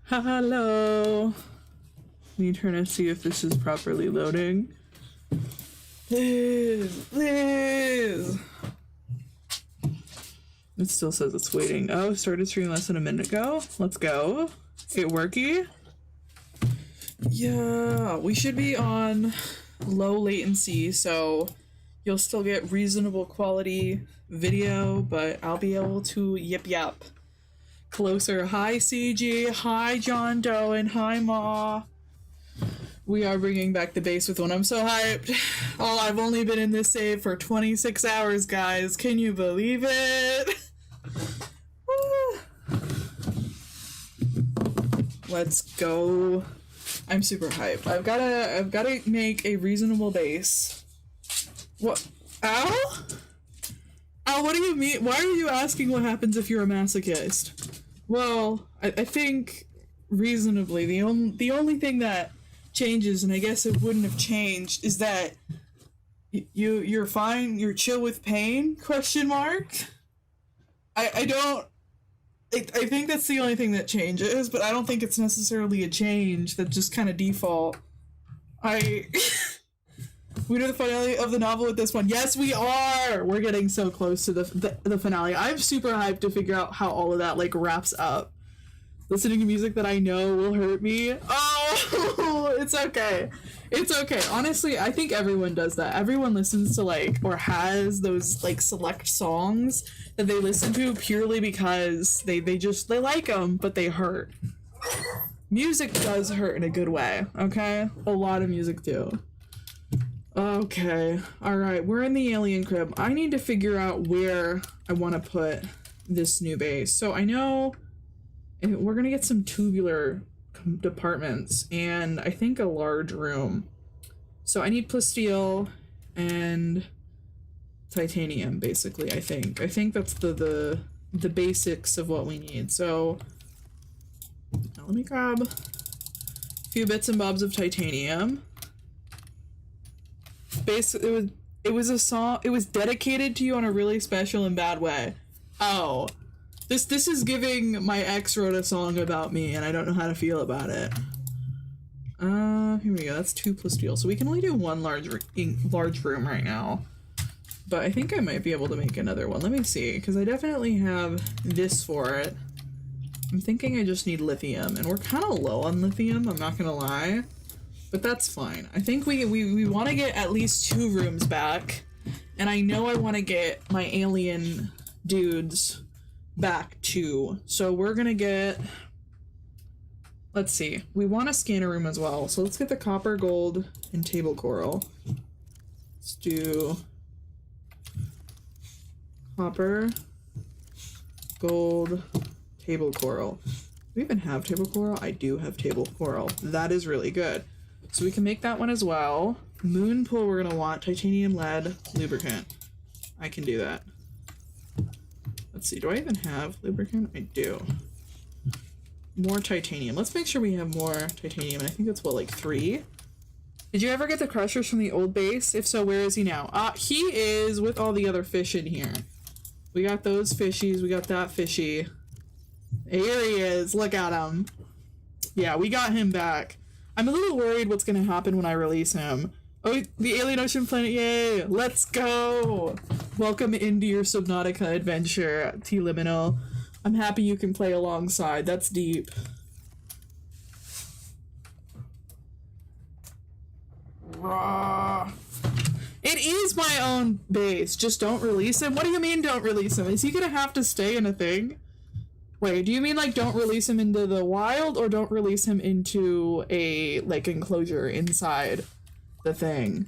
Hello. Let me turn to see if this is properly loading. Liz. It still says it's waiting. Oh, started streaming less than a minute ago. Let's go. It worky? Yeah, we should be on low latency, so you'll still get reasonable quality video, but I'll be able to yip closer. Hi CG, hi John Doe, and hi Ma. We are bringing back the base with one. I'm so hyped. Oh, I've only been in this save for 26 hours, guys. Can you believe it? Let's go. I'm super hyped. I've gotta make a reasonable base. What? Ow? Ow, what do you mean? Why are you asking what happens if you're a masochist? Well, I think reasonably, the only thing that changes, and I guess it wouldn't have changed, is that you're fine, you're chill with pain, question mark? I think that's the only thing that changes, but I don't think it's necessarily a change that just kind of default. We know the finale of the novel with this one. Yes, we are! We're getting so close to the finale. I'm super hyped to figure out how all of that, like, wraps up. Listening to music that I know will hurt me. Oh, it's okay. It's okay. Honestly, I think everyone does that. Everyone listens to, like, or has those, like, select songs that they listen to purely because they like them, but they hurt. Music does hurt in a good way, okay? A lot of music do. Okay. Alright, we're in the alien crib. I need to figure out where I want to put this new base. So I know we're gonna get some tubular departments and I think a large room. So I need plasteel and titanium, basically. I think that's the basics of what we need. So now let me grab a few bits and bobs of titanium. Basically, it was a song. It was dedicated to you on a really special and bad way. Oh. This is giving my ex wrote a song about me and I don't know how to feel about it. Here we go. That's 2 plasteel. So we can only do one large room right now. But I think I might be able to make another one. Let me see, because I definitely have this for it. I'm thinking I just need lithium, and we're kind of low on lithium, I'm not gonna lie. But that's fine. I think we want to get at least 2 rooms back, and I know I want to get my alien dudes back too. So we're gonna get, let's see, we want a scanner room as well, so let's get the copper, gold, and table coral. Let's do copper, gold, table coral. Do we even have table coral? I do have table coral. That is really good. So we can make that one as well. Moon pool, we're gonna want titanium, lead, lubricant. I can do that. Let's see, do I even have lubricant? I do. More titanium. Let's make sure we have more titanium, and I think that's what, like 3? Did you ever get the crushers from the old base? If so, where is he now? He is with all the other fish in here. We got those fishies, we got that fishy. Here he is, look at him. Yeah, we got him back. I'm a little worried what's gonna happen when I release him. Oh, the alien ocean planet, yay! Let's go! Welcome into your Subnautica adventure, T-Liminal. I'm happy you can play alongside, that's deep. Raw. It is my own base, just don't release him? What do you mean don't release him? Is he gonna have to stay in a thing? Wait, do you mean like don't release him into the wild, or don't release him into a, like, enclosure inside the thing?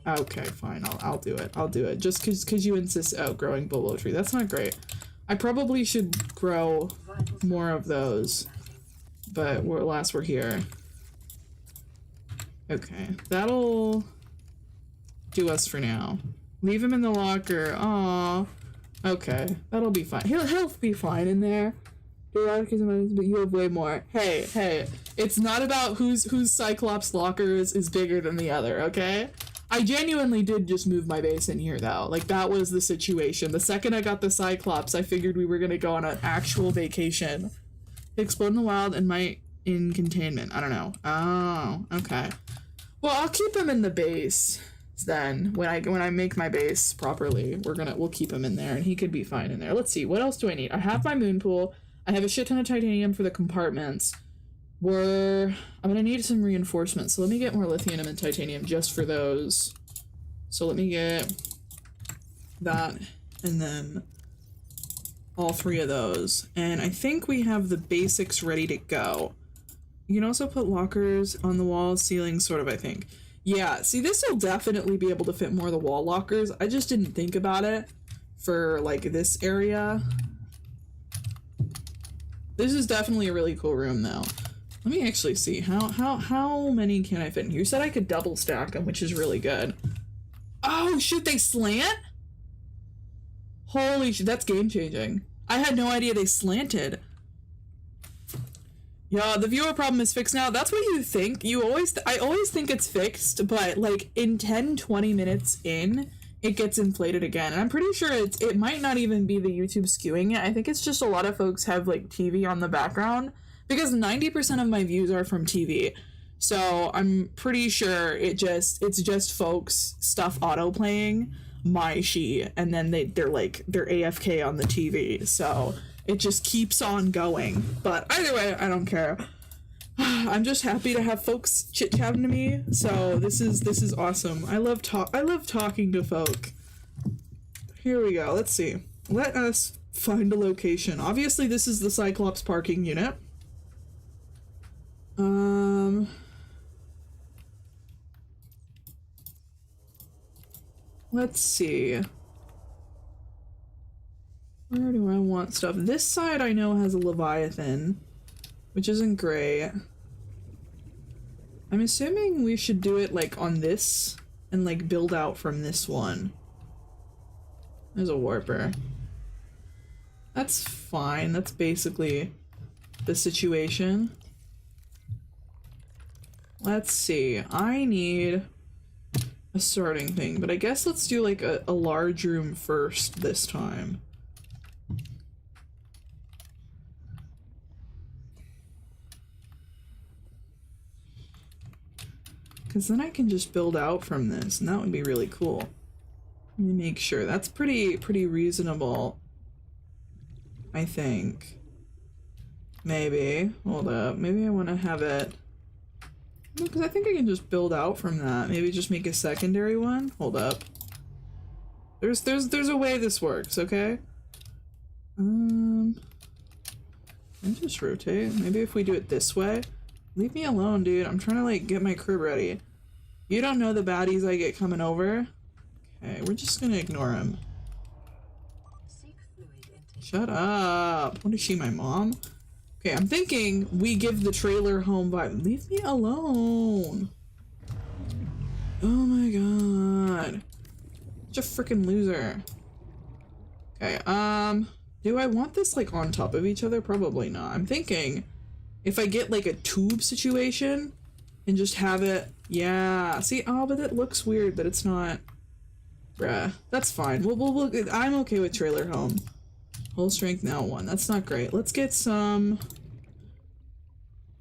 Okay, fine, I'll do it. I'll do it. Just cause you insist outgrowing bolo tree. That's not great. I probably should grow more of those, but alas, we're here. Okay, that'll do us for now. Leave him in the locker. Aww. Okay, that'll be fine. He'll be fine in there. But you have way more. Hey, it's not about whose Cyclops lockers is bigger than the other, okay? I genuinely did just move my base in here, though. Like, that was the situation. The second I got the Cyclops, I figured we were gonna go on an actual vacation Explode in the wild and might in containment. I don't know. Oh, okay. Well, I'll keep him in the base then. When I make my base properly, we'll keep him in there and he could be fine in there. Let's see, what else do I need? I have my moon pool. I have a shit ton of titanium for the compartments. I'm gonna need some reinforcements, so let me get more lithium and titanium just for those. So let me get that and then all 3 of those. And I think we have the basics ready to go. You can also put lockers on the walls, ceilings, sort of, I think. Yeah, see, this will definitely be able to fit more of the wall lockers. I just didn't think about it for, like, this area. This is definitely a really cool room, though. Let me actually see. How many can I fit in here? You said I could double stack them, which is really good. Oh, shoot, they slant? Holy shit, that's game-changing. I had no idea they slanted. Yeah, the viewer problem is fixed now. That's what you think. I always think it's fixed, but like in 10-20 minutes in, it gets inflated again. And I'm pretty sure it might not even be the YouTube skewing it. I think it's just a lot of folks have like TV on the background because 90% of my views are from TV. So I'm pretty sure it's just folks stuff auto playing my shee and then they're AFK on the TV. So it just keeps on going. But either way, I don't care. I'm just happy to have folks chit-chatting to me. So this is awesome. I love talking to folk. Here we go. Let's see. Let us find a location. Obviously, this is the Cyclops parking unit. Let's see. Where do I want stuff? This side I know has a Leviathan, which isn't great. I'm assuming we should do it like on this and like build out from this one. There's a warper. That's fine. That's basically the situation. Let's see. I need a sorting thing, but I guess let's do like a large room first this time. Because then I can just build out from this, and that would be really cool. Let me make sure. That's pretty reasonable, I think. Maybe. Hold up. Maybe I want to have it... Because I think I can just build out from that. Maybe just make a secondary one. Hold up. There's a way this works, okay? Can I just rotate? Maybe if we do it this way? Leave me alone, dude. I'm trying to, like, get my crib ready. You don't know the baddies I get coming over? Okay, we're just gonna ignore him. Shut up. What is she, my mom? Okay, I'm thinking we give the trailer home vibe. Leave me alone. Oh my god. Such a freaking loser. Okay, do I want this, like, on top of each other? Probably not. I'm thinking... if I get like a tube situation and just have it, yeah. See, oh, but it looks weird that it's not. Bruh, that's fine. I'm okay with trailer home. Whole strength now 1. That's not great. Let's get some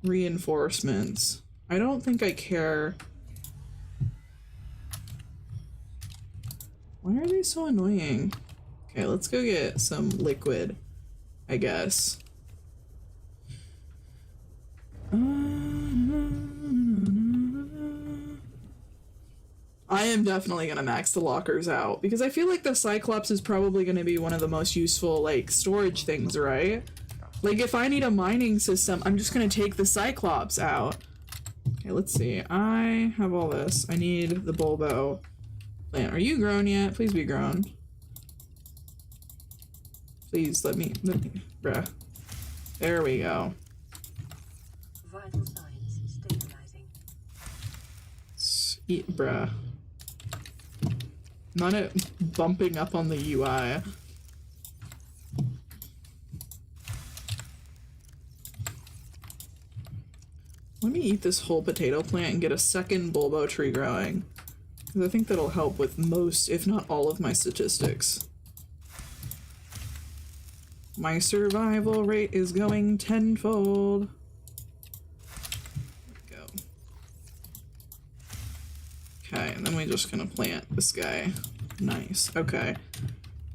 reinforcements. I don't think I care. Why are they so annoying? Okay, let's go get some liquid, I guess. I am definitely gonna max the lockers out because I feel like the Cyclops is probably gonna be one of the most useful, like, storage things, right? Like, if I need a mining system, I'm just gonna take the Cyclops out. Okay, let's see. I have all this. I need the bulbo plant. Are you grown yet? Please be grown. Please let me bruh. There we go. Vital signs stabilizing. Bruh. Not it bumping up on the UI. Let me eat this whole potato plant and get a second bulbo tree growing. Because I think that'll help with most, if not all, of my statistics. My survival rate is going tenfold. Go. Okay, and then we're just gonna plant this guy. Nice. Okay.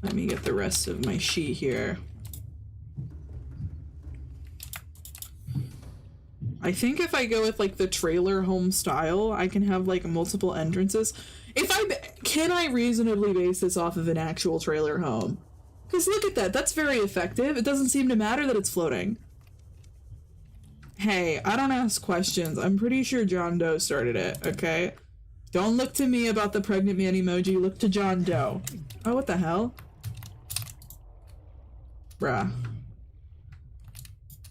Let me get the rest of my shee here. I think if I go with like the trailer home style, I can have like multiple entrances. Can I reasonably base this off of an actual trailer home? Because look at that, that's very effective. It doesn't seem to matter that it's floating. Hey, I don't ask questions. I'm pretty sure John Doe started it, okay? Don't look to me about the pregnant man emoji, look to John Doe. Oh, what the hell? Bruh.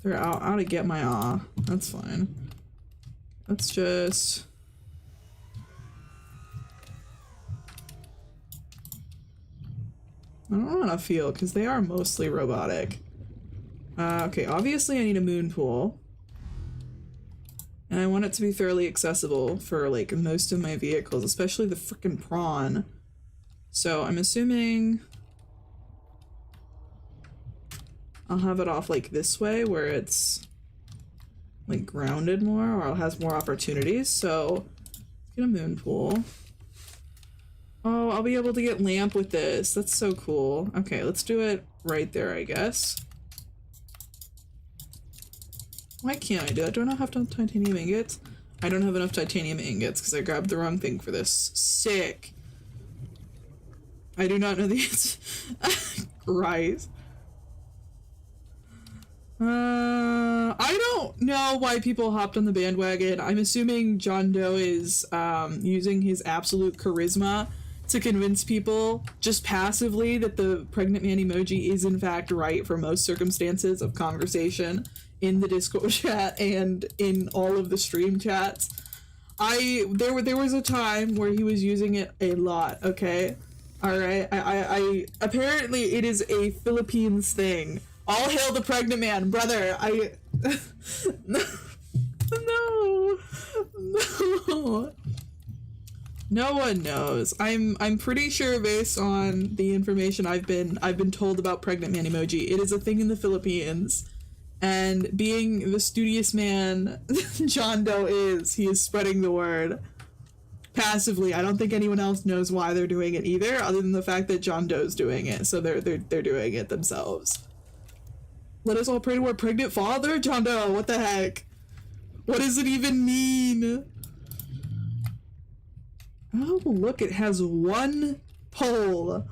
They're out to get my aw. That's fine. Let's just... I don't know how to feel, because they are mostly robotic. Okay, obviously I need a moon pool. And I want it to be fairly accessible for, like, most of my vehicles, especially the frickin' prawn. So I'm assuming... I'll have it off, like, this way, where it's, like, grounded more, or it has more opportunities, so... Let's get a moon pool. Oh, I'll be able to get lamp with this. That's so cool. Okay, let's do it right there, I guess. Why can't I do that? Do I not have enough titanium ingots? I don't have enough titanium ingots because I grabbed the wrong thing for this. Sick. I do not know the answer. Christ. I don't know why people hopped on the bandwagon. I'm assuming John Doe is using his absolute charisma to convince people just passively that the pregnant man emoji is in fact right for most circumstances of conversation in the Discord chat and in all of the stream chats. There was a time where he was using it a lot, okay? Alright, I apparently it is a Philippines thing. All hail the pregnant man, brother. No. No one knows. I'm pretty sure based on the information I've been told about pregnant man emoji, it is a thing in the Philippines. And being the studious man John Doe is, he is spreading the word passively. I don't think anyone else knows why they're doing it either, other than the fact that John Doe's doing it, so they're doing it themselves. Let us all pray to our pregnant father? John Doe, what the heck? What does it even mean? Oh, look, it has one pole.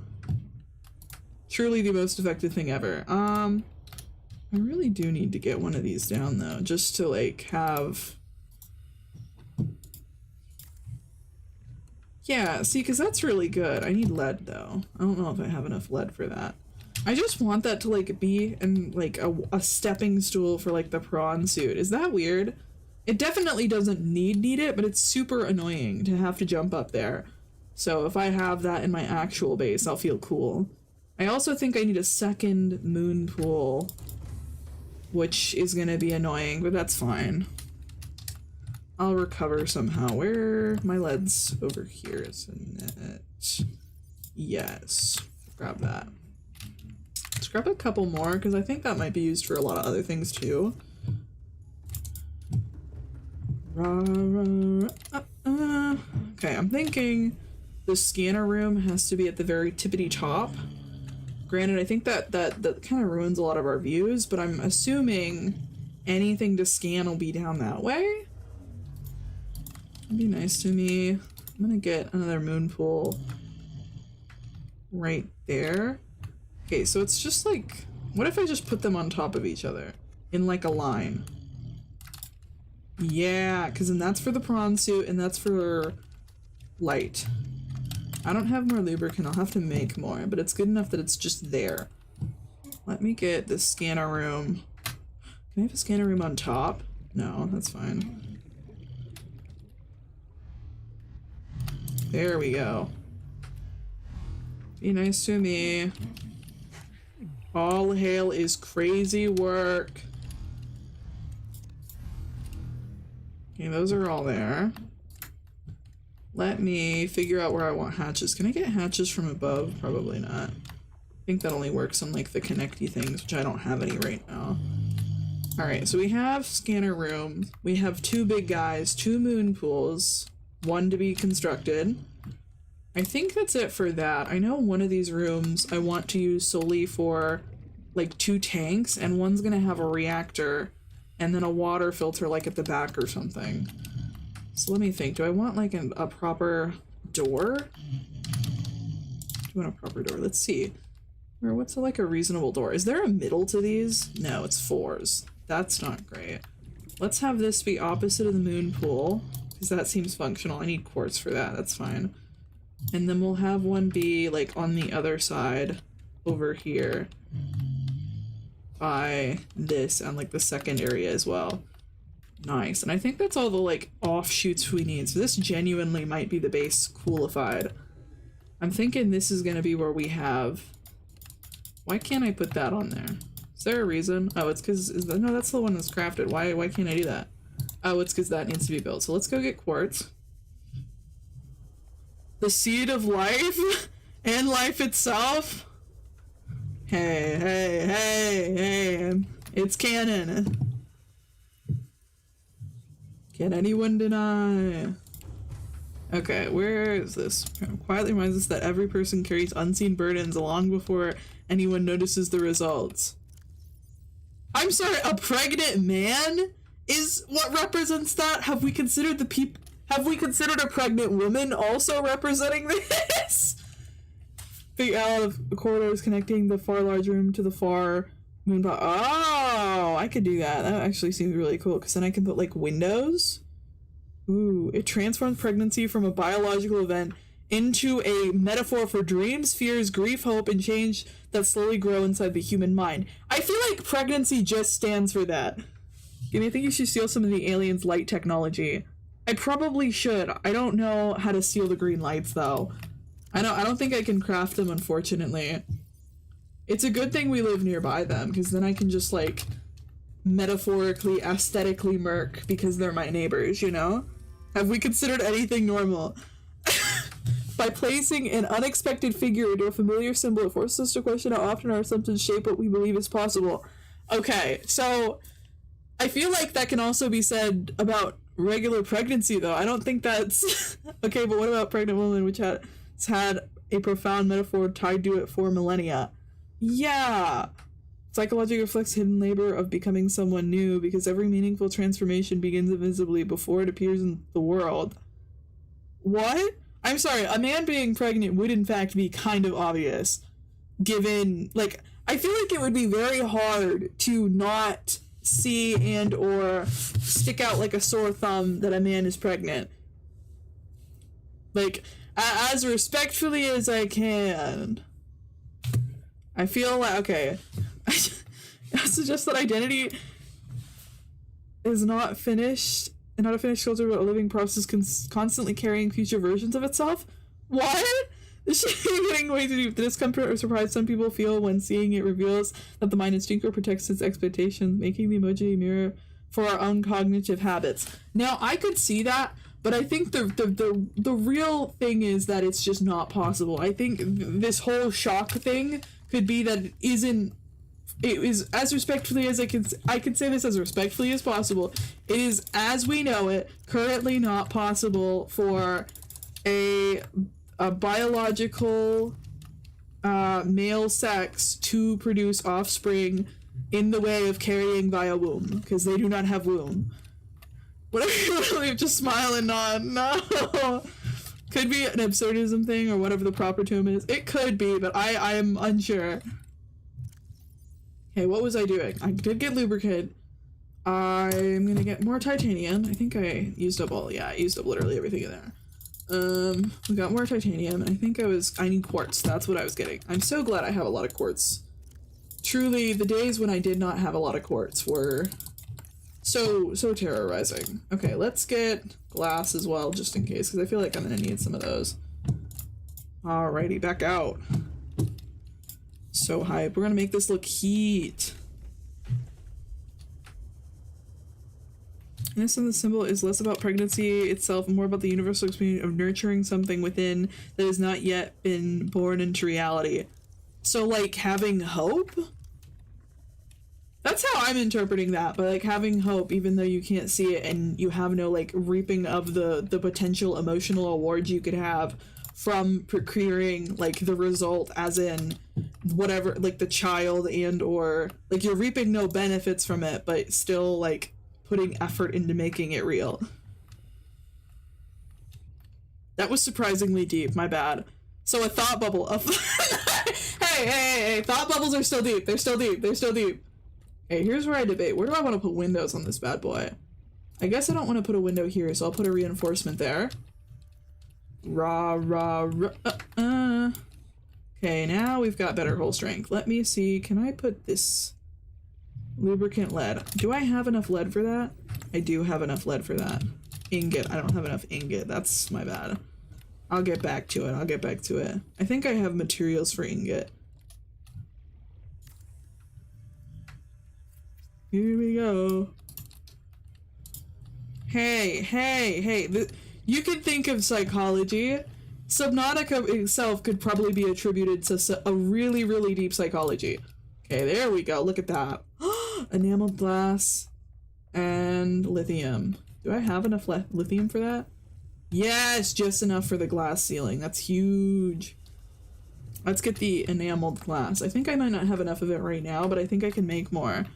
Truly the most effective thing ever. I really do need to get one of these down, though, just to, like, have... Yeah, see, because that's really good. I need lead, though. I don't know if I have enough lead for that. I just want that to, like, be in, like, a stepping stool for, like, the prawn suit. Is that weird? It definitely doesn't need it, but it's super annoying to have to jump up there. So if I have that in my actual base, I'll feel cool. I also think I need a second moon pool, which is gonna be annoying, but that's fine. I'll recover somehow. Where my lead's over here, isn't it? Yes. Grab that. Let's grab a couple more, because I think that might be used for a lot of other things too. Okay, I'm thinking the scanner room has to be at the very tippity top. Granted, I think that kind of ruins a lot of our views, but I'm assuming anything to scan will be down that way. It'd be nice to me. I'm gonna get another moon pool right there. Okay, so it's just like, what if I just put them on top of each other in like a line? Yeah, because then that's for the prawn suit and that's for light. I don't have more lubricant, I'll have to make more, but it's good enough that it's just there. Let me get the scanner room. Can I have a scanner room on top? No, that's fine. There we go. Be nice to me. All hail is crazy work. Okay, those are all there. Let me figure out where I want hatches. Can I get hatches from above? Probably not. think that only works on like the connecty things, which I don't have any right now. Alright, so we have scanner room. We have 2 big guys, 2 moon pools, 1 to be constructed. I think that's it for that. I know one of these rooms I want to use solely for like 2 tanks, and one's gonna have a reactor and then a water filter like at the back or something. So let me think. Do I want like a proper door? Do you want a proper door? Let's see. Or what's like a reasonable door? Is there a middle to these? No, it's 4s. That's not great. Let's have this be opposite of the moon pool, because that seems functional. I need quartz for that. That's fine. And then we'll have one be like on the other side over here by this and like the second area as well. Nice. And I think that's all the like offshoots we need. So this genuinely might be the base coolified. I'm thinking this is going to be where we have... Why can't I put that on there? Is there a reason? Oh, it's because... No, that's the one that's crafted. Why can't I do that? Oh, it's because that needs to be built. So let's go get quartz. The seed of life and life itself. Hey, hey, hey, hey. It's canon. Can anyone deny? Okay, where is this? Quietly reminds us that every person carries unseen burdens long before anyone notices the results. I'm sorry, a pregnant man is what represents that? Have we considered have we considered a pregnant woman also representing this? Figure out the corridors connecting the far large room to the far moon box. Oh, I could do that. That actually seems really cool, because then I can put like windows. Ooh, it transforms pregnancy from a biological event into a metaphor for dreams, fears, grief, hope, and change that slowly grow inside the human mind. I feel like pregnancy just stands for that. I think you should steal some of the aliens' light technology. I probably should. I don't know how to steal the green lights though. I don't think I can craft them, unfortunately. It's a good thing we live nearby them, because then I can just like metaphorically, aesthetically murk because they're my neighbors, you know? Have we considered anything normal? By placing an unexpected figure into a familiar symbol, it forces us to question how often our assumptions shape what we believe is possible. Okay, so I feel like that can also be said about regular pregnancy, though. I don't think that's... Okay, but what about pregnant woman, which has had a profound metaphor tied to it for millennia? Yeah! Psychology reflects hidden labor of becoming someone new, because every meaningful transformation begins invisibly before it appears in the world. What? I'm sorry, a man being pregnant would in fact be kind of obvious, given, like, I feel like it would be very hard to not see and or stick out like a sore thumb that a man is pregnant. Like, as respectfully as I can. I feel like, okay, I suggest that identity is not finished, and not a finished sculpture, but a living process constantly carrying future versions of itself. What? This shit is getting way too deep. The discomfort or surprise some people feel when seeing it reveals that the mind instinctively protects its expectations, making the emoji a mirror for our own cognitive habits. Now, I could see that, but I think the real thing is that it's just not possible. I think this whole shock thing could be that it is, as respectfully as I can say this as respectfully as possible, it is, as we know it, currently not possible for a biological male sex to produce offspring in the way of carrying via womb, because they do not have womb. Whatever you believe, just smile and nod. No! Could be an absurdism thing, or whatever the proper term is. It could be, but I am unsure. Okay, what was I doing? I did get lubricant. I'm gonna get more titanium. I think I used up all, yeah, I used up literally everything in there. We got more titanium, and I think I need quartz. That's what I was getting. I'm so glad I have a lot of quartz. Truly, the days when I did not have a lot of quartz were so terrorizing. Okay, let's get glass as well, just in case, because I feel like I'm gonna need some of those. Alrighty, back out. So hype. We're gonna make this look heat. This and the symbol is less about pregnancy itself and more about the universal experience of nurturing something within that has not yet been born into reality. So, like, having hope? That's how I'm interpreting that, but, like, having hope, even though you can't see it and you have no, like, reaping of the potential emotional awards you could have from procuring, like, the result, as in whatever, like, the child and or, like, you're reaping no benefits from it, but still, like, putting effort into making it real. That was surprisingly deep, my bad. So a thought bubble of hey, thought bubbles are still deep. They're still deep. They're still deep. Okay, here's where I debate. Where do I want to put windows on this bad boy? I guess I don't want to put a window here, so I'll put a reinforcement there. Okay, now we've got better hull strength. Let me see. Can I put this lubricant lead? Do I have enough lead for that? I do have enough lead for that. Ingot. I don't have enough ingot. That's my bad. I'll get back to it. I think I have materials for ingot. Here we go. Hey. You can think of psychology. Subnautica itself could probably be attributed to a really, really deep psychology. Okay, there we go. Look at that. Enameled glass and lithium. Do I have enough lithium for that? Yes, just enough for the glass ceiling. That's huge. Let's get the enameled glass. I think I might not have enough of it right now, but I think I can make more.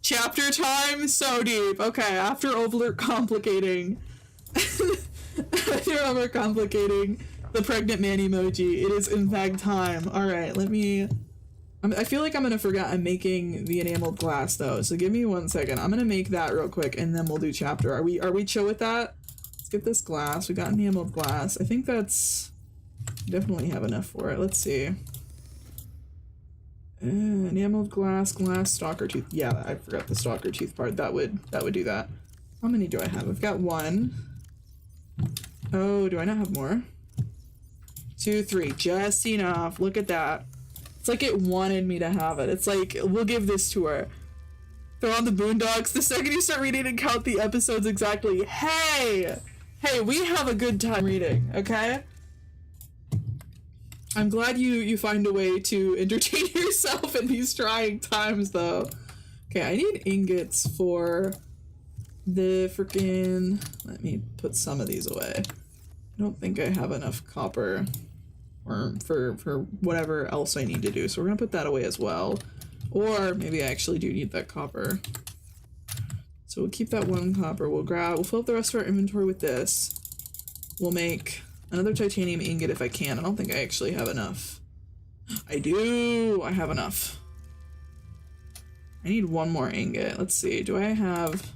Chapter time? So deep. Okay, after overcomplicating the pregnant man emoji, it is in fact time. Alright, let me... I feel like I'm gonna forget I'm making the enameled glass though, so give me 1 second. I'm gonna make that real quick and then we'll do chapter. Are we chill with that? Let's get this glass. We got enameled glass. I think that's... definitely have enough for it. Let's see. Enameled glass, stalker tooth. Yeah, I forgot the stalker tooth part. That would do that. How many do I have? I've got 1. Oh, do I not have more? 2, 3. Just enough. Look at that. It's like it wanted me to have it. It's like, we'll give this to her. Throw on the Boondocks. The second you start reading and count the episodes exactly. Hey, we have a good time reading, okay? I'm glad you find a way to entertain yourself in these trying times, though. Okay, I need ingots for the freaking... Let me put some of these away. I don't think I have enough copper or for whatever else I need to do, so we're gonna put that away as well. Or maybe I actually do need that copper. So we'll keep that 1 copper. We'll fill up the rest of our inventory with this. We'll make another titanium ingot if I can. I don't think I actually have enough. I do! I have enough. I need 1 more ingot. Let's see. Do I have...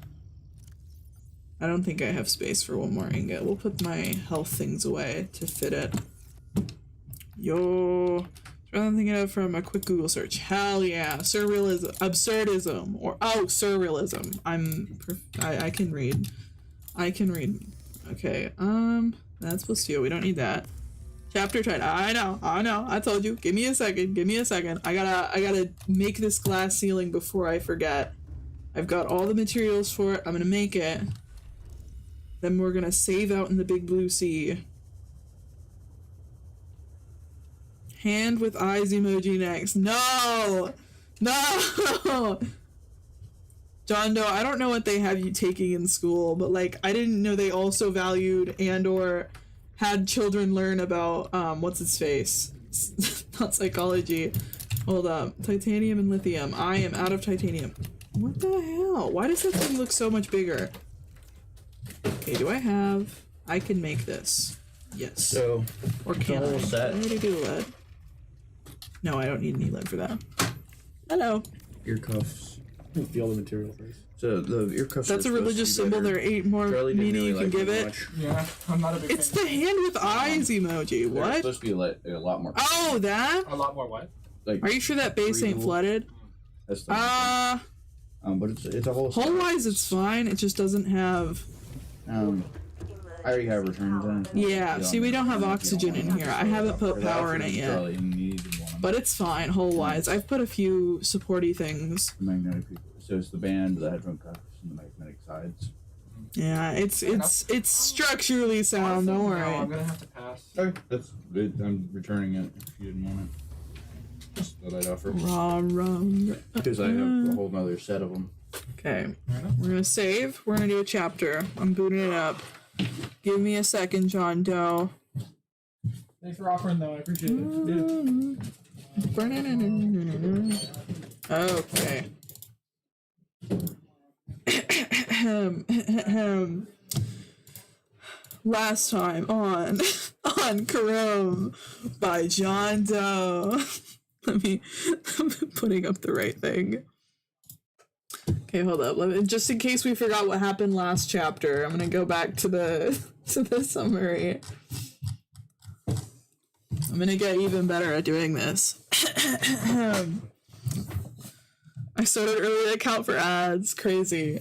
I don't think I have space for 1 more ingot. We'll put my health things away to fit it. Yo! Rather than thinking of from a quick Google search. Hell yeah. Surrealism. Absurdism. Or, oh, surrealism. I can read. I can read. Okay, that's Plasteel. We don't need that. Chapter title. I know. I told you. Give me a second. I gotta make this glass ceiling before I forget. I've got all the materials for it. I'm gonna make it. Then we're gonna save out in the big blue sea. Hand with eyes emoji next. No! John Doe, I don't know what they have you taking in school, but like, I didn't know they also valued and or had children learn about, what's its face? Not psychology. Hold up. Titanium and lithium. I am out of titanium. What the hell? Why does that thing look so much bigger? Okay, do I have... I can make this. Yes. So, or can I? Set. I already do lead. No, I don't need any lead for that. Hello. Ear cuffs. Feel the material first. So the ear cuffs. That's a religious symbol. There are 8 more meaning you can give it. Yeah, I'm not a big It's the hand with eyes emoji. They're What? supposed to be a lot more. Oh, that? A lot more what? Like, Are you sure that base ain't breathable. flooded? That's the but it's a whole. Hole wise, it's fine. It just doesn't have. I already have returns in. Yeah. See, we don't have oxygen in here. I haven't put power in it yet. But it's fine, hole wise. I've put a few supporty things. Magnetic. So it's the band, the headphone cuffs, and the magnetic sides. Yeah, it's structurally sound. Don't worry. No, I'm gonna have to pass. Okay, that's good. I'm returning it if you didn't want it. Just thought I'd offer. Rum. Because I have a whole nother set of them. Okay. We're gonna save. We're gonna do a chapter. I'm booting it up. Give me a second, John Doe. Thanks for offering, though. I appreciate it. Okay. Last time on Chrome by John Doe. I'm putting up the right thing. Okay, hold up. Just in case we forgot what happened last chapter, I'm gonna go back to the summary. I'm gonna get even better at doing this. I started early to account for ads. Crazy.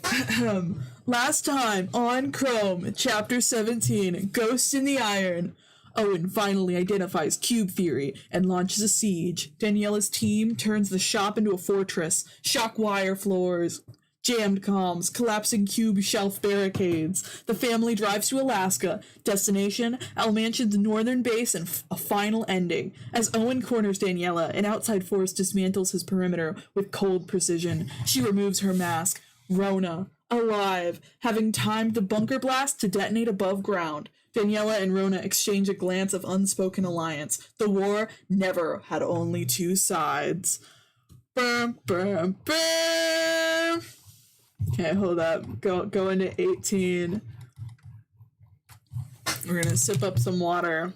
Last time on Chrome, Chapter 17, Ghost in the Iron. Owen finally identifies Cube Theory and launches a siege. Daniela's team turns the shop into a fortress. Shock wire floors, jammed comms, collapsing cube shelf barricades. The family drives to Alaska. Destination, Al Mansion's northern base, and a final ending. As Owen corners Daniela, an outside force dismantles his perimeter with cold precision. She removes her mask. Rona, alive, having timed the bunker blast to detonate above ground. Daniela and Rona exchange a glance of unspoken alliance. The war never had only two sides. Burm, burm, burm. Okay, hold up. Go into 18. We're gonna sip up some water.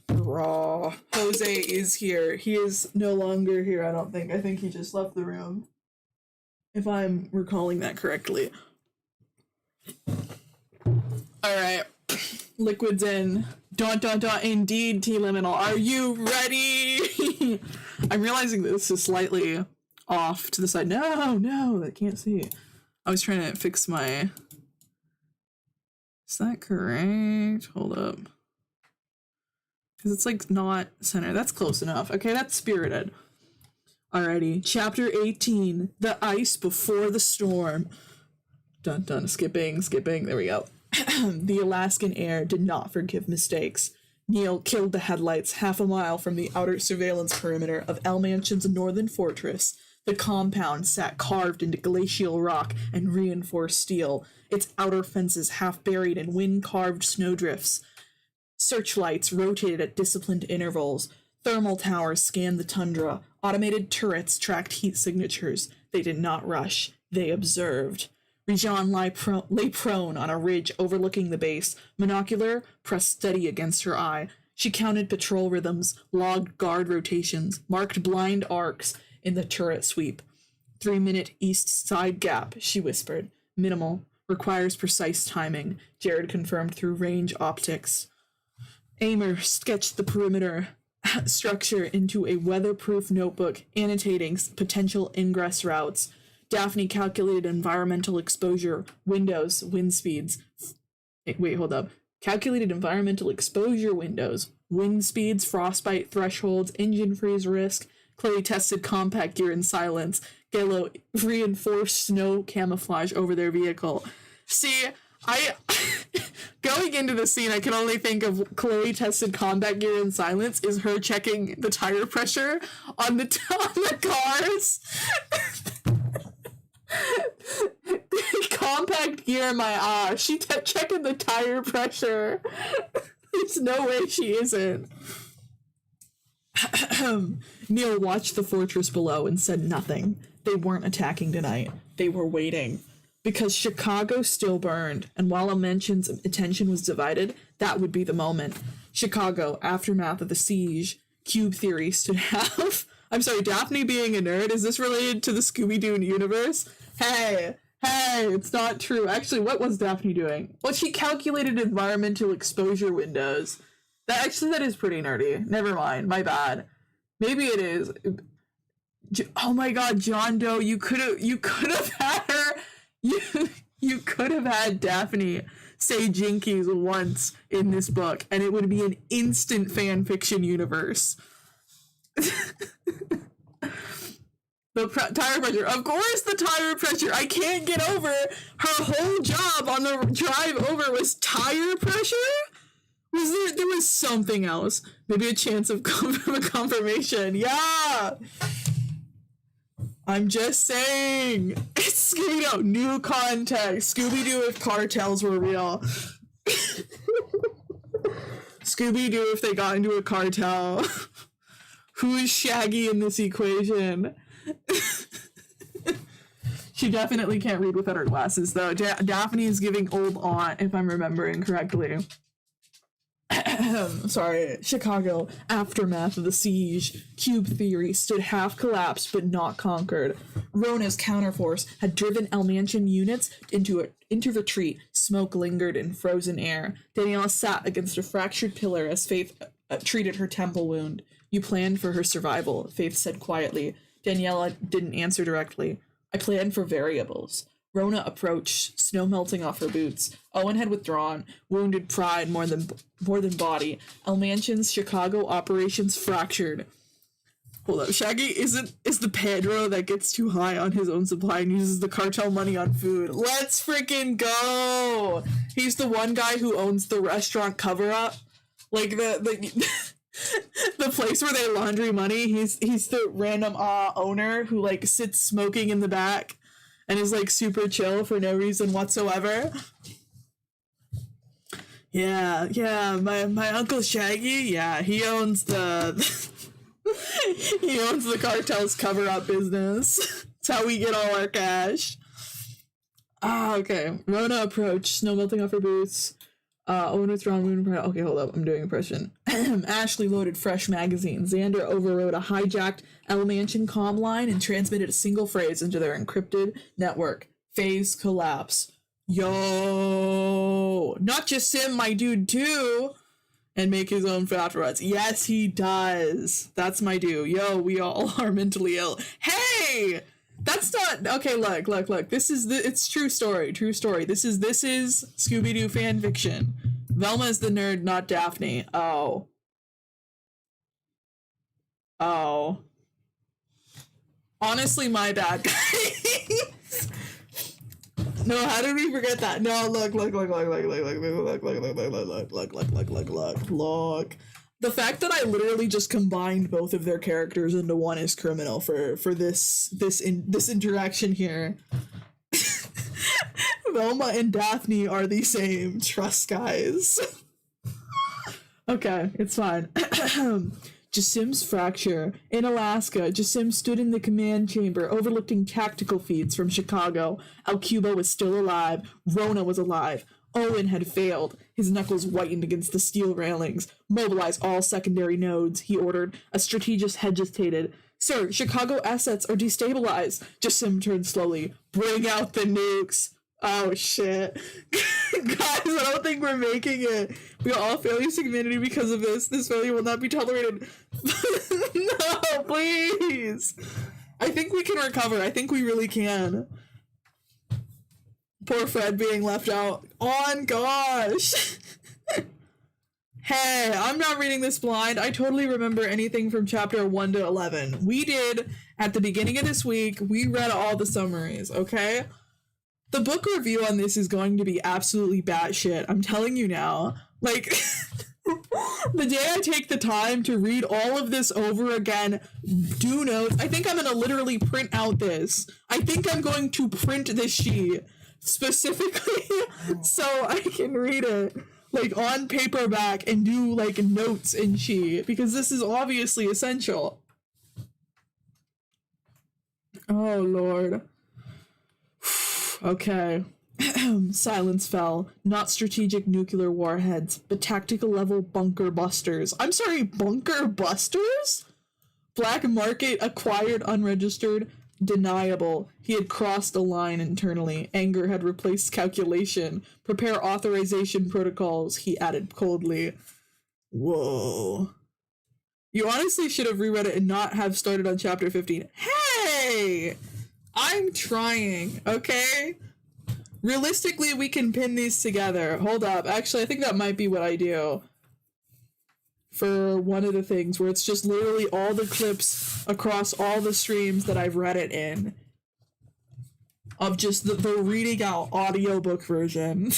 Raw. Jose is here. He is no longer here, I don't think. I think he just left the room. If I'm recalling that correctly. Alright. Liquids in. Indeed, T-Liminal. Are you ready? I'm realizing this is slightly off to the side. No, I can't see. I was trying to fix my... Is that correct? Hold up. Because it's like not center. That's close enough. Okay, that's spirited. Alrighty. Chapter 18. The Ice Before the Storm. Dun. Skipping. There we go. The Alaskan air did not forgive mistakes. Neil killed the headlights half a mile from the outer surveillance perimeter of El Mansion's northern fortress. The compound sat carved into glacial rock and reinforced steel, its outer fences half buried in wind-carved snowdrifts. Searchlights rotated at disciplined intervals. Thermal towers scanned the tundra. Automated turrets tracked heat signatures. They did not rush. They observed. Rijan lay prone on a ridge overlooking the base, monocular pressed steady against her eye. She counted patrol rhythms, logged guard rotations, marked blind arcs in the turret sweep. 3-minute east side gap, she whispered. Minimal. Requires precise timing, Jared confirmed through range optics. Aimer sketched the perimeter structure into a weatherproof notebook, annotating potential ingress routes. Daphne calculated environmental exposure, windows, wind speeds. Wait, hold up. Calculated environmental exposure windows, wind speeds, frostbite thresholds, engine freeze risk. Chloe tested compact gear in silence. Gallo reinforced snow camouflage over their vehicle. See, going into the scene, I can only think of Chloe tested combat gear in silence is her checking the tire pressure on the cars. Compact gear, my she checking the tire pressure. There's no way she isn't. Neil watched the fortress below and said nothing. They weren't attacking tonight. They were waiting. Because Chicago still burned, and while a mention's attention was divided, that would be the moment. Chicago, aftermath of the siege. Cube Theory stood half. I'm sorry, Daphne being a nerd, is this related to the Scooby-Doo universe? Hey, it's not true. Actually, what was Daphne doing? Well, she calculated environmental exposure windows. That is pretty nerdy. Never mind, my bad. Maybe it is. Oh my god, John Doe, you could have had her. You could have had Daphne say Jinkies once in this book, and it would be an instant fan fiction universe. The tire pressure. Of course the tire pressure. I can't get over her whole job on the drive over was tire pressure? There was something else. Maybe a chance of a confirmation. Yeah! I'm just saying. It's Scooby-Doo. New context. Scooby-Doo if cartels were real. Scooby-Doo if they got into a cartel. Who is Shaggy in this equation? She definitely can't read without her glasses, though. Daphne is giving old aunt, if I'm remembering correctly. Sorry. Chicago. Aftermath of the siege. Cube theory stood half collapsed but not conquered. Rona's counterforce had driven Elmantian units into retreat. Smoke lingered in frozen air. Daniela sat against a fractured pillar as Faith treated her temple wound. You planned for her survival, Faith said quietly. Daniela didn't answer directly. I planned for variables. Rona approached, snow melting off her boots. Owen had withdrawn, wounded pride more than body. Elmantian's Chicago operations fractured. Hold up, Shaggy is the Pedro that gets too high on his own supply and uses the cartel money on food. Let's freaking go! He's the one guy who owns the restaurant cover-up. Like the the place where they laundry money. He's the random owner who like sits smoking in the back and is like super chill for no reason whatsoever. Yeah, my Uncle Shaggy, yeah, he owns the he owns the cartel's cover-up business. That's how we get all our cash. Okay. Rona approached, snow melting off her boots. Owen withdrawn, wound. Okay, hold up. I'm doing impression. Ashley loaded fresh magazines. Xander overrode a hijacked Elmantian comm line and transmitted a single phrase into their encrypted network. Phase collapse. Yo! Not just Sim, my dude, too! And make his own for afterwards. Yes, he does. That's my dude. Yo, we all are mentally ill. Hey! That's not okay. Look. This is it's true story. This is Scooby-Doo fan fiction. Velma is the nerd, not Daphne. Oh. Honestly, my bad, guys. No, how did we forget that? No, look. The fact that I literally just combined both of their characters into one is criminal for this interaction here. Velma and Daphne are the same. Trust, guys. Okay, it's fine. Jasim's fracture. In Alaska, Jasim stood in the command chamber, overlooking tactical feeds from Chicago. Alcuba was still alive. Rona was alive. Owen had failed. His knuckles whitened against the steel railings. Mobilize all secondary nodes, he ordered. A strategist hesitated. Sir, Chicago assets are destabilized. Jasim turned slowly. Bring out the nukes. Oh, shit. Guys, I don't think we're making it. We are all failures to humanity because of this. This failure will not be tolerated. No, please. I think we can recover. I think we really can. Poor Fred being left out. On, gosh. Hey, I'm not reading this blind. I totally remember anything from chapter 1 to 11. We did, at the beginning of this week, we read all the summaries, okay? The book review on this is going to be absolutely batshit. I'm telling you now. Like, the day I take the time to read all of this over again, do notes, I think I'm going to literally print out this. I think I'm going to print this sheet specifically so I can read it, like, on paperback and do, like, notes in sheet, because this is obviously essential. Oh, Lord. Okay. Silence fell. Not strategic nuclear warheads, but tactical level bunker busters. I'm sorry, bunker busters? Black market acquired unregistered. Deniable. He had crossed a line internally. Anger had replaced calculation. Prepare authorization protocols, he added coldly. Whoa. You honestly should have reread it and not have started on chapter 15. Hey! I'm trying, okay? Realistically, we can pin these together. Hold up. Actually, I think that might be what I do for one of the things, where it's just literally all the clips across all the streams that I've read it in of just the reading out audiobook version.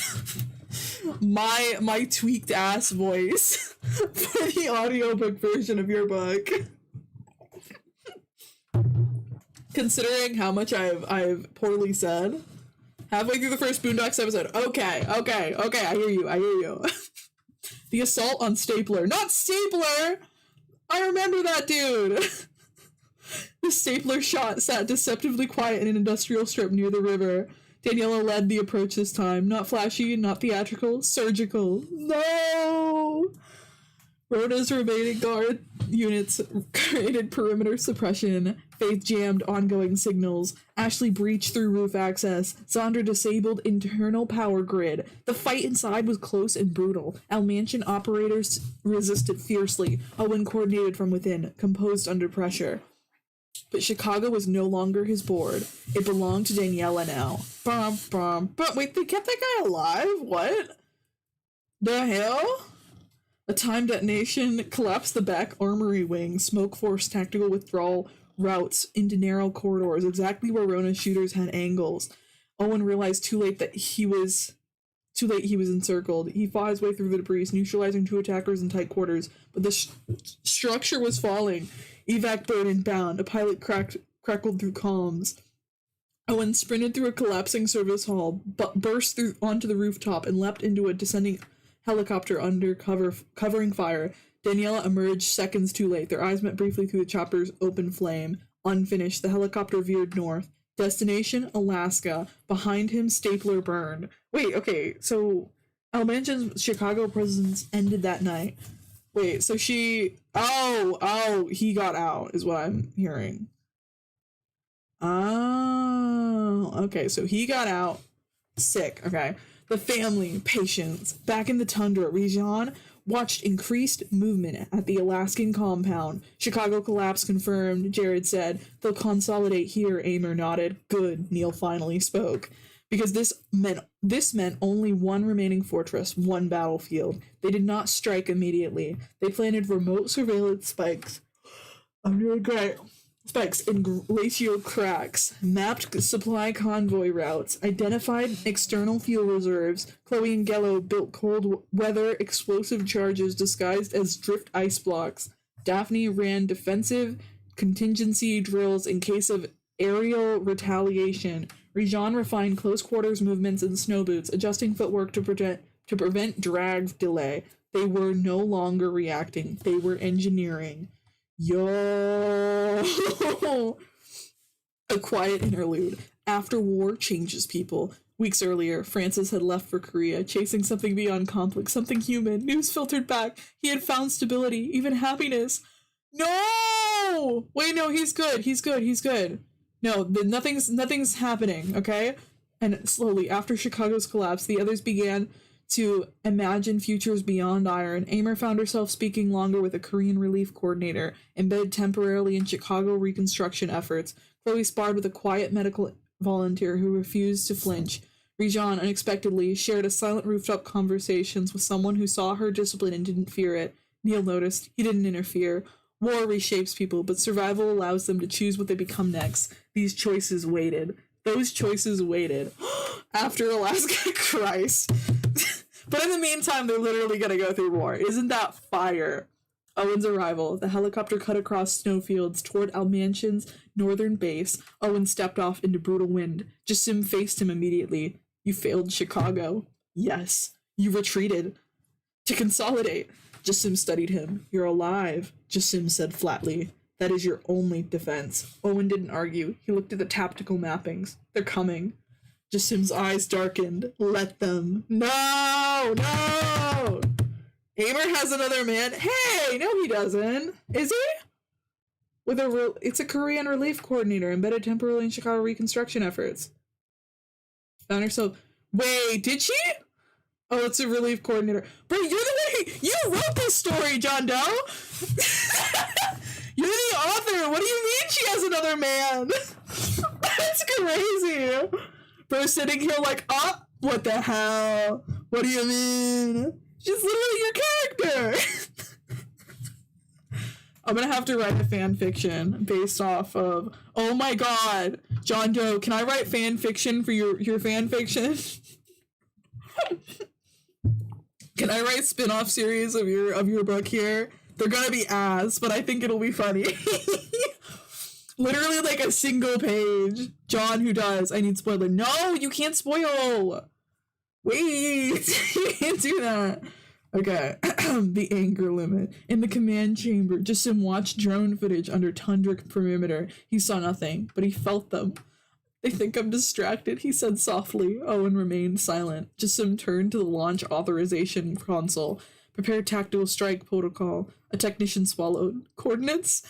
my tweaked ass voice for the audiobook version of your book. Considering how much I've poorly said halfway through the first Boondocks episode. Okay, I hear you. The assault on Stapler. Not Stapler! I remember that dude! The Stapler shot sat deceptively quiet in an industrial strip near the river. Daniela led the approach this time. Not flashy, not theatrical, surgical. No! Rhoda's remaining guard units created perimeter suppression. Faith jammed ongoing signals. Ashley breached through roof access. Zandra disabled internal power grid. The fight inside was close and brutal. Mansion operators resisted fiercely. Owen coordinated from within, composed under pressure. But Chicago was no longer his board. It belonged to Daniela now. But wait, they kept that guy alive? What? The hell? A timed detonation collapsed the back armory wing. Smoke forced tactical withdrawal routes into narrow corridors, exactly where Rona's shooters had angles. Owen realized too late he was encircled. He fought his way through the debris, neutralizing 2 attackers in tight quarters, but the structure was falling. Evac burden bound. A pilot crackled through comms. Owen sprinted through a collapsing service hall, burst through onto the rooftop, and leapt into a descending helicopter under covering fire. Daniela emerged seconds too late. Their eyes met briefly through the chopper's open flame. Unfinished, the helicopter veered north. Destination, Alaska. Behind him, Stapler burned. Wait, okay, so Almansion's Chicago presence ended that night. Wait, so he got out, is what I'm hearing. Oh, okay, so he got out. Sick, okay. The family, patience. Back in the tundra, Rijan watched increased movement at the Alaskan compound. Chicago collapse confirmed, Jared said. They'll consolidate here, Amer nodded. Good, Neil finally spoke. Because this meant only one remaining fortress, one battlefield. They did not strike immediately. They planted remote surveillance spikes. I'm doing great. Spikes in glacial cracks, mapped supply convoy routes, identified external fuel reserves. Chloe and Gello built cold weather explosive charges disguised as drift ice blocks. Daphne ran defensive contingency drills in case of aerial retaliation. Rijan refined close quarters movements in snow boots, adjusting footwork to prevent drag delay. They were no longer reacting, they were engineering. Yo! A quiet interlude. After war changes people. Weeks earlier, Francis had left for Korea, chasing something beyond conflict, something human. News filtered back. He had found stability, even happiness. No! Wait, no, he's good. No, nothing's happening, okay? And slowly, after Chicago's collapse, the others began to imagine futures beyond iron. Amer found herself speaking longer with a Korean relief coordinator, embedded temporarily in Chicago reconstruction efforts. Chloe sparred with a quiet medical volunteer who refused to flinch. Rijan, unexpectedly, shared a silent rooftop conversations with someone who saw her discipline and didn't fear it. Neil noticed. He didn't interfere. War reshapes people, but survival allows them to choose what they become next. These choices waited. Those choices waited. After Alaska, Christ. But in the meantime, they're literally gonna go through war. Isn't that fire? Owen's arrival. The helicopter cut across snowfields toward Almansion's northern base. Owen stepped off into brutal wind. Jasim faced him immediately. You failed Chicago. Yes. You retreated. To consolidate. Jasim studied him. You're alive, Jasim said flatly. That is your only defense. Owen didn't argue. He looked at the tactical mappings. They're coming. Jasim's eyes darkened. Let them. No! No! Amer has another man. Hey! No, he doesn't. Is he? It's a Korean relief coordinator embedded temporarily in Chicago reconstruction efforts. Found herself. Wait, did she? Oh, it's a relief coordinator. Bro, you're the one you wrote this story, John Doe! You're the author! What do you mean she has another man? That's crazy! Bro, sitting here like, what the hell? What do you mean? She's literally your character! I'm gonna have to write a fan fiction based off of, oh my god, John Doe, can I write fan fiction for your fan fiction? Can I write spin-off series of your book here? They're gonna be ass, but I think it'll be funny. Literally like a single page. John, who does? I need spoiler. No, you can't spoil. Wait, you can't do that. Okay, the anger limit. In the command chamber, Jasim watched drone footage under tundra perimeter. He saw nothing, but he felt them. They think I'm distracted, he said softly. Owen remained silent. Jasim turned to the launch authorization console. Prepare tactical strike protocol. A technician swallowed. Coordinates?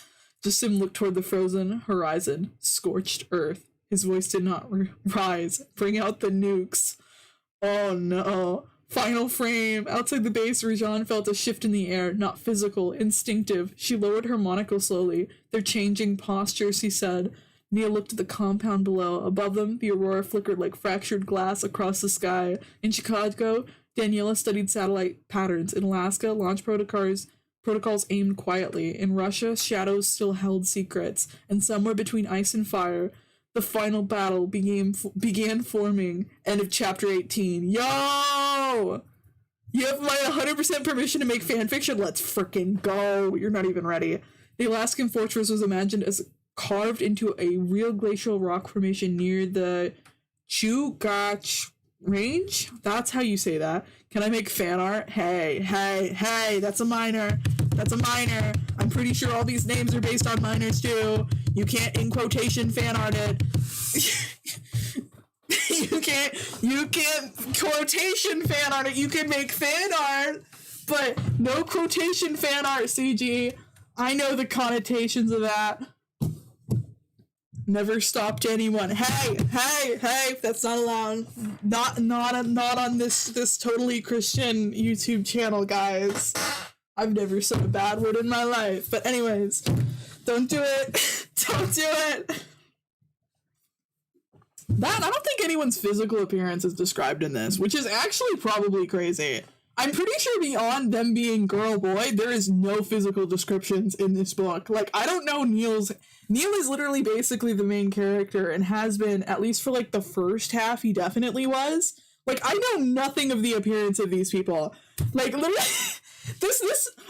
Jasim looked toward the frozen horizon. Scorched earth. His voice did not rise. Bring out the nukes. Oh no. Final frame. Outside the base, Rajan felt a shift in the air, not physical, instinctive. She lowered her monocle slowly. They're changing postures, he said. Nia looked at the compound below. Above them, the aurora flickered like fractured glass across the sky. In Chicago, Daniela studied satellite patterns. In Alaska, launch protocols aimed quietly. In Russia, shadows still held secrets. And somewhere between ice and fire, the final battle began forming. End of chapter 18. Yo! You have my 100% permission to make fanfiction? Let's frickin' go. You're not even ready. The Alaskan fortress was imagined as carved into a real glacial rock formation near the Chugach range. That's how you say that. Can I make fan art? Hey, that's a minor. I'm pretty sure all these names are based on minors too. You can't in quotation fan art it. you can't quotation fan art it. You can make fan art, but no quotation fan art, CG. I know the connotations of that. Never stopped anyone. Hey, that's not allowed. Not on this totally Christian YouTube channel, guys. I've never said a bad word in my life. But anyways, don't do it. Don't do it. I don't think anyone's physical appearance is described in this, which is actually probably crazy. I'm pretty sure beyond them being girl boy, there is no physical descriptions in this book. Like, I don't know Neil is literally basically the main character and has been, at least for like the first half, he definitely was. Like, I know nothing of the appearance of these people. Like, literally,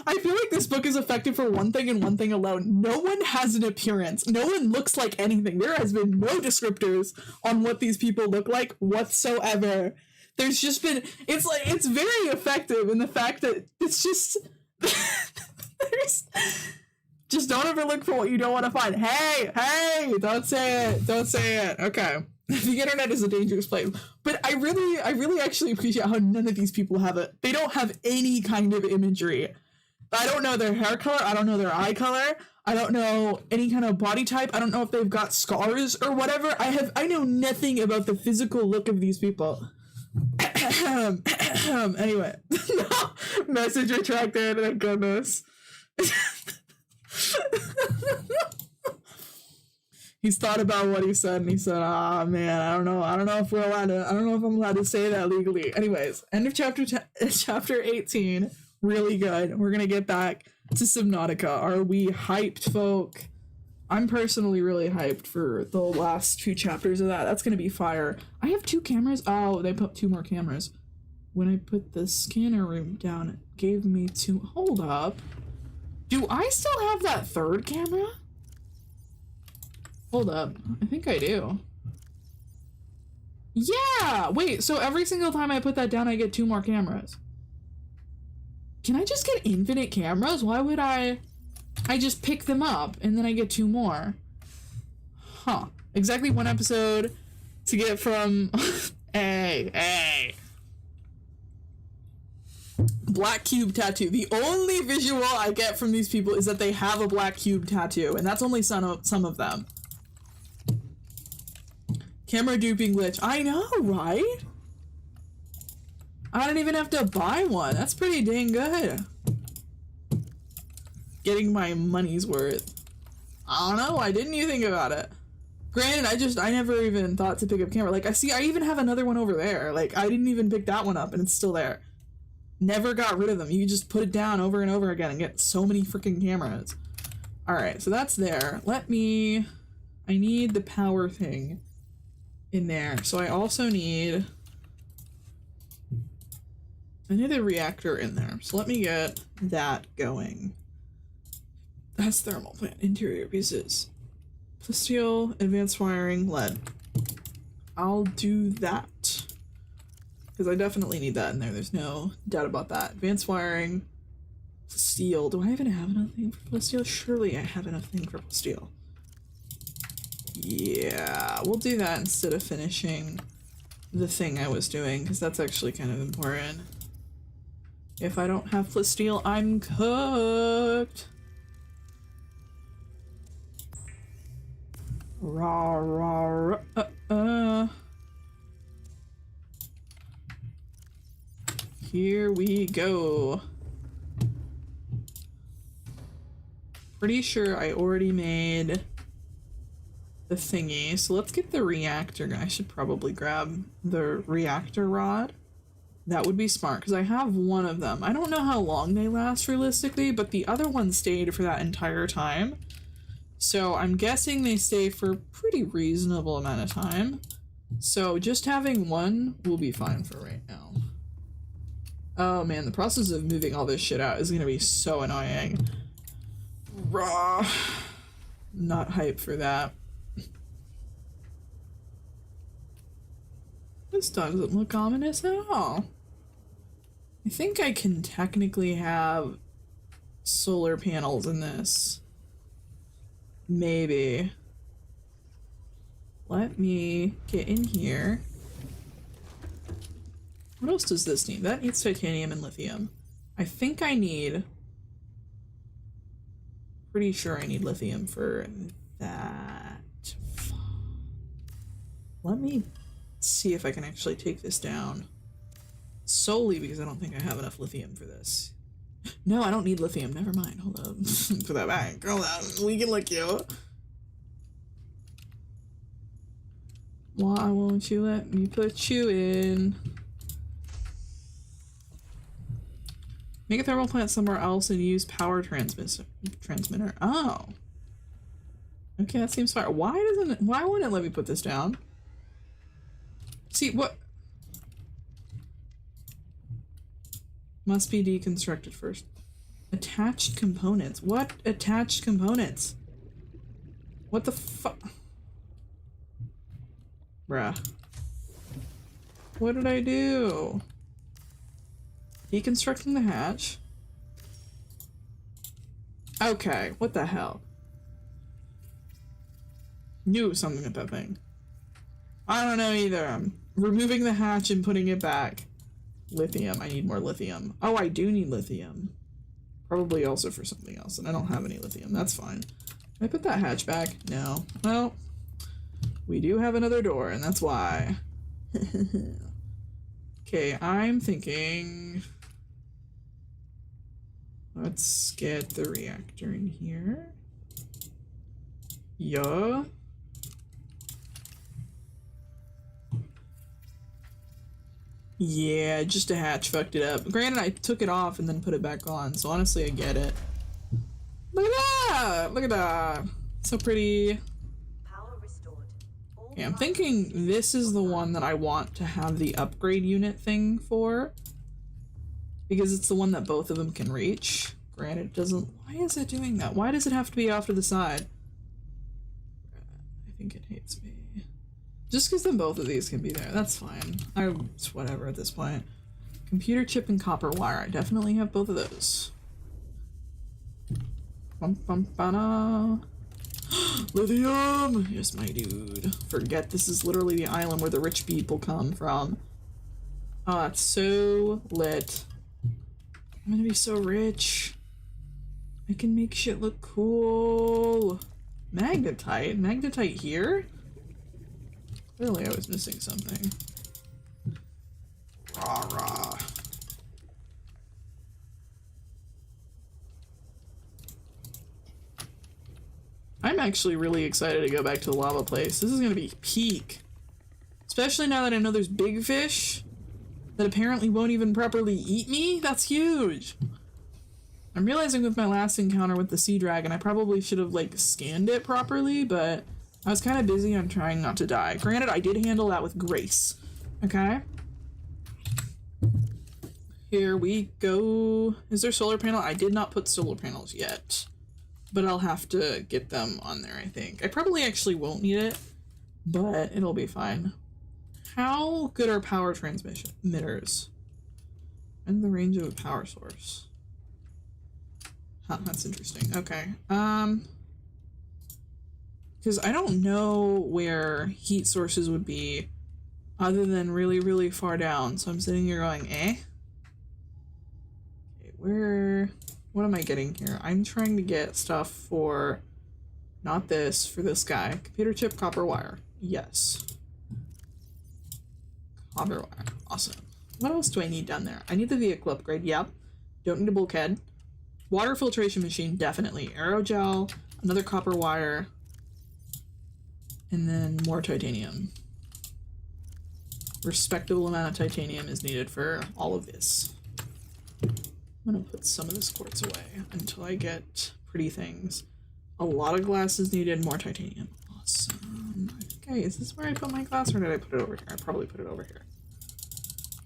I feel like this book is effective for one thing and one thing alone. No one has an appearance. No one looks like anything. There has been no descriptors on what these people look like whatsoever. There's just been, it's very effective in the fact that it's just, just don't ever look for what you don't want to find. Hey, don't say it. Okay. The internet is a dangerous place. But I really actually appreciate how none of these people they don't have any kind of imagery. I don't know their hair color, I don't know their eye color, I don't know any kind of body type, I don't know if they've got scars or whatever. I know nothing about the physical look of these people. Anyway, no, message retracted, thank goodness. He's thought about what he said and he said, man, I don't know if I'm allowed to say that legally. Anyways, end of chapter 18, really good. We're gonna get back to Subnautica. Are we hyped, folk? I'm personally really hyped for the last few chapters of that. That's gonna be fire. I have 2 cameras. Oh, they put 2 more cameras. When I put the scanner room down, it gave me 2. Hold up. Do I still have that 3rd camera? Hold up. I think I do. Yeah! Wait, so every single time I put that down, I get 2 more cameras. Can I just get infinite cameras? Why would I just pick them up and then I get 2 more? Huh. Exactly 1 episode to get from... Hey. Black cube tattoo. The only visual I get from these people is that they have a black cube tattoo, and that's only some of them. Camera duping glitch. I know, right? I don't even have to buy one. That's pretty dang good. Getting my money's worth. I don't know. Why didn't you think about it? Granted, I never even thought to pick up camera. Like, I even have another one over there. Like, I didn't even pick that one up, and it's still there. Never got rid of them. You just put it down over and over again and get so many freaking cameras. Alright, so that's there. I need the power thing in there. So I also need I need a reactor in there, so let me get that going. That's thermal plant, interior pieces. Plasteel, advanced wiring, lead. I'll do that. Because I definitely need that in there, there's no doubt about that. Advanced wiring, steel. Do I even have enough thing for steel? Surely I have enough thing for steel. Yeah, we'll do that instead of finishing the thing I was doing, because that's actually kind of important. If I don't have steel, I'm cooked. Rah, rah, rah, Here we go. Pretty sure I already made the thingy, so let's get the reactor. I should probably grab the reactor rod. That would be smart, because I have one of them. I don't know how long they last realistically, but the other one stayed for that entire time. So I'm guessing they stay for a pretty reasonable amount of time. So just having one will be fine for right now. Oh man, the process of moving all this shit out is gonna be so annoying. Raw. Not hype for that. This doesn't look ominous at all. I think I can technically have solar panels in this. Maybe. Let me get in here. What else does this need? That needs titanium and lithium. I think I need... Pretty sure I need lithium for that. Let me see if I can actually take this down. Solely because I don't think I have enough lithium for this. No, I don't need lithium. Never mind. Hold up. Put that back. Hold on. We can look you. Why won't you let me put you in? Make a thermal plant somewhere else and use power transmitter. Oh. Okay, that seems fine. Why wouldn't it let me put this down? See, what? Must be deconstructed first. Attached components. What attached components? What the fuck? Bruh. What did I do? Deconstructing the hatch. Okay, what the hell? Knew something with that thing. I don't know either. I'm removing the hatch and putting it back. Lithium. I need more lithium. Oh, I do need lithium. Probably also for something else, and I don't have any lithium. That's fine. Can I put that hatch back? No. Well, we do have another door, and that's why. Okay, I'm thinking... Let's get the reactor in here. Yeah. Yeah, just a hatch fucked it up. Granted, I took it off and then put it back on, so honestly, I get it. Look at that! Look at that! So pretty. Power restored. Okay, I'm thinking this is the one that I want to have the upgrade unit thing for. Because it's the one that both of them can reach. Granted, it doesn't... Why is it doing that? Why does it have to be off to the side? I think it hates me. Just because then both of these can be there. That's fine. It's whatever at this point. Computer chip and copper wire. I definitely have both of those. Bum, bum, ba-da. Lithium! Yes, my dude. Forget this is literally the island where the rich people come from. Oh, that's so lit. I'm gonna be so rich. I can make shit look cool. Magnetite? Magnetite here? Clearly I was missing something. Rah rah. I'm actually really excited to go back to the lava place. This is gonna be peak. Especially now that I know there's big fish that apparently won't even properly eat me. That's huge. I'm realizing with my last encounter with the sea dragon, I probably should have like scanned it properly, but I was kind of busy on trying not to die. Granted, I did handle that with grace. Okay? Here we go. Is there solar panel? I did not put solar panels yet, but I'll have to get them on there, I think. I probably actually won't need it, but it'll be fine. How good are power transmitters? And the range of a power source. Huh, that's interesting. Okay. Because I don't know where heat sources would be other than really, really far down. So I'm sitting here going, eh? Okay, what am I getting here? I'm trying to get stuff for, not this, for this guy. Computer chip, copper wire. Yes. Copper wire. Awesome. What else do I need down there? I need the vehicle upgrade. Yep. Don't need a bulkhead. Water filtration machine, definitely. Aerogel, another copper wire, and then more titanium. Respectable amount of titanium is needed for all of this. I'm gonna put some of this quartz away until I get pretty things. A lot of glass is needed, more titanium. Awesome. Okay, is this where I put my glass or did I put it over here? I probably put it over here.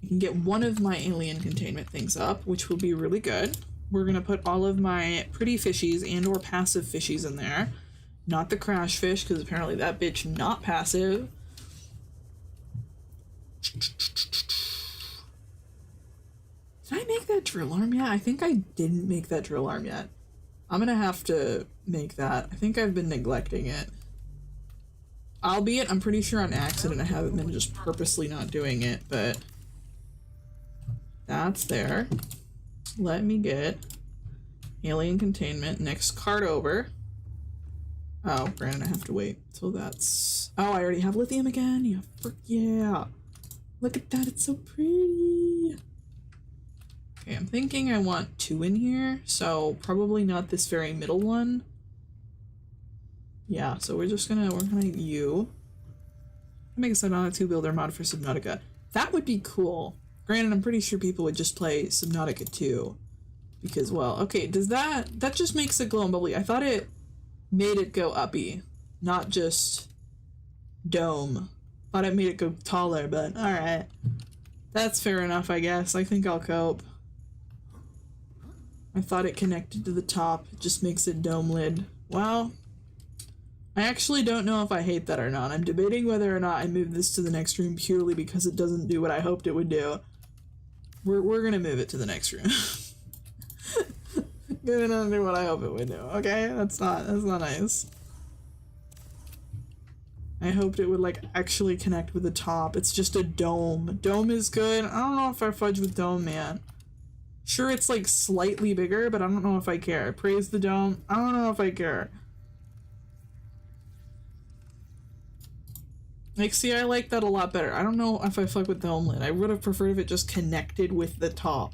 I can get one of my alien containment things up, which will be really good. We're gonna put all of my pretty fishies and or passive fishies in there. Not the crash fish, because apparently that bitch not passive. Did I make that drill arm yet? I think I didn't make that drill arm yet. I'm gonna have to make that. I think I've been neglecting it. Albeit, I'm pretty sure on accident I haven't been just purposely not doing it, but that's there. Let me get alien containment. Next card over. Oh, granted, I have to wait till that's... Oh, I already have lithium again. Yeah, frick yeah. Look at that, it's so pretty. Okay, I'm thinking I want 2 in here, so probably not this very middle one. Yeah, so we're gonna you. Make a Subnautica 2 builder mod for Subnautica. That would be cool. Granted, I'm pretty sure people would just play Subnautica 2. Because, well, okay, does that just makes it glow and bubbly. I thought it made it go uppy, not just dome. Thought it made it go taller, but alright. That's fair enough, I guess. I think I'll cope. I thought it connected to the top. It just makes it dome lid. Well, I actually don't know if I hate that or not. I'm debating whether or not I move this to the next room purely because it doesn't do what I hoped it would do. We're gonna move it to the next room. It doesn't do what I hope it would do, okay? That's not nice. I hoped it would, like, actually connect with the top. It's just a dome. Dome is good. I don't know if I fudge with dome, man. Sure, it's, like, slightly bigger, but I don't know if I care. Praise the dome. I don't know if I care. Like, see, I like that a lot better. I don't know if I fuck with dome lid. I would have preferred if it just connected with the top.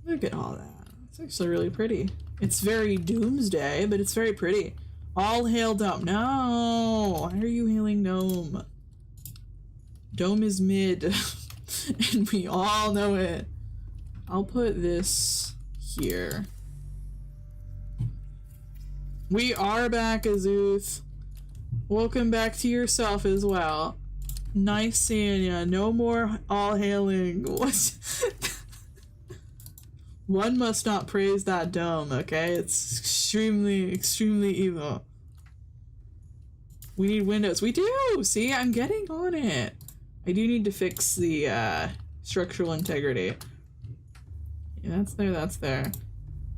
Look at all that. It's actually really pretty. It's very doomsday, but it's very pretty. All hail Dome. No! Why are you hailing Dome? Dome is mid. And we all know it. I'll put this here. We are back, Azuth. Welcome back to yourself as well. Nice seeing ya. No more all hailing. What? One must not praise that dome, okay? It's extremely, extremely evil. We need windows. We do! See, I'm getting on it. I do need to fix the structural integrity. Yeah, that's there, that's there.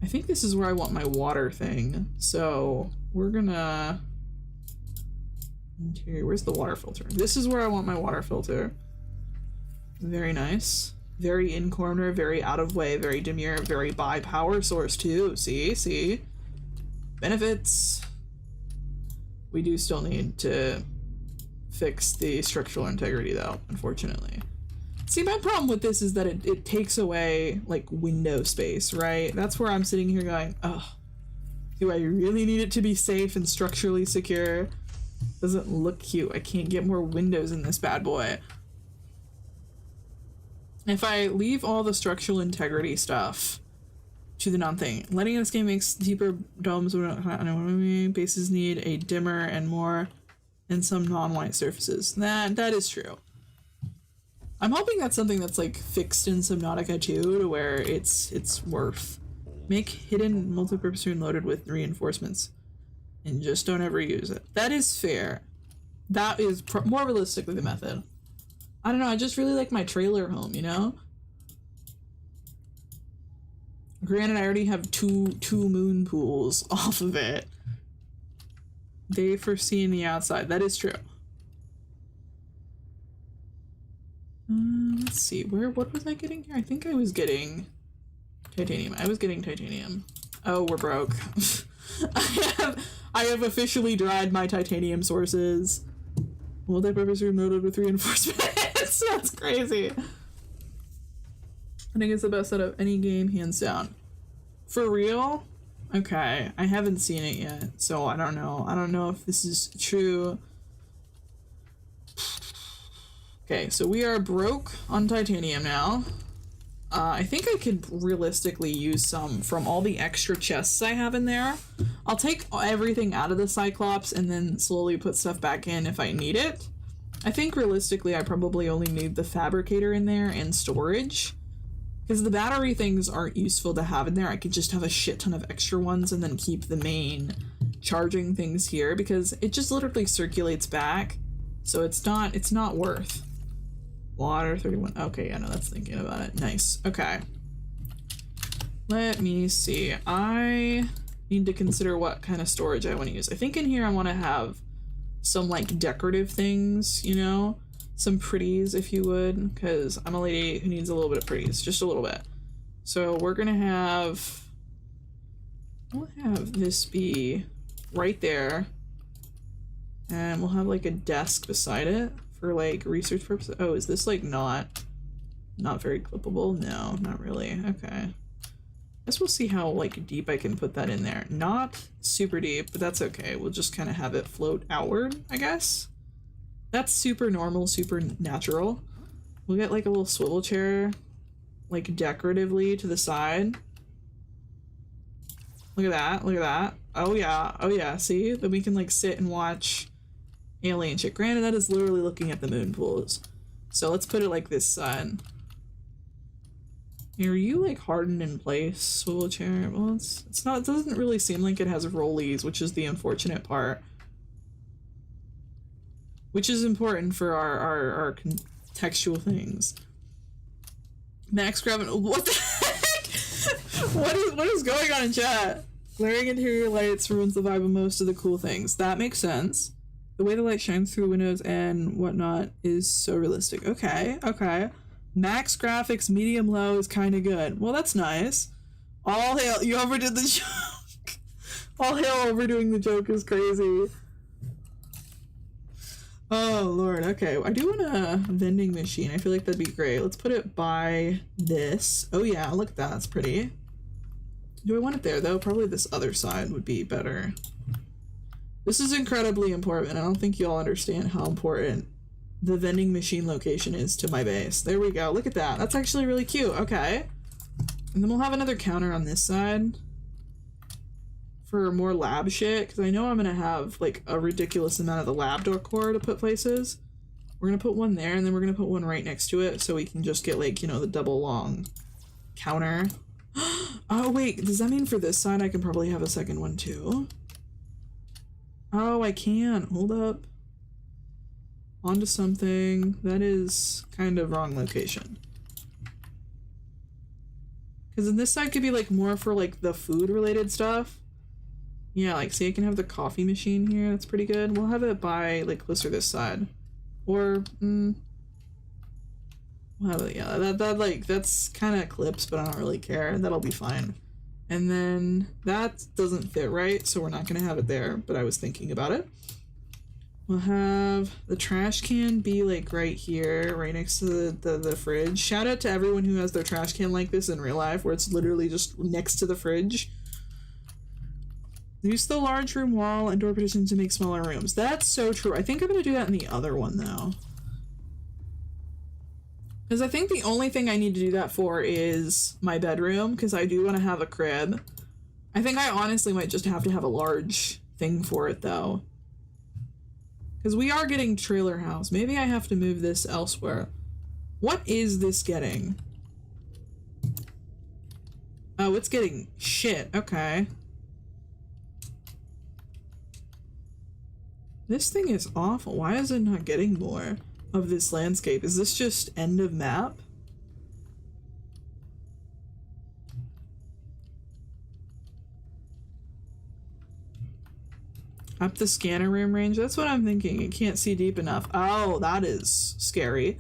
I think this is where I want my water thing. So we're gonna... Interior, where's the water filter? This is where I want my water filter. Very nice. Very in corner, very out of way, very demure, very by power source too. See? Benefits. We do still need to fix the structural integrity though, unfortunately. See, my problem with this is that it takes away, like, window space, right? That's where I'm sitting here going, oh, do I really need it to be safe and structurally secure? Doesn't look cute. I can't get more windows in this bad boy. If I leave all the structural integrity stuff to the non-thing, letting this game makes deeper domes, bases need a dimmer and more, and some non-white surfaces. That is true. I'm hoping that's something that's like fixed in Subnautica too, to where it's worth. Make hidden multi-purpose room loaded with reinforcements, and just don't ever use it. That is fair. That is more realistically the method. I don't know. I just really like my trailer home, you know. Granted, I already have two moon pools off of it. Day for seeing the outside. That is true. Let's see. What was I getting here? I think I was getting titanium. I was getting titanium. Oh, we're broke. I have officially dried my titanium sources. Multi-purpose room loaded with reinforcements. That's crazy. I think it's the best out of any game, hands down. For real? Okay, I haven't seen it yet, so I don't know. I don't know if this is true. Okay, so we are broke on titanium now. I think I could realistically use some from all the extra chests I have in there. I'll take everything out of the Cyclops and then slowly put stuff back in if I need it. I think realistically I probably only need the fabricator in there and storage. Because the battery things aren't useful to have in there. I could just have a shit ton of extra ones and then keep the main charging things here because it just literally circulates back. So it's not worth. Water 31. Okay, yeah, no, that's thinking about it. Nice. Okay. Let me see. I need to consider what kind of storage I want to use. I think in here I want to have some like decorative things, you know? Some pretties, if you would, because I'm a lady who needs a little bit of pretties, just a little bit. So we're gonna have, we'll have this be right there, and we'll have like a desk beside it for like research purposes. Oh, is this like not very clippable? No, not really. Okay. Guess we'll see how like deep I can put that in there. Not super deep, but that's okay. We'll just kind of have it float outward, I guess. That's super normal, super natural. We'll get like a little swivel chair, like decoratively to the side. Look at that, look at that. Oh yeah, see? Then we can like sit and watch alien shit. Granted, that is literally looking at the moon pools. So let's put it like this side. Are you like hardened in place, swivel chair? Well, it's not, it doesn't really seem like it has rollies, which is the unfortunate part. Which is important for our contextual things. Max grabbing. What the heck? What is going on in chat? Glaring interior lights ruins the vibe of most of the cool things. That makes sense. The way the light shines through the windows and whatnot is so realistic. Okay, okay. Max graphics, medium low is kind of good. Well, that's nice. All hail. You overdid the joke. All hail overdoing the joke is crazy. Oh lord, okay. I do want a vending machine. I feel like that'd be great. Let's put it by this. Oh yeah, look at that. That's pretty. Do I want it there though? Probably this other side would be better. This is incredibly important. I don't think you all understand how important the vending machine location is to my base. There we go. Look at that. That's actually really cute. Okay. And then we'll have another counter on this side for more lab shit, because I know I'm gonna have like a ridiculous amount of the lab decor to put places. We're gonna put one there, and then we're gonna put one right next to it so we can just get like, you know, the double long counter. Oh wait, does that mean for this side I can probably have a second one too? Oh, I can. Hold up. Onto something. That is kind of wrong location. Because then this side could be like more for like the food related stuff. Yeah, like, see, I can have the coffee machine here. That's pretty good. We'll have it by, like, closer to this side. Or, we'll have it, yeah, that's kind of clips, but I don't really care. That'll be fine. And then that doesn't fit right, so we're not going to have it there, but I was thinking about it. We'll have the trash can be, like, right here, right next to the fridge. Shout out to everyone who has their trash can like this in real life, where it's literally just next to the fridge. Use the large room wall and door partitions to make smaller rooms. That's so true. I think I'm going to do that in the other one, though. Because I think the only thing I need to do that for is my bedroom, because I do want to have a crib. I think I honestly might just have to have a large thing for it, though. Because we are getting trailer house. Maybe I have to move this elsewhere. What is this getting? Oh, it's getting shit. Okay. This thing is awful. Why is it not getting more of this landscape? Is this just end of map? Up the scanner room range? That's what I'm thinking. It can't see deep enough. Oh, that is scary.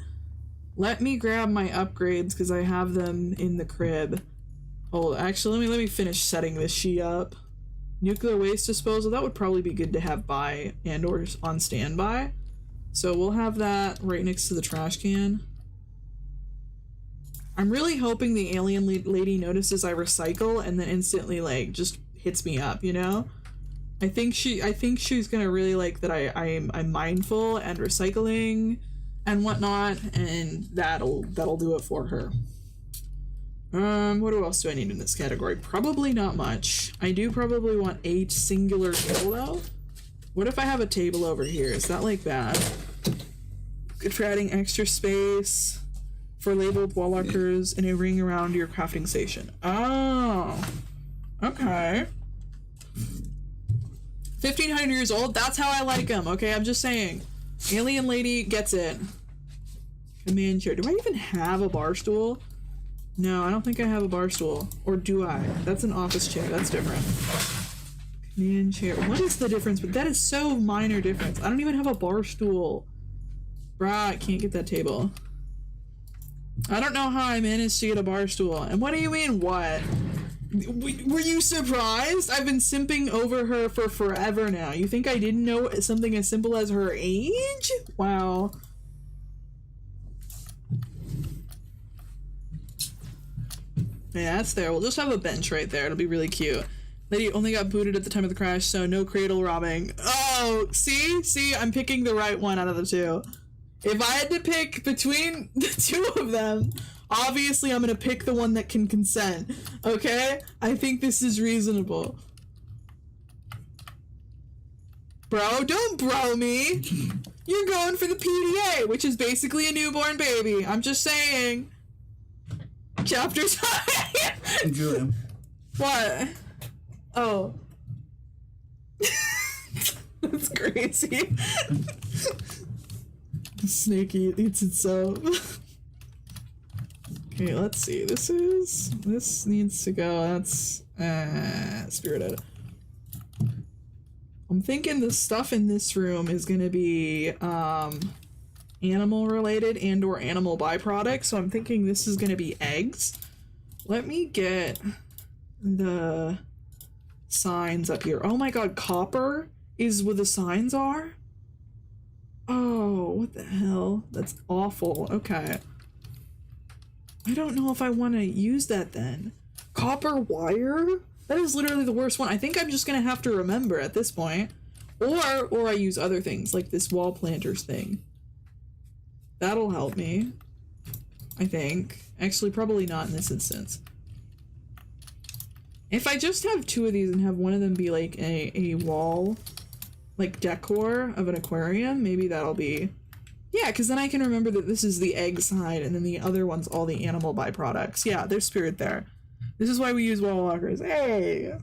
Let me grab my upgrades because I have them in the crib. Oh, actually, let me finish setting this shee up. Nuclear waste disposal, that would probably be good to have by and or on standby. So we'll have that right next to the trash can. I'm really hoping the alien lady notices I recycle and then instantly like just hits me up, you know? I think she's gonna really like that I'm mindful and recycling and whatnot, and that'll do it for her. What else do I need in this category? Probably not much. I do probably want a singular table though. What if I have a table over here? Is that like bad? Good for adding extra space for labeled wall markers and a ring around your crafting station. Oh, okay. 1,500 years old, that's how I like them, okay? I'm just saying. Alien lady gets it. Command chair. Do I even have a bar stool? No, I don't think I have a bar stool. Or do I? That's an office chair. That's different. Command chair. What is the difference? But that is so minor difference. I don't even have a bar stool. Bruh, I can't get that table. I don't know how I managed to get a bar stool. And what do you mean, what? Were you surprised? I've been simping over her for forever now. You think I didn't know something as simple as her age? Wow. Yeah, that's there. We'll just have a bench right there. It'll be really cute. Lady only got booted at the time of the crash, so no cradle robbing. Oh, see? I'm picking the right one out of the two. If I had to pick between the two of them, obviously I'm gonna pick the one that can consent. Okay? I think this is reasonable. Bro, don't bro me! You're going for the PDA, which is basically a newborn baby. I'm just saying. Chapter time! Julian. What? Oh. That's crazy. The snake eats itself. Okay, let's see. This needs to go. That's spirited. I'm thinking the stuff in this room is gonna be animal related and or animal byproducts, so I'm thinking this is gonna be eggs. Let me get the signs up here. Oh my god, copper is where the signs are? Oh, what the hell? That's awful. Okay. I don't know if I want to use that then. Copper wire? That is literally the worst one. I think I'm just gonna have to remember at this point. Or I use other things, like this wall planters thing. That'll help me, I think. Actually, probably not in this instance. If I just have two of these and have one of them be like a wall, like decor of an aquarium, maybe that'll be... Yeah, because then I can remember that this is the egg side and then the other one's all the animal byproducts. Yeah, there's spirit there. This is why we use wall walkers. Hey!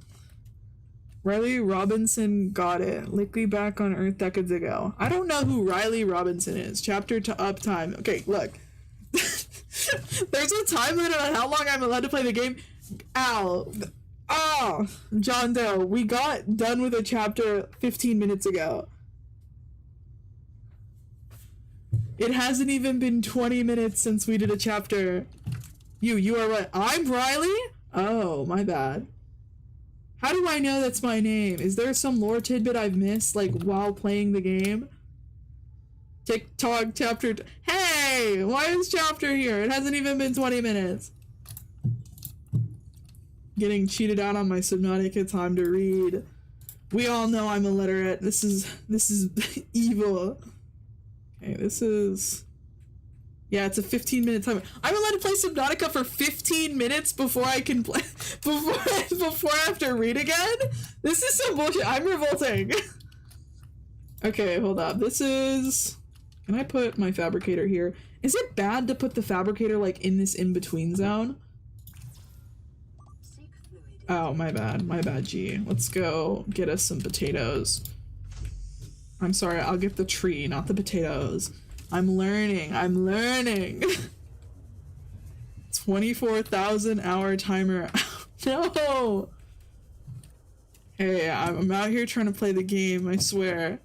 Riley Robinson got it. Lickly back on Earth decades ago. I don't know who Riley Robinson is. Chapter to uptime. Okay, look. There's a time limit on how long I'm allowed to play the game. Ow. Oh, John Doe. We got done with a chapter 15 minutes ago. It hasn't even been 20 minutes since we did a chapter. You are right. I'm Riley? Oh, my bad. How do I know that's my name? Is there some lore tidbit I've missed, like, while playing the game? TikTok chapter... Hey! Why is chapter here? It hasn't even been 20 minutes. Getting cheated out on my subnautica time to read. We all know I'm illiterate. This is evil. Okay, this is... Yeah, it's a 15-minute timer. I'm allowed to play Subnautica for 15 minutes before I can play... before I have to read again? This is some bullshit. I'm revolting. Okay, hold up. This is... Can I put my fabricator here? Is it bad to put the fabricator like in this in-between zone? Oh, my bad, G. Let's go get us some potatoes. I'm sorry, I'll get the tree, not the potatoes. I'm learning. 24,000 hour timer. No! Hey, I'm out here trying to play the game, I swear.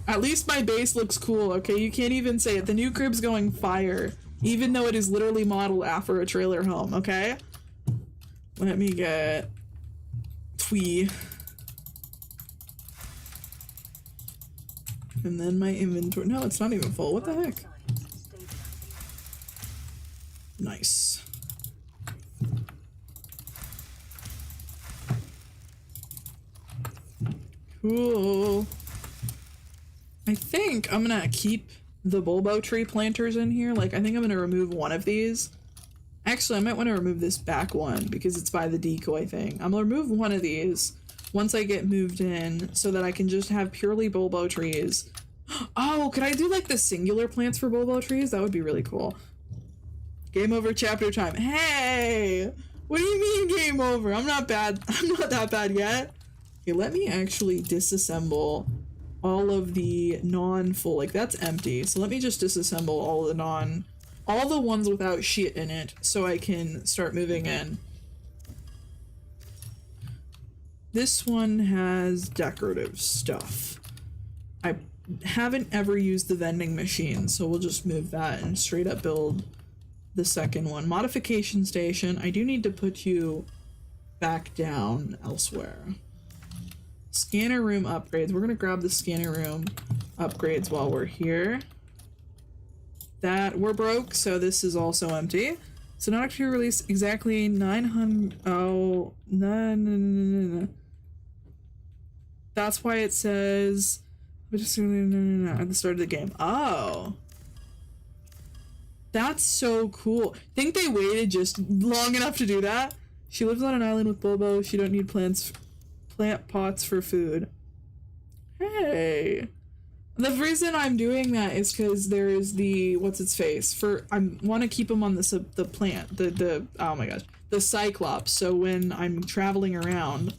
At least my base looks cool, okay? You can't even say it. The new crib's going fire, even though it is literally modeled after a trailer home, okay? Let me get twee. And then my inventory. No, it's not even full. What the heck? Nice. Cool. I think I'm gonna keep the bulbo tree planters in here. Like, I think I'm gonna remove one of these. Actually, I might want to remove this back one because it's by the decoy thing. I'm gonna remove one of these once I get moved in so that I can just have purely bulbo trees. Oh, could I do like the singular plants for bulbo trees? That would be really cool. Game over chapter time. Hey! What do you mean game over? I'm not bad. I'm not that bad yet. Okay, let me actually disassemble all of the non-full, like that's empty. So let me just disassemble all the ones without shit in it so I can start moving in. This one has decorative stuff. I haven't ever used the vending machine, so we'll just move that and straight up build the second one. Modification station. I do need to put you back down elsewhere. Scanner room upgrades. We're gonna grab the scanner room upgrades while we're here. That we're broke, so this is also empty. So not to release exactly 900. Oh, no. That's why it says at the start of the game. Oh, that's so cool. Think they waited just long enough to do that? She lives on an island with Bulbo. She don't need plant pots for food. Hey. The reason I'm doing that is because there is the what's its face for I want to keep them on the plant the oh my gosh, the Cyclops, so when I'm traveling around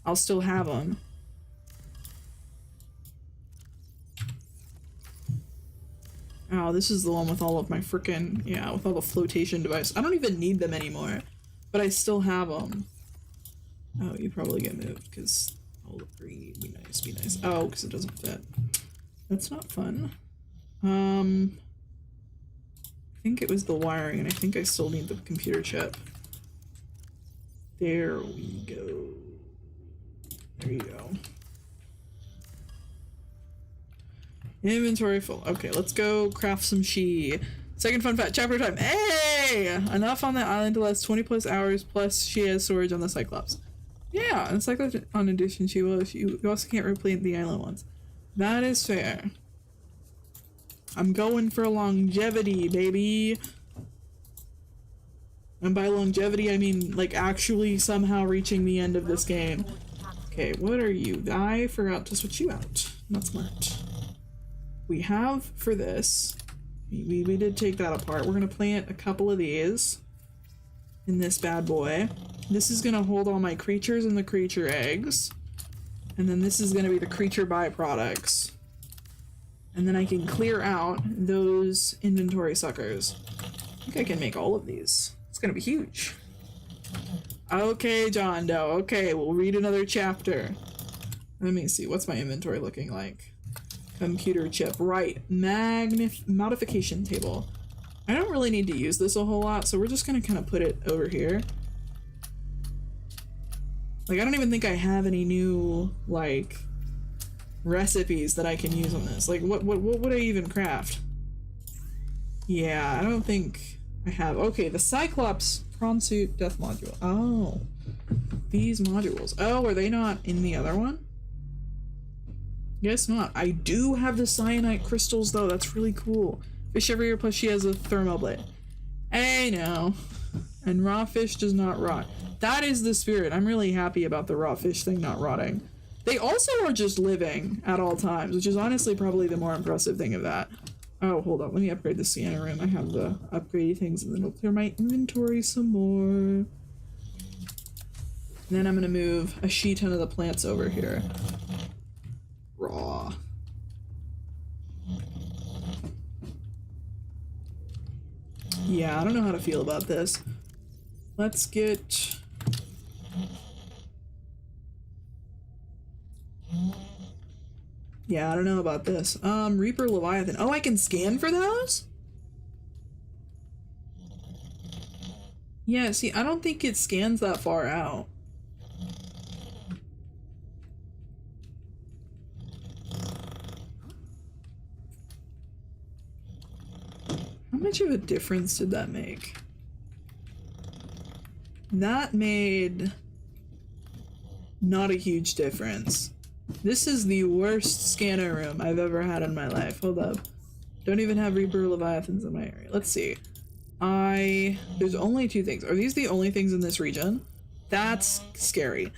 I'll still have them. Oh, this is the one with all of my freaking with all the flotation device. I don't even need them anymore, but I still have them. Oh, you probably get moved because all the green. Be nice. Oh, because it doesn't fit. That's not fun. I think it was the wiring, and I think I still need the computer chip. There we go. There you go. Inventory full. Okay, let's go craft some shee. Second fun fact, chapter time. Hey! Enough on the island to last 20 plus hours, plus she has storage on the Cyclops. Yeah, and Cyclops on addition, you also can't replant the island ones. That is fair. I'm going for longevity, baby. And by longevity, I mean, like, actually somehow reaching the end of this game. Okay, what are you? I forgot to switch you out. Not smart. We have, for this, we did take that apart. We're gonna plant a couple of these in this bad boy. This is gonna hold all my creatures and the creature eggs. And then this is gonna be the creature byproducts. And then I can clear out those inventory suckers. I think I can make all of these. It's gonna be huge. Okay, John Doe. Okay, we'll read another chapter. Let me see. What's my inventory looking like? Computer chip. Right. Modification table. I don't really need to use this a whole lot, so we're just gonna kind of put it over here. Like, I don't even think I have any new, like, recipes that I can use on this. Like, what would I even craft? Yeah, I don't think I have. Okay, the Cyclops prawn suit death module. Oh, these modules. Oh, are they not in the other one? Guess not. I do have the cyanite crystals, though. That's really cool. Fish every year, plus she has a thermoblade. Hey, no. And raw fish does not rot. That is the spirit. I'm really happy about the raw fish thing not rotting. They also are just living at all times, which is honestly probably the more impressive thing of that. Oh, hold on. Let me upgrade the scanner room. I have the upgraded things, and then it'll clear my inventory some more. And then I'm going to move a shit ton of the plants over here. Raw. Yeah, I don't know how to feel about this. Let's get... Yeah, I don't know about this. Reaper Leviathan. Oh, I can scan for those? Yeah, see, I don't think it scans that far out. How much of a difference did that make? That made not a huge difference. This is the worst scanner room I've ever had in my life. Hold up. Don't even have Reaper Leviathans in my area. Let's see. There's only 2 things. Are these the only things in this region? That's scary.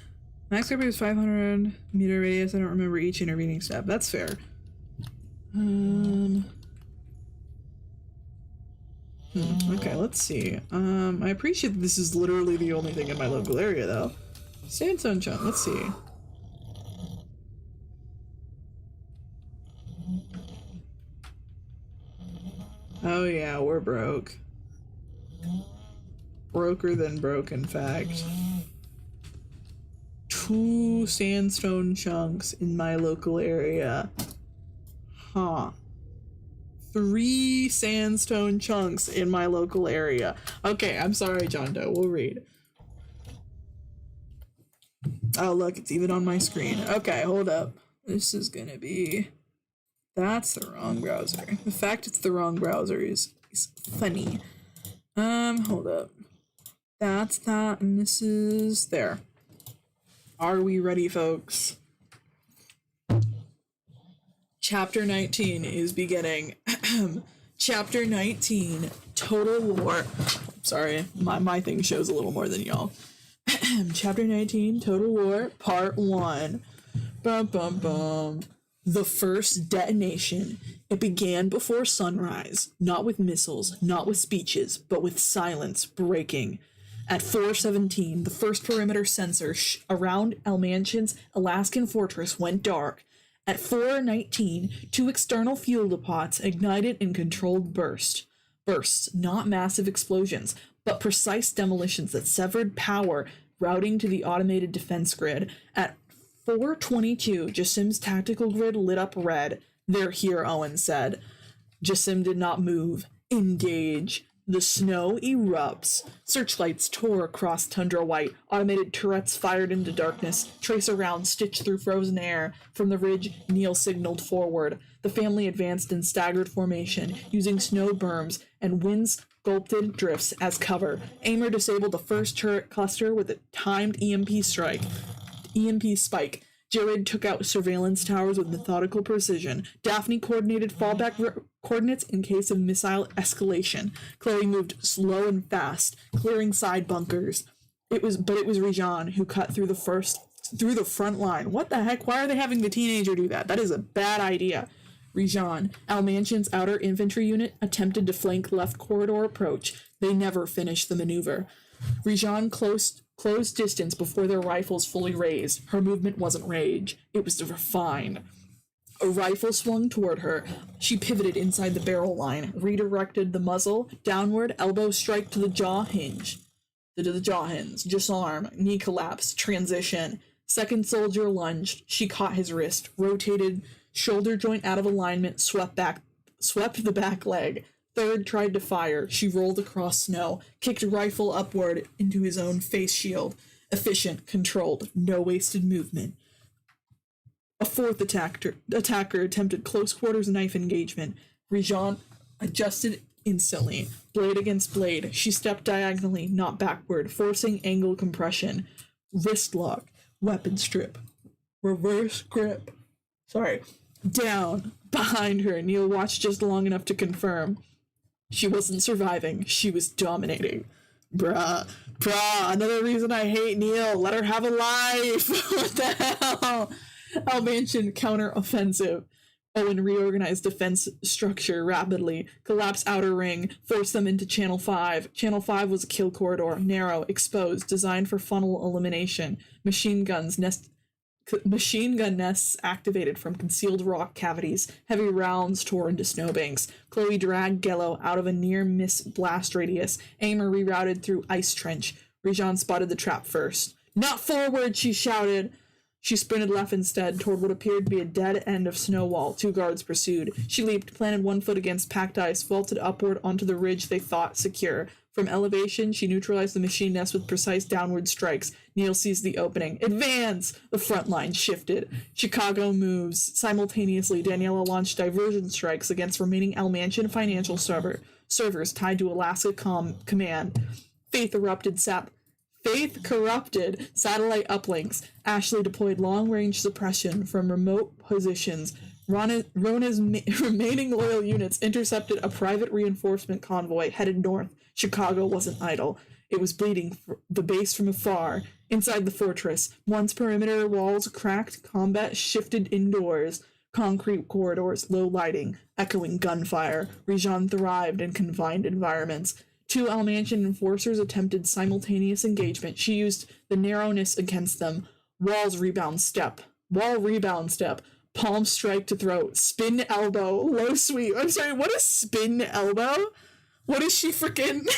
Max coverage is 500 meter radius. I don't remember each intervening step. That's fair. Okay, let's see. I appreciate that this is literally the only thing in my local area, though. Sandstone chunk. Let's see. Oh yeah, we're broke. Broker than broke, in fact. 2 sandstone chunks in my local area. Huh. 3 sandstone chunks in my local area. Okay, I'm sorry, John Doe. We'll read. Oh, look, it's even on my screen. Okay, hold up. This is gonna be... That's the wrong browser. The fact it's the wrong browser is funny. Hold up. That's that, and this is there. Are we ready, folks? Chapter 19 is beginning. Chapter 19, Total War. Sorry, my thing shows a little more than y'all. Chapter 19, Total War, Part 1. Bum bum bum. The first detonation. It began before sunrise, not with missiles, not with speeches, but with silence breaking. At 4:17, the first perimeter sensor around El Mansion's Alaskan fortress went dark. At 4:19, 2 external fuel depots ignited in controlled bursts, not massive explosions, but precise demolitions that severed power routing to the automated defense grid. At 4:22, Jasim's tactical grid lit up red. They're here, Owen said. Jasim did not move. Engage. The snow erupts. Searchlights tore across tundra white. Automated turrets fired into darkness. Tracer rounds stitched through frozen air. From the ridge, Neil signaled forward. The family advanced in staggered formation, using snow berms and wind-sculpted drifts as cover. Aimer disabled the first turret cluster with a timed EMP spike. Jared took out surveillance towers with methodical precision. Daphne coordinated fallback coordinates in case of missile escalation. Chloe moved slow and fast, clearing side bunkers. It was Rijan who cut through the front line. What the heck? Why are they having the teenager do that? That is a bad idea. Rijan, Al Mansion's outer infantry unit, attempted to flank left corridor approach. They never finished the maneuver. Rijan closed distance before their rifles fully raised. Her movement wasn't rage. It was refined. A rifle swung toward her. She pivoted inside the barrel line, redirected the muzzle, downward, elbow strike to the jaw hinge. To the jaw hinge. Disarm. Knee collapse. Transition. Second soldier lunged. She caught his wrist, rotated, shoulder joint out of alignment, swept the back leg. Third tried to fire. She rolled across snow, kicked rifle upward into his own face shield. Efficient, controlled, no wasted movement. A fourth attacker attempted close quarters knife engagement. Rijan adjusted instantly, blade against blade. She stepped diagonally, not backward, forcing angle compression. Wrist lock, weapon strip, reverse grip. Down, behind her. Neil watched just long enough to confirm. She wasn't surviving. She was dominating. Bruh, another reason I hate Neil. Let her have a life. What the hell? Mansion counter-offensive. Owen reorganized defense structure rapidly, collapsed outer ring, forced them into Channel 5. Channel 5 was a kill corridor, narrow, exposed, designed for funnel elimination. Machine gun nests activated from concealed rock cavities. Heavy rounds tore into snowbanks. Chloe dragged Gello out of a near-miss blast radius. Aimer rerouted through ice trench. Rijan spotted the trap first. "Not forward," she shouted. She sprinted left instead, toward what appeared to be a dead end of snow wall. 2 guards pursued. She leaped, planted one foot against packed ice, vaulted upward onto the ridge they thought secure. From elevation, she neutralized the machine nest with precise downward strikes. Neil seized the opening. "Advance!" The front line shifted. Chicago moves. Simultaneously, Daniela launched diversion strikes against remaining El Mansion financial servers tied to Alaska Command. Faith corrupted satellite uplinks. Ashley deployed long-range suppression from remote positions. Rona's remaining loyal units intercepted a private reinforcement convoy headed north. Chicago wasn't idle. It was bleeding the base from afar. Inside the fortress, once perimeter walls cracked, combat shifted indoors. Concrete corridors, low lighting, echoing gunfire. Rijan thrived in confined environments. 2 El Mansion enforcers attempted simultaneous engagement. She used the narrowness against them. Wall rebound step. Palm strike to throat. Spin elbow. Low sweep. I'm sorry, what is spin elbow? What is she freaking...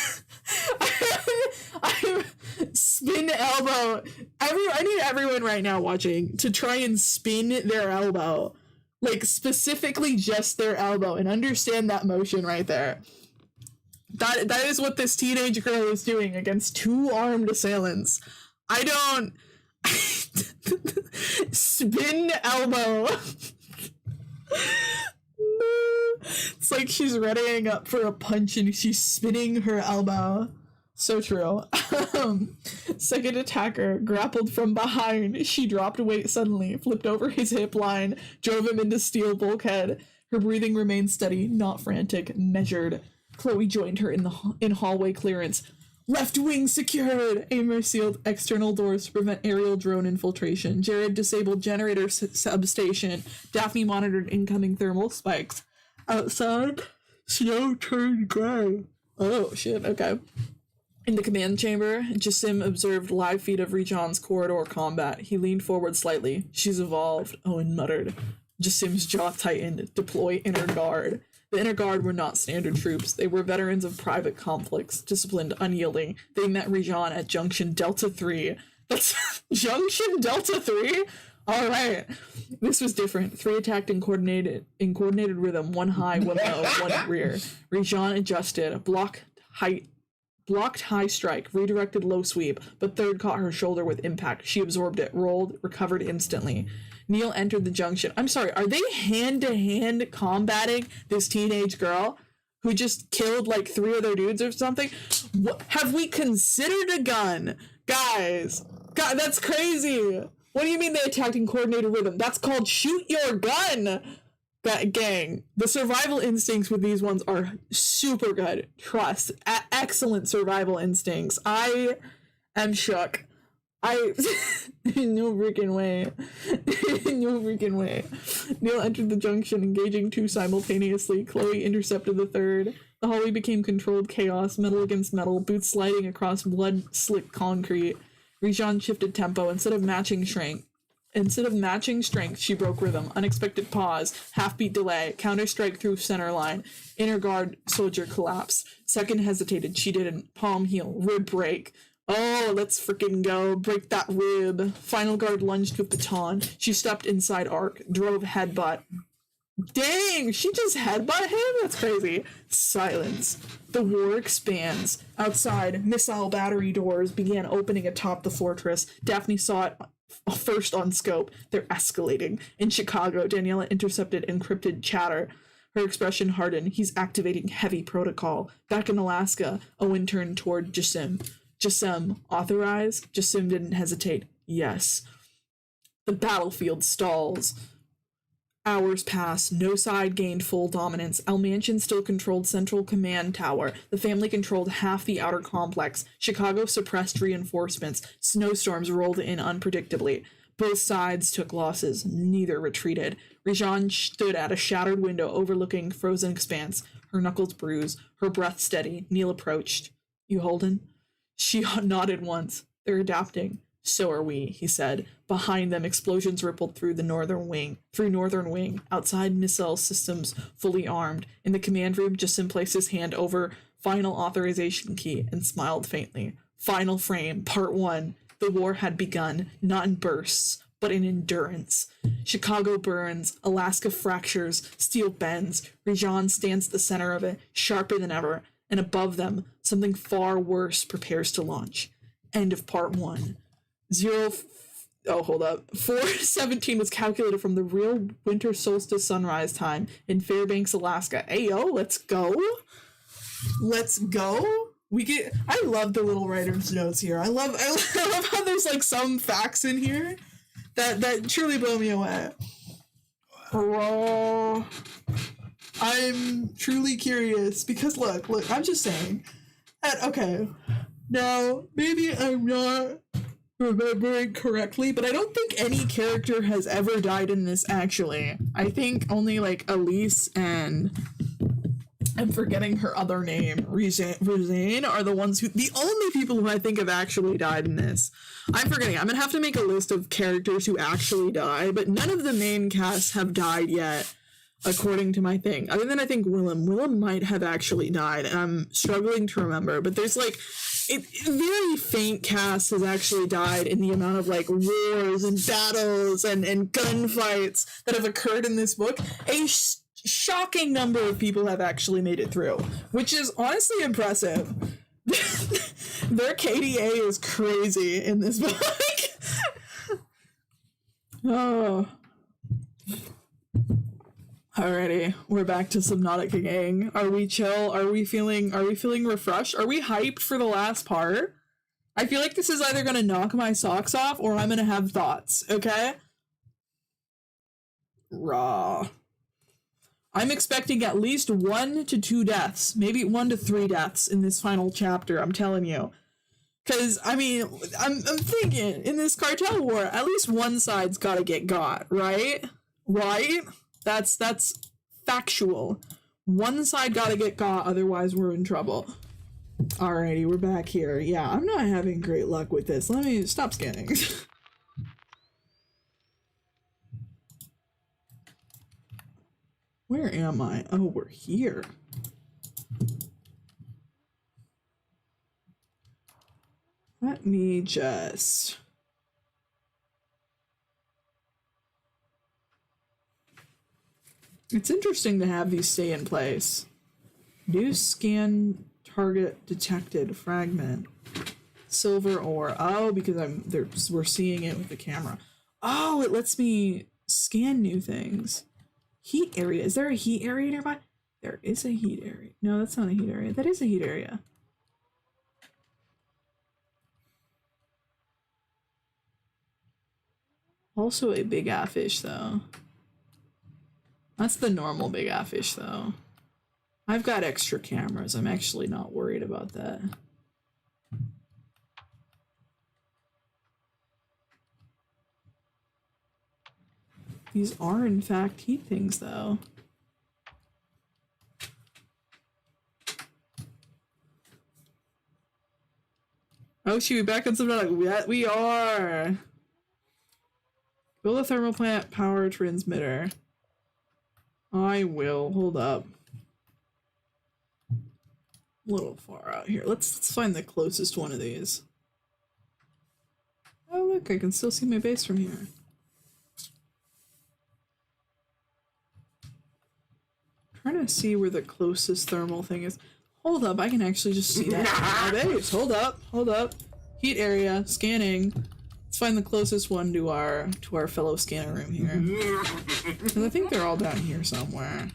I'm spin elbow. I need everyone right now watching to try and spin their elbow. Like, specifically just their elbow, and understand that motion right there. That is what this teenage girl is doing against 2 armed assailants. I don't... Spin elbow. It's like she's readying up for a punch and she's spinning her elbow. So true. Second attacker grappled from behind. She dropped weight suddenly, flipped over his hip line, drove him into steel bulkhead. Her breathing remained steady, not frantic, measured. Chloe joined her in hallway clearance. Left wing secured! Aimer sealed external doors to prevent aerial drone infiltration. Jared disabled generator substation. Daphne monitored incoming thermal spikes. Outside, snow turned gray. Oh, shit, okay. In the command chamber, Jassim observed live feed of Rijan's corridor combat. He leaned forward slightly. "She's evolved," Owen muttered. Jassim's jaw tightened. Deploy inner guard. The inner guard were not standard troops. They were veterans of private conflicts, disciplined, unyielding. They met Rijan at Junction Delta 3. That's Junction Delta 3? Alright. This was different. 3 attacked in coordinated rhythm. 1 high, 1 low, 1 rear. Rijan adjusted. Blocked high strike, redirected low sweep, but 3rd caught her shoulder with impact. She absorbed it, rolled, recovered instantly. Neil entered the junction. I'm sorry, are they hand-to-hand combating this teenage girl who just killed like 3 other dudes or something? What, have we considered a gun? Guys, God, that's crazy. What do you mean they attacked in coordinated rhythm? That's called shoot your gun. Gang, the survival instincts with these ones are super good. Trust. Excellent survival instincts. I am shook. No freaking way. No freaking way. Neil entered the junction, engaging 2 simultaneously. Chloe intercepted the 3rd. The hallway became controlled chaos, metal against metal, boots sliding across blood-slick concrete. Rijan shifted tempo. Instead of matching strength, she broke rhythm. Unexpected pause, half-beat delay, counter-strike through center line. Inner guard soldier collapsed. Second hesitated, she didn't. Palm heel, rib break. Oh, let's freaking go. Break that rib. Final guard lunged with baton. She stepped inside arc, drove headbutt. Dang, she just headbutt him? That's crazy. Silence. The war expands. Outside, missile battery doors began opening atop the fortress. Daphne saw it first on scope. They're escalating. In Chicago, Daniela intercepted encrypted chatter. Her expression hardened. He's activating heavy protocol. Back in Alaska, Owen turned toward Jassim. Jassim, authorize? Jassim didn't hesitate. Yes. The battlefield stalls. Hours passed. No side gained full dominance. El Mansion still controlled Central Command Tower. The family controlled half the outer complex. Chicago suppressed reinforcements. Snowstorms rolled in unpredictably. Both sides took losses, neither retreated. Rajan stood at a shattered window overlooking frozen expanse, her knuckles bruised, her breath steady. Neil approached. You holding? She nodded once. They're adapting. So are we, he said. Behind them, explosions rippled through the northern wing. Outside, missile systems fully armed. In the command room, Jasim placed his hand over final authorization key and smiled faintly. Final frame, part 1. The war had begun, not in bursts, but in endurance. Chicago burns, Alaska fractures, steel bends. Rajan stands at the center of it, sharper than ever, and above them, something far worse prepares to launch. End of part 1. 4:17 was calculated from the real winter solstice sunrise time in Fairbanks, Alaska. Ayo, let's go. Let's go. I love the little writer's notes here. I love how there's like some facts in here that truly blow me away. Oh, I'm truly curious because look, I'm just saying. Okay, now maybe I'm not remembering correctly, but I don't think any character has ever died in this, actually. I think only like Elise and I'm forgetting her other name, Rosane, are the only people who I think have actually died in this. I'm forgetting. I'm gonna have to make a list of characters who actually die, but none of the main cast have died yet, according to my thing. Other than I think Willem. Willem might have actually died, and I'm struggling to remember, but there's like a very faint cast has actually died in the amount of like wars and battles and gunfights that have occurred in this book. Shocking number of people have actually made it through, which is honestly impressive. Their KDA is crazy in this book. Oh. Alrighty, we're back to Subnautica gang. Are we chill? Are we feeling refreshed? Are we hyped for the last part? I feel like this is either gonna knock my socks off or I'm gonna have thoughts, okay? Raw. I'm expecting at least 1 to 2 deaths, maybe 1 to 3 deaths in this final chapter, I'm telling you. Because, I mean, I'm thinking, in this cartel war, at least one side's gotta get got, right? Right? That's factual. One side gotta get got, otherwise we're in trouble. Alrighty, we're back here. Yeah, I'm not having great luck with this. Let me stop scanning. Where am I? Oh, we're here. Let me just... It's interesting to have these stay in place. New scan target detected fragment. Silver ore. Oh, because we're seeing it with the camera. Oh, it lets me scan new things. Heat area. Is there a heat area nearby? There is a heat area. No, that's not a heat area. That is a heat area. Also a big eye fish, though. That's the normal big eye fish, though. I've got extra cameras. I'm actually not worried about that. These are, in fact, heat things, though. Oh, shoot, we back on something like that. We are. Build a thermal plant power transmitter. I will. Hold up. A little far out here. Let's find the closest one of these. Oh, look, I can still see my base from here. Trying to see where the closest thermal thing is. Hold up, I can actually just see that. My base. Hold up. Heat area, scanning. Let's find the closest one to our fellow scanner room here. Because I think they're all down here somewhere.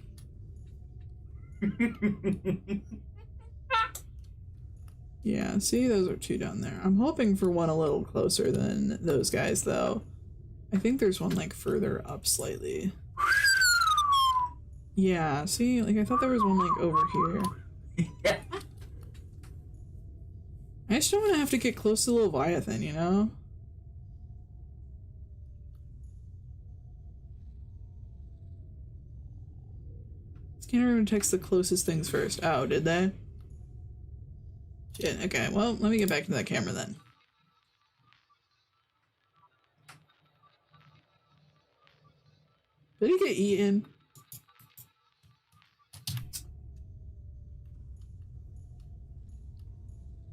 Yeah, see, those are 2 down there. I'm hoping for one a little closer than those guys, though. I think there's one like further up slightly. Yeah, see, like I thought there was one like over here. I just don't want to have to get close to Leviathan, you know? Scanner room detects the closest things first. Oh, did they? Shit, okay, well, let me get back to that camera then. Did he get eaten?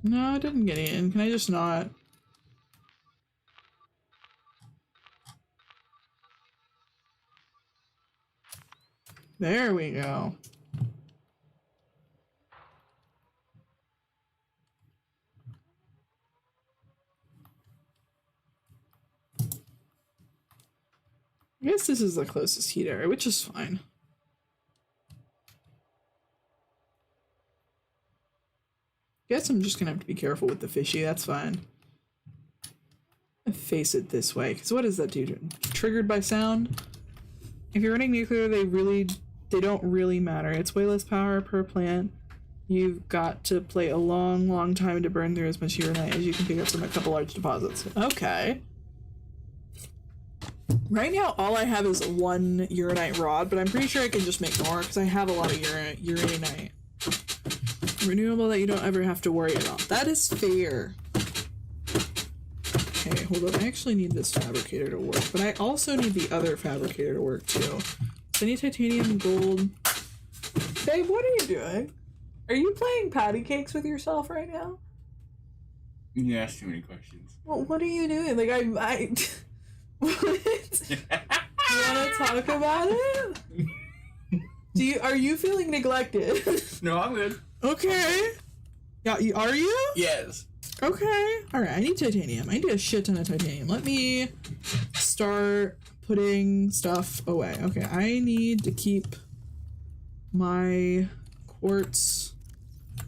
No, it didn't get eaten. Can I just not? There we go. I guess this is the closest heat area, which is fine. Guess I'm just gonna have to be careful with the fishy, that's fine. Face it this way, because what does that do? Triggered by sound? If you're running nuclear, they don't really matter. It's way less power per plant. You've got to play a long time to burn through as much uranite as you can pick up from a couple large deposits. Okay. Right now, all I have is one uranite rod, but I'm pretty sure I can just make more because I have a lot of uranite. Renewable that you don't ever have to worry about. That is fair. Okay, hold on. I actually need this fabricator to work, but I also need the other fabricator to work too. So I need titanium, gold. Babe, what are you doing? Are you playing patty cakes with yourself right now? You asked too many questions. Well, what are you doing? Like, I what? You want to talk about it? Are you feeling neglected? No, I'm good. Okay. Yeah, are you? Yes. Okay. Alright, I need titanium. I need a shit ton of titanium. Let me start putting stuff away. Okay, I need to keep my quartz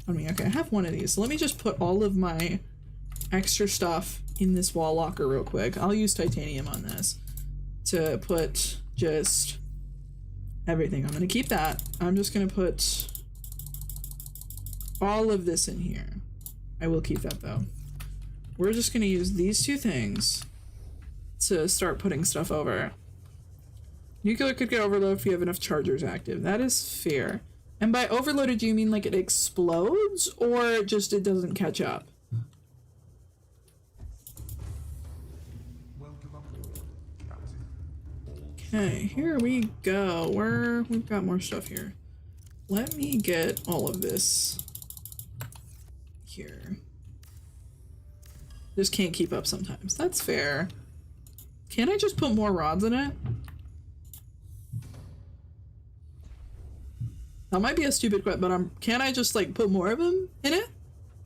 on me. Okay, I have one of these. So let me just put all of my extra stuff in this wall locker real quick. I'll use titanium on this to put just everything. I'm gonna keep that. I'm just gonna put all of this in here. I will keep that though. We're just gonna use these two things to start putting stuff over. Nuclear could get overloaded if you have enough chargers active. That is fair. And by overloaded, do you mean like it explodes or just it doesn't catch up? Okay, here we go. We've got more stuff here. Let me get all of this here. Just can't keep up sometimes. That's fair. Can't I just put more rods in it? That might be a stupid question, but can't I just like put more of them in it?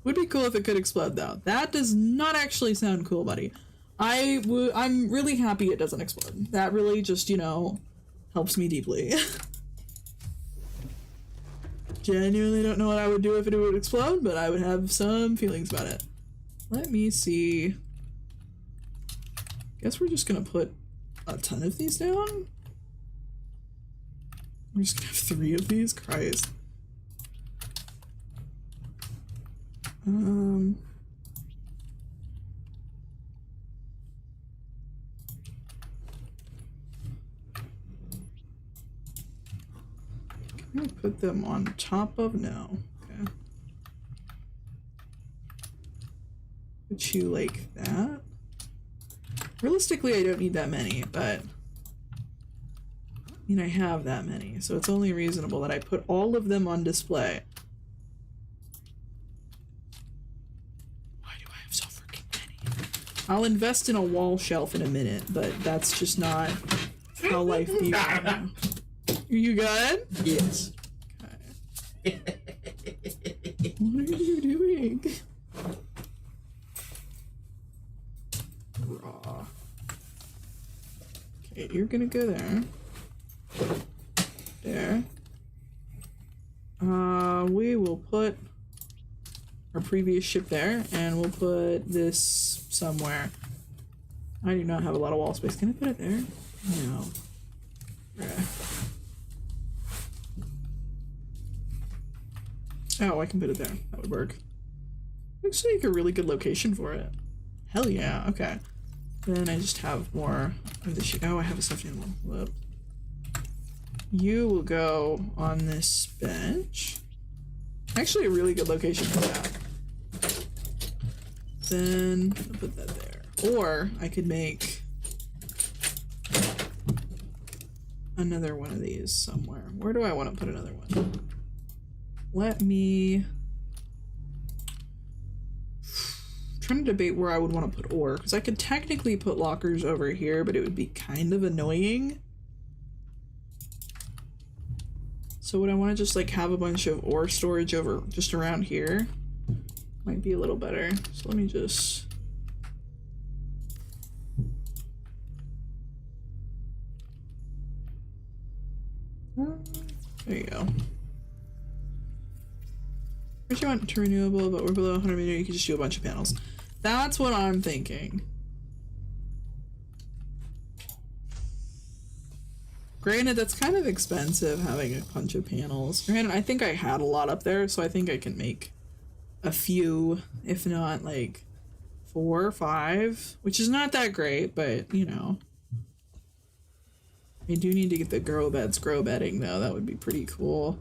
Would be cool if it could explode though. That does not actually sound cool, buddy. I'm really happy it doesn't explode. That really just, you know, helps me deeply. Genuinely don't know what I would do if it would explode, but I would have some feelings about it. Let me see. Guess we're just gonna put a ton of these down. We're just gonna have 3 of these? Christ. Can I put them on top of? No. Okay. Put you like that. Realistically, I don't need that many, but I mean, I have that many, so it's only reasonable that I put all of them on display. Why do I have so freaking many? I'll invest in a wall shelf in a minute, but that's just not how life be right now. Are you good? Yes. Okay. What are you doing? Raw. Okay, you're gonna go there. There. We will put our previous ship there, and we'll put this somewhere. I do not have a lot of wall space. Can I put it there? No. Oh, I can put it there. That would work. Looks like a really good location for it. Hell yeah, okay. Then I just have more of the shit. Oh, I have a stuffed animal. Whoop. You will go on this bench. Actually, a really good location for that. Then I'll put that there. Or I could make another one of these somewhere. Where do I want to put another one? Let me... I'm trying to debate where I would want to put ore, because I could technically put lockers over here, but it would be kind of annoying. So would I want to just like have a bunch of ore storage over just around here? Might be a little better. So let me just... There you go. If you want to renewable, but we're below 100 meters, you can just do a bunch of panels. That's what I'm thinking. Granted, that's kind of expensive having a bunch of panels. Granted, I think I had a lot up there, so I think I can make a few, if not like 4 or 5, which is not that great, but you know. I do need to get the grow bedding though. That would be pretty cool.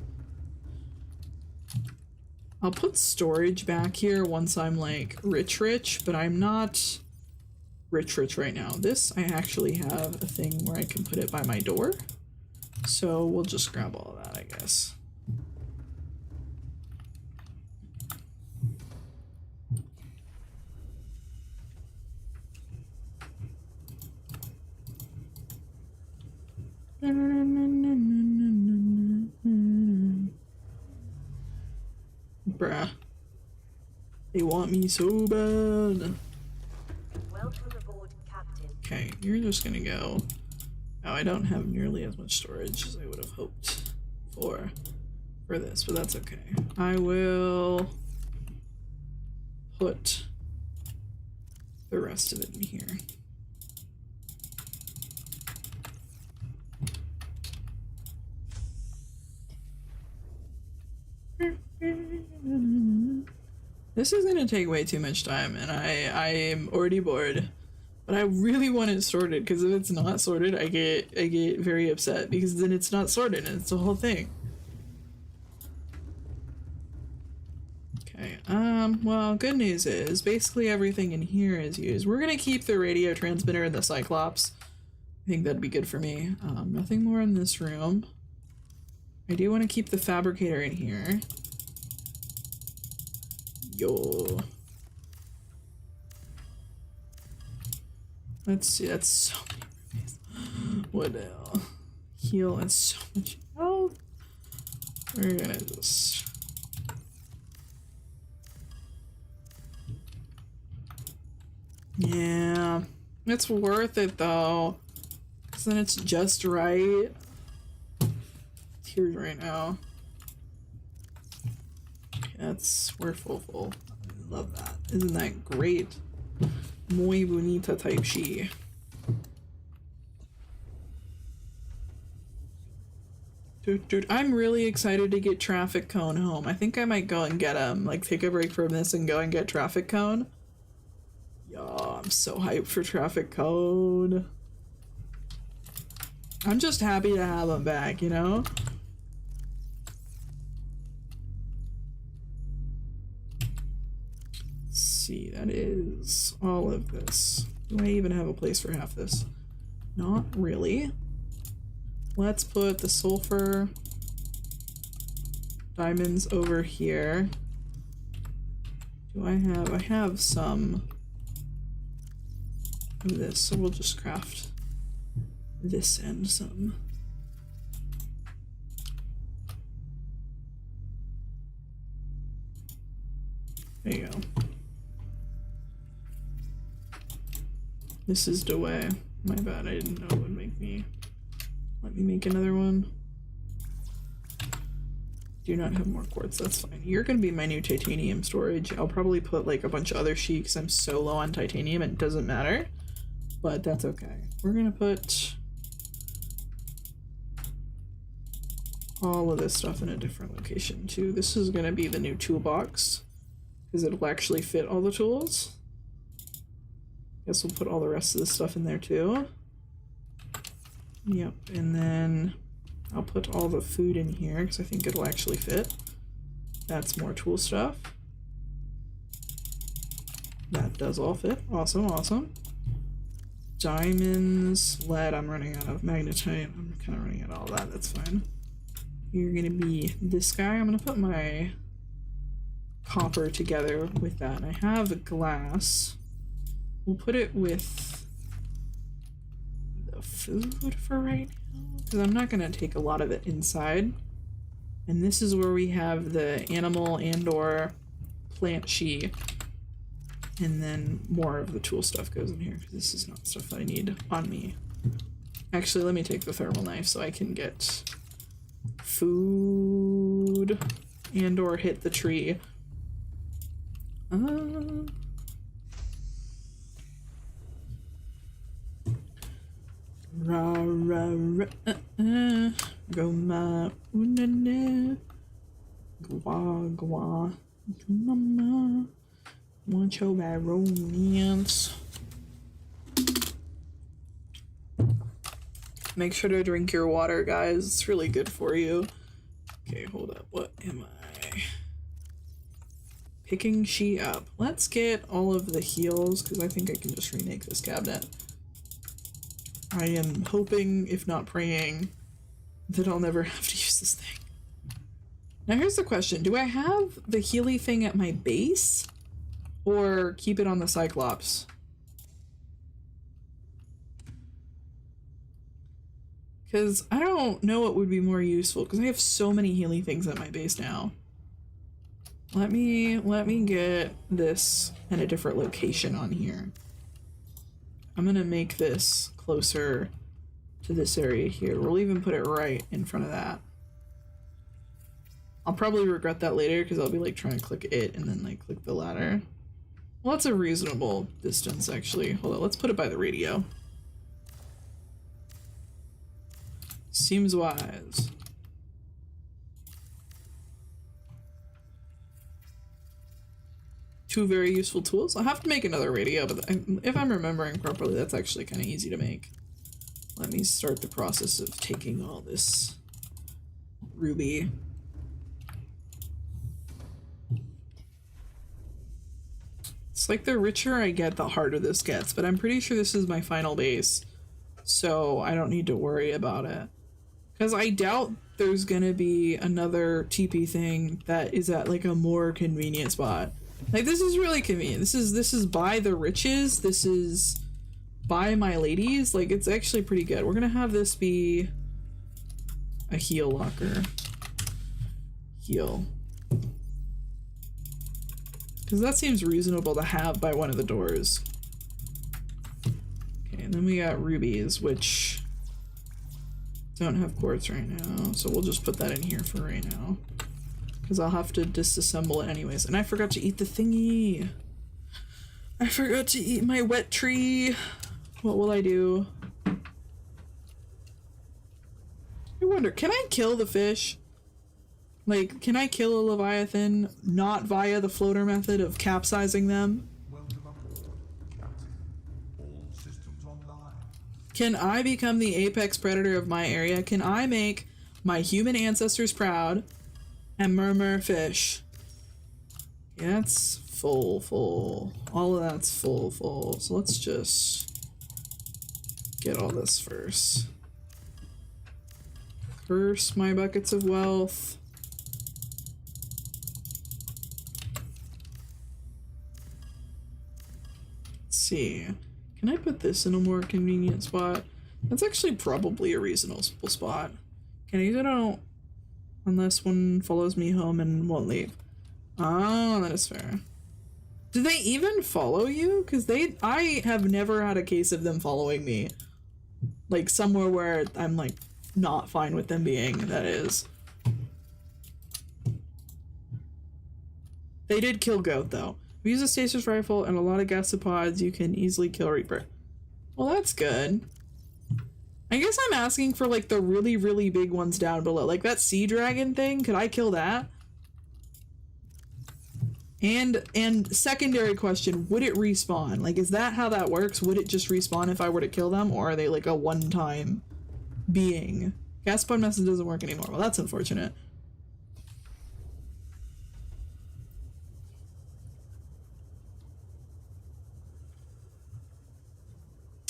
I'll put storage back here once I'm like rich, but I'm not rich right now. This, I actually have a thing where I can put it by my door. So we'll just grab all of that, I guess. Bruh. They want me so bad. Welcome aboard, Captain. Okay, you're just gonna go. Oh, I don't have nearly as much storage as I would have hoped for this, but that's okay. I will put the rest of it in here. This is gonna take way too much time, and I am already bored. But I really want it sorted, because if it's not sorted, I get very upset, because then it's not sorted and it's the whole thing. Okay, well, good news is basically everything in here is used. We're gonna keep the radio transmitter and the Cyclops. I think that'd be good for me. Nothing more in this room. I do want to keep the fabricator in here. Yo. Let's see, that's so many rupees. What the hell? Heal and so much health. We're gonna just... Yeah. It's worth it though. Because then it's just right. Tears right now. That's, we're full. I love that. Isn't that great? Muy bonita type shee. Dude, I'm really excited to get Traffic Cone home. I think I might go and get him. Like, take a break from this and go and get Traffic Cone. Yo, I'm so hyped for Traffic Cone. I'm just happy to have him back, you know? See, that is all of this. Do I even have a place for half this? Not really. Let's put the sulfur diamonds over here. Do I have some of this, so we'll just craft this and some. There you go. This is the way. My bad, I didn't know it would make me. Let me make another one. Do not have more quartz, that's fine. You're gonna be my new titanium storage. I'll probably put like a bunch of other shee because I'm so low on titanium, it doesn't matter. But that's okay. We're gonna put all of this stuff in a different location too. This is gonna be the new toolbox because it'll actually fit all the tools. Guess we'll put all the rest of this stuff in there too. Yep, and then I'll put all the food in here because I think it'll actually fit. That's more tool stuff. That does all fit. Awesome, awesome. Diamonds, lead, I'm running out of magnetite. I'm kind of running out of all that, that's fine. You're gonna be this guy. I'm gonna put my copper together with that. And I have glass. We'll put it with the food for right now, because I'm not gonna take a lot of it inside. And this is where we have the animal and or plant shee. And then more of the tool stuff goes in here, because this is not stuff I need on me. Actually, let me take the thermal knife so I can get food and or hit the tree. Ra ra ra go ma unana gwa gwa mama want your bad romance. Make sure to drink your water, guys. It's really good for you. Okay, hold up. What am I? Picking shee up. Let's get all of the heals, because I think I can just remake this cabinet. I am hoping, if not praying, that I'll never have to use this thing. Now here's the question. Do I have the Healy thing at my base? Or keep it on the Cyclops? Because I don't know what would be more useful, because I have so many Healy things at my base now. Let me get this in a different location on here. I'm gonna make this closer to this area here. We'll even put it right in front of that. I'll probably regret that later because I'll be like trying to click it and then like click the ladder. Well, that's a reasonable distance actually. Hold on, let's put it by the radio. Seems wise. Two very useful tools. I'll have to make another radio, but if I'm remembering properly, that's actually kind of easy to make. Let me start the process of taking all this ruby. It's like the richer I get, the harder this gets, but I'm pretty sure this is my final base, so I don't need to worry about it. Because I doubt there's gonna be another TP thing that is at like a more convenient spot. Like, this is really convenient. This is by the riches. This is by my ladies. Like, it's actually pretty good. We're gonna have this be a heal locker. Heal. Because that seems reasonable to have by one of the doors. Okay, and then we got rubies, which don't have quartz right now. So we'll just put that in here for right now. Because I'll have to disassemble it anyways. And I forgot to eat the thingy. I forgot to eat my wet tree. What will I do? I wonder, can I kill the fish? Like, can I kill a Leviathan not via the floater method of capsizing them? Can I become the apex predator of my area? Can I make my human ancestors proud and murmur fish? Yeah, that's full. All of that's full. So let's just get all this first. Curse my buckets of wealth. Let's see. Can I put this in a more convenient spot? That's actually probably a reasonable spot. Can I use it? I don't. Unless one follows me home and won't leave. Oh, that is fair. Do they even follow you? Because I have never had a case of them following me. Like, somewhere where I'm, like, not fine with them being, that is. They did kill goat, though. If you use a stasis rifle and a lot of gasopods, you can easily kill Reaper. Well, that's good. I guess I'm asking for, like, the really, really big ones down below. Like, that sea dragon thing, could I kill that? And secondary question, would it respawn? Like, is that how that works? Would it just respawn if I were to kill them? Or are they, like, a one-time being? Gaspod message doesn't work anymore. Well, that's unfortunate.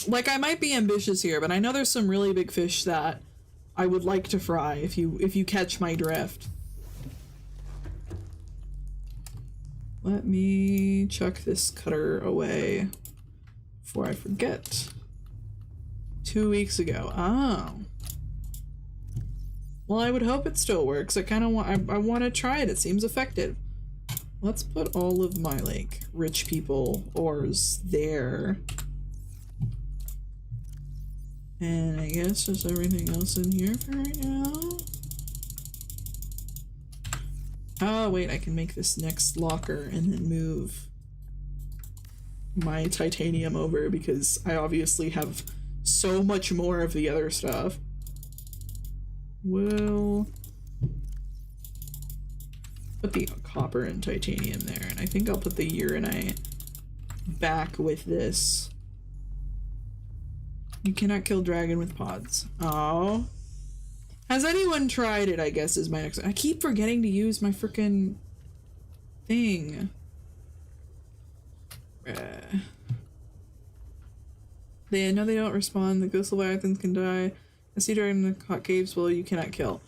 Like, I might be ambitious here, but I know there's some really big fish that I would like to fry if you catch my drift. Let me chuck this cutter away before I forget. 2 weeks ago. Oh. Well, I would hope it still works. I kind of want I want to try it. It seems effective. Let's put all of my like rich people ores there. And I guess just everything else in here for right now. Oh, wait, I can make this next locker and then move my titanium over because I obviously have so much more of the other stuff. We'll put the copper and titanium there, and I think I'll put the uranite back with this. You cannot kill dragon with pods. Oh. Has anyone tried it, I guess, is my next... I keep forgetting to use my frickin' thing. They know they don't respond. The ghost leviathans can die. A sea dragon in the hot caves below you cannot kill.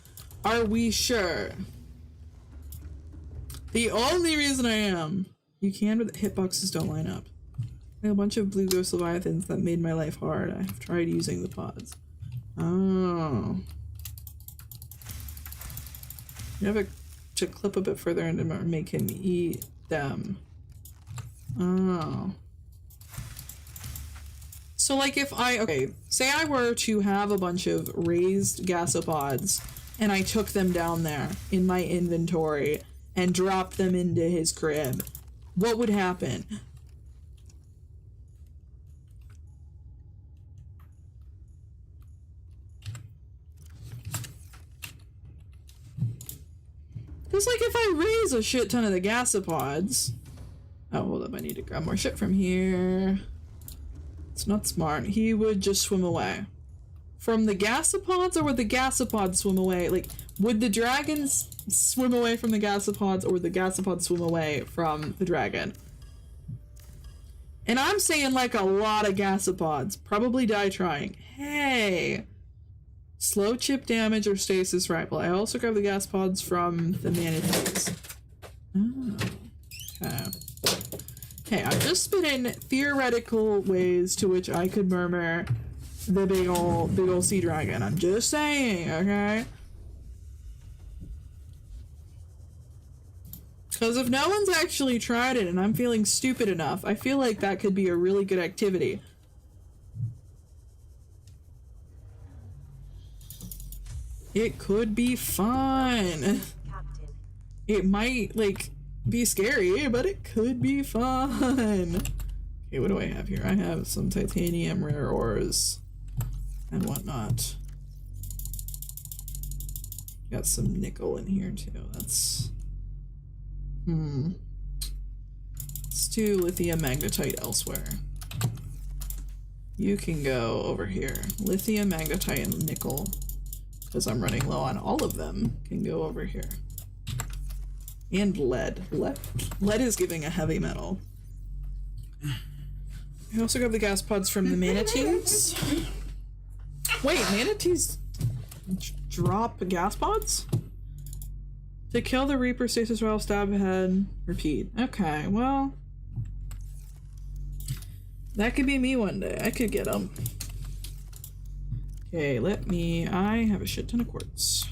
Are we sure? The only reason I am. You can, but the hitboxes don't line up. I have a bunch of blue ghost leviathans that made my life hard. I have tried using the pods. Oh. You have to clip a bit further and make him eat them. Oh. So like if okay, say I were to have a bunch of raised gasopods and I took them down there in my inventory and dropped them into his crib, what would happen? Because, like, if I raise a shit ton of the gasopods... Oh, hold up, I need to grab more shit from here. It's not smart. He would just swim away. From the gasopods, or would the gasopods swim away? Like, would the dragons swim away from the gasopods, or would the gasopods swim away from the dragon? And I'm saying, like, a lot of gasopods. Probably die trying. Hey! Slow chip damage or stasis rifle. I also grab the gas pods from the manatees. Oh. Okay. Hey, I'm just spitting theoretical ways to which I could murmur the big ol' sea dragon. I'm just saying, okay? Because if no one's actually tried it and I'm feeling stupid enough, I feel like that could be a really good activity. It could be fun. Captain. It might, like, be scary, but it could be fun. Okay, what do I have here? I have some titanium rare ores and whatnot. Got some nickel in here too. That's... Let's do lithium magnetite elsewhere. You can go over here. Lithium, magnetite, and nickel. Because I'm running low on all of them, can go over here. And lead. Lead is giving a heavy metal. I also got the gas pods from the manatees. Wait, manatees drop gas pods? To kill the Reaper, stasis royal, stab head, repeat. Okay, well... That could be me one day. I could get them. Okay, I have a shit ton of quartz.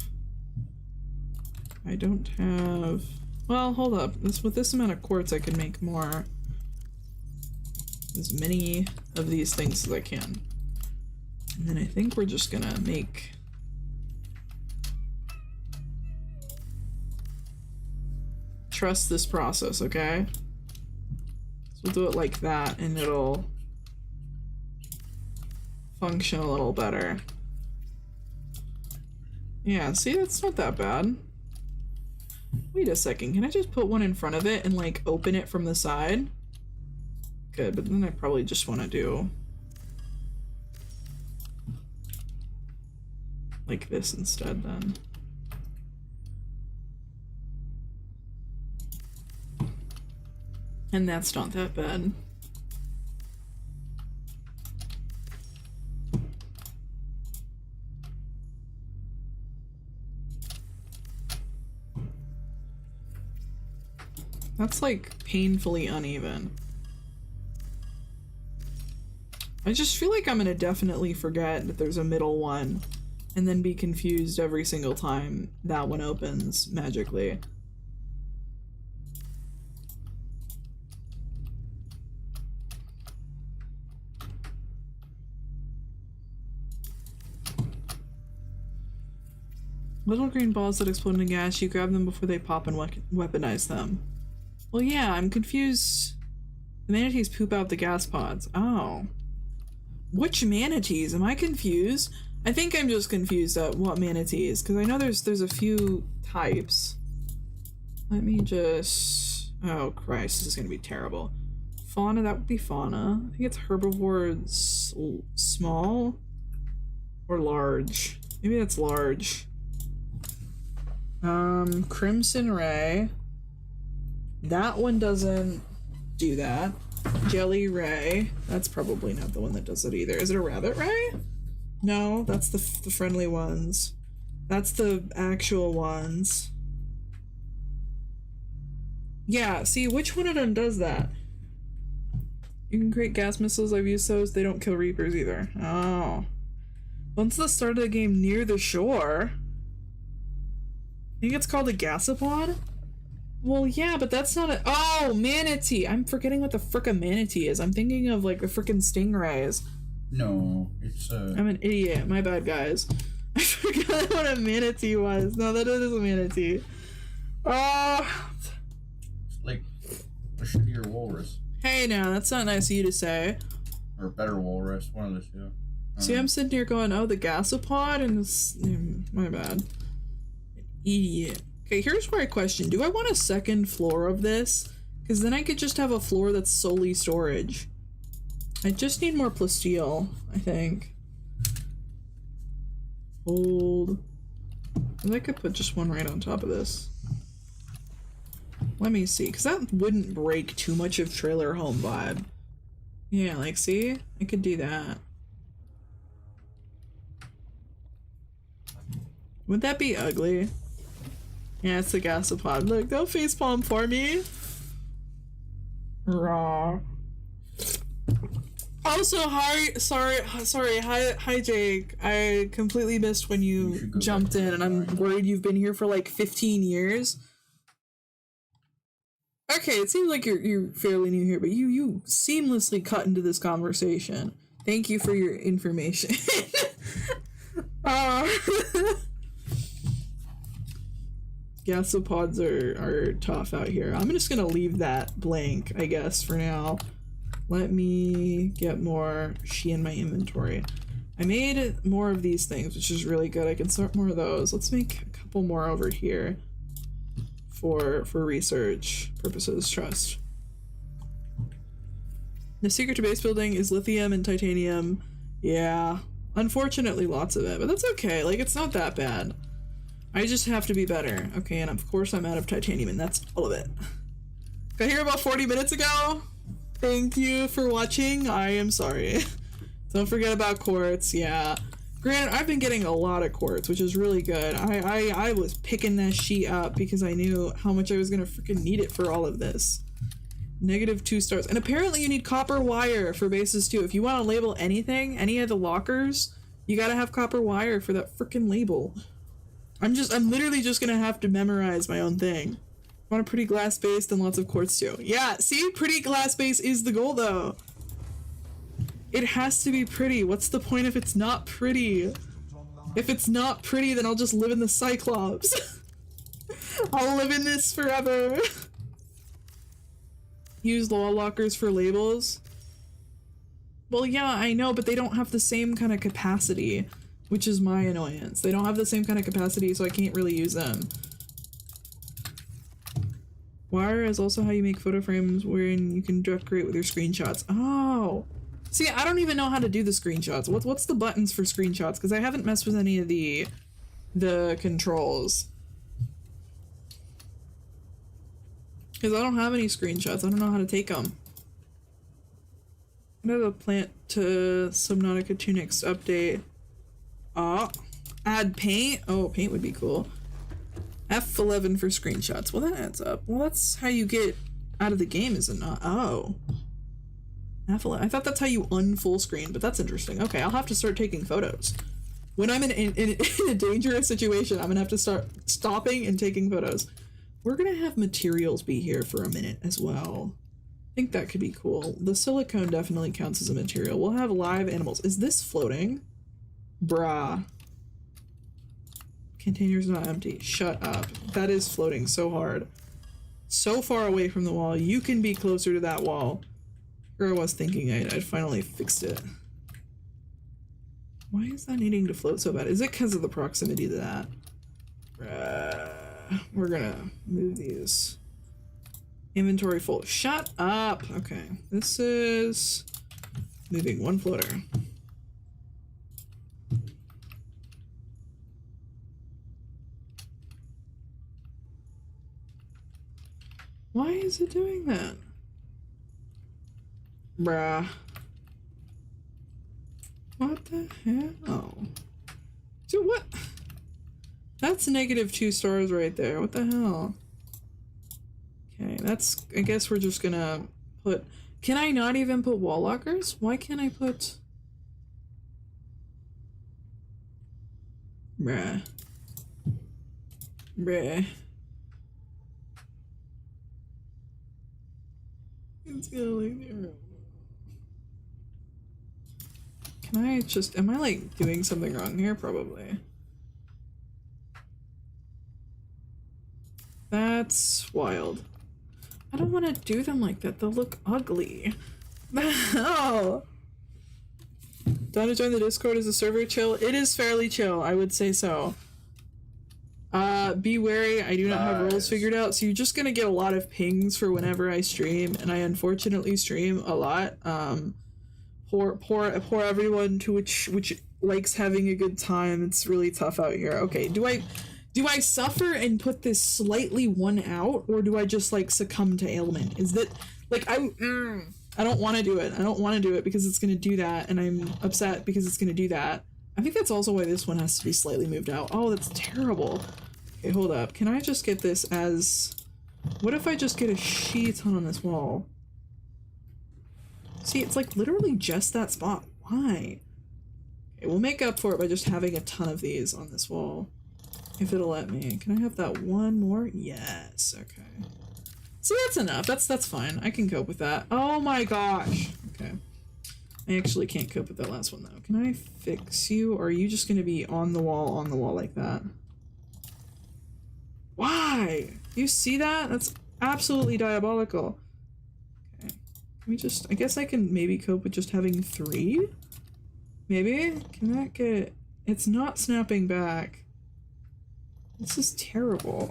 I don't have... Well, hold up. With this amount of quartz, I can make more... as many of these things as I can. And then I think we're just gonna make... Trust this process, okay? So we'll do it like that, and it'll function a little better. Yeah, see, that's not that bad. Wait a second, can I just put one in front of it and, like, open it from the side? Good, but then I probably just want to do... like this instead then. And that's not that bad. That's like painfully uneven. I just feel like I'm gonna definitely forget that there's a middle one and then be confused every single time that one opens magically. Little green balls that explode in gas, you grab them before they pop and weaponize them. Well, yeah, I'm confused. The manatees poop out the gas pods. Oh. Which manatees? Am I confused? I think I'm just confused at what manatees, because I know there's a few types. Let me just... Oh, Christ, this is going to be terrible. Fauna, that would be fauna. I think it's herbivores small or large. Maybe that's large. Crimson Ray. That one doesn't do that. Jelly Ray. That's probably not the one that does it either. Is it a Rabbit Ray? No, that's the friendly ones. That's the actual ones. Yeah, see, which one of them does that? You can create gas missiles. I've used those. They don't kill Reapers either. Oh. Once the start of the game near the shore... I think it's called a gasopod? Well, yeah, but that's not a- Oh, manatee! I'm forgetting what the frickin' manatee is. I'm thinking of, like, the frickin' stingrays. No, it's I'm an idiot. My bad, guys. I forgot what a manatee was. No, that is a manatee. Oh! It's like a shittier walrus. Hey, now, that's not nice of you to say. Or a better walrus, one of the two. See, I'm sitting here going, oh, the gasopod? And this... my bad. Idiot. Okay, here's where I question. Do I want a second floor of this? Because then I could just have a floor that's solely storage. I just need more plasteel, I think. Hold. I could put just one right on top of this. Let me see, because that wouldn't break too much of trailer home vibe. Yeah, like, see? I could do that. Would that be ugly? Yeah, it's the gasopod. Look, don't facepalm for me. Raw. Also, hi, sorry, hi, Jake. I completely missed when you jumped in, and I'm worried you've been here for like 15 years. Okay, it seems like you're fairly new here, but you seamlessly cut into this conversation. Thank you for your information. Gasopods are tough out here. I'm just gonna leave that blank, I guess, for now. Let me get more shee in my inventory. I made more of these things, which is really good. I can sort more of those. Let's make a couple more over here for research purposes. Trust. The secret to base building is lithium and titanium. Yeah, unfortunately lots of it, but that's okay. Like, it's not that bad. I just have to be better. Okay, and of course I'm out of titanium, and that's all of it. Got here about 40 minutes ago. Thank you for watching. I am sorry. Don't forget about quartz. Yeah. Granted, I've been getting a lot of quartz, which is really good. I was picking that shee up because I knew how much I was gonna freaking need it for all of this. -2 stars. And apparently you need copper wire for bases too. If you want to label anything, any of the lockers, you gotta have copper wire for that freaking label. I'm literally just gonna have to memorize my own thing. Want a pretty glass base, then lots of quartz too. Yeah, see? Pretty glass base is the goal though. It has to be pretty. What's the point if it's not pretty? If it's not pretty, then I'll just live in the Cyclops. I'll live in this forever. Use wall lockers for labels. Well, yeah, I know, but they don't have the same kind of capacity, which is my annoyance. They don't have the same kind of capacity, so I can't really use them. Wire is also how you make photo frames wherein you can decorate with your screenshots. Oh! See, I don't even know how to do the screenshots. What's the buttons for screenshots? Because I haven't messed with any of the controls. Because I don't have any screenshots. I don't know how to take them. What are the plant to Subnautica 2 next update? Add paint? Oh, paint would be cool. F11 for screenshots. Well, that adds up. Well, that's how you get out of the game, is it not? Oh. F11. I thought that's how you unfull screen, but that's interesting. Okay, I'll have to start taking photos. When I'm in a dangerous situation, I'm gonna have to start stopping and taking photos. We're gonna have materials be here for a minute as well. I think that could be cool. The silicone definitely counts as a material. We'll have live animals. Is this floating? Bruh. Container's not empty. Shut up. That is floating so hard. So far away from the wall. You can be closer to that wall. Here I was thinking I'd finally fixed it. Why is that needing to float so bad? Is it because of the proximity to that? We're gonna move these. Inventory full. Shut up! Okay. This is moving one floater. Why is it doing that? Bruh. What the hell? Dude, what? That's -2 stars right there. What the hell? Okay, that's... I guess we're just gonna put... Can I not even put wall lockers? Why can't I put... Bruh. Bruh. It's gonna leave the room. Can I just... Am I, like, doing something wrong here? Probably. That's wild. I don't want to do them like that. They'll look ugly. No! Down to join the Discord? Is the server chill? It is fairly chill. I would say so. Be wary. I do not have rules figured out. So you're just gonna get a lot of pings for whenever I stream. And I unfortunately stream a lot. Poor everyone to which likes having a good time. It's really tough out here. Okay, do I suffer and put this slightly one out, or do I just like succumb to ailment? Is that like I don't want to do it. I don't want to do it because it's gonna do that, and I'm upset because it's gonna do that. I think that's also why this one has to be slightly moved out. Oh, that's terrible. Okay, hold up. Can I just get this as... What if I just get a shee ton on this wall? See, it's like literally just that spot. Why? Okay, we'll make up for it by just having a ton of these on this wall. If it'll let me. Can I have that one more? Yes, okay. See, that's enough. That's fine. I can cope with that. Oh my gosh. Okay. I actually can't cope with that last one though. Can I fix you, or are you just gonna be on the wall like that? Why? You see that? That's absolutely diabolical. Okay. Can we just... I guess I can maybe cope with just having 3? Maybe? Can that get... It's not snapping back. This is terrible.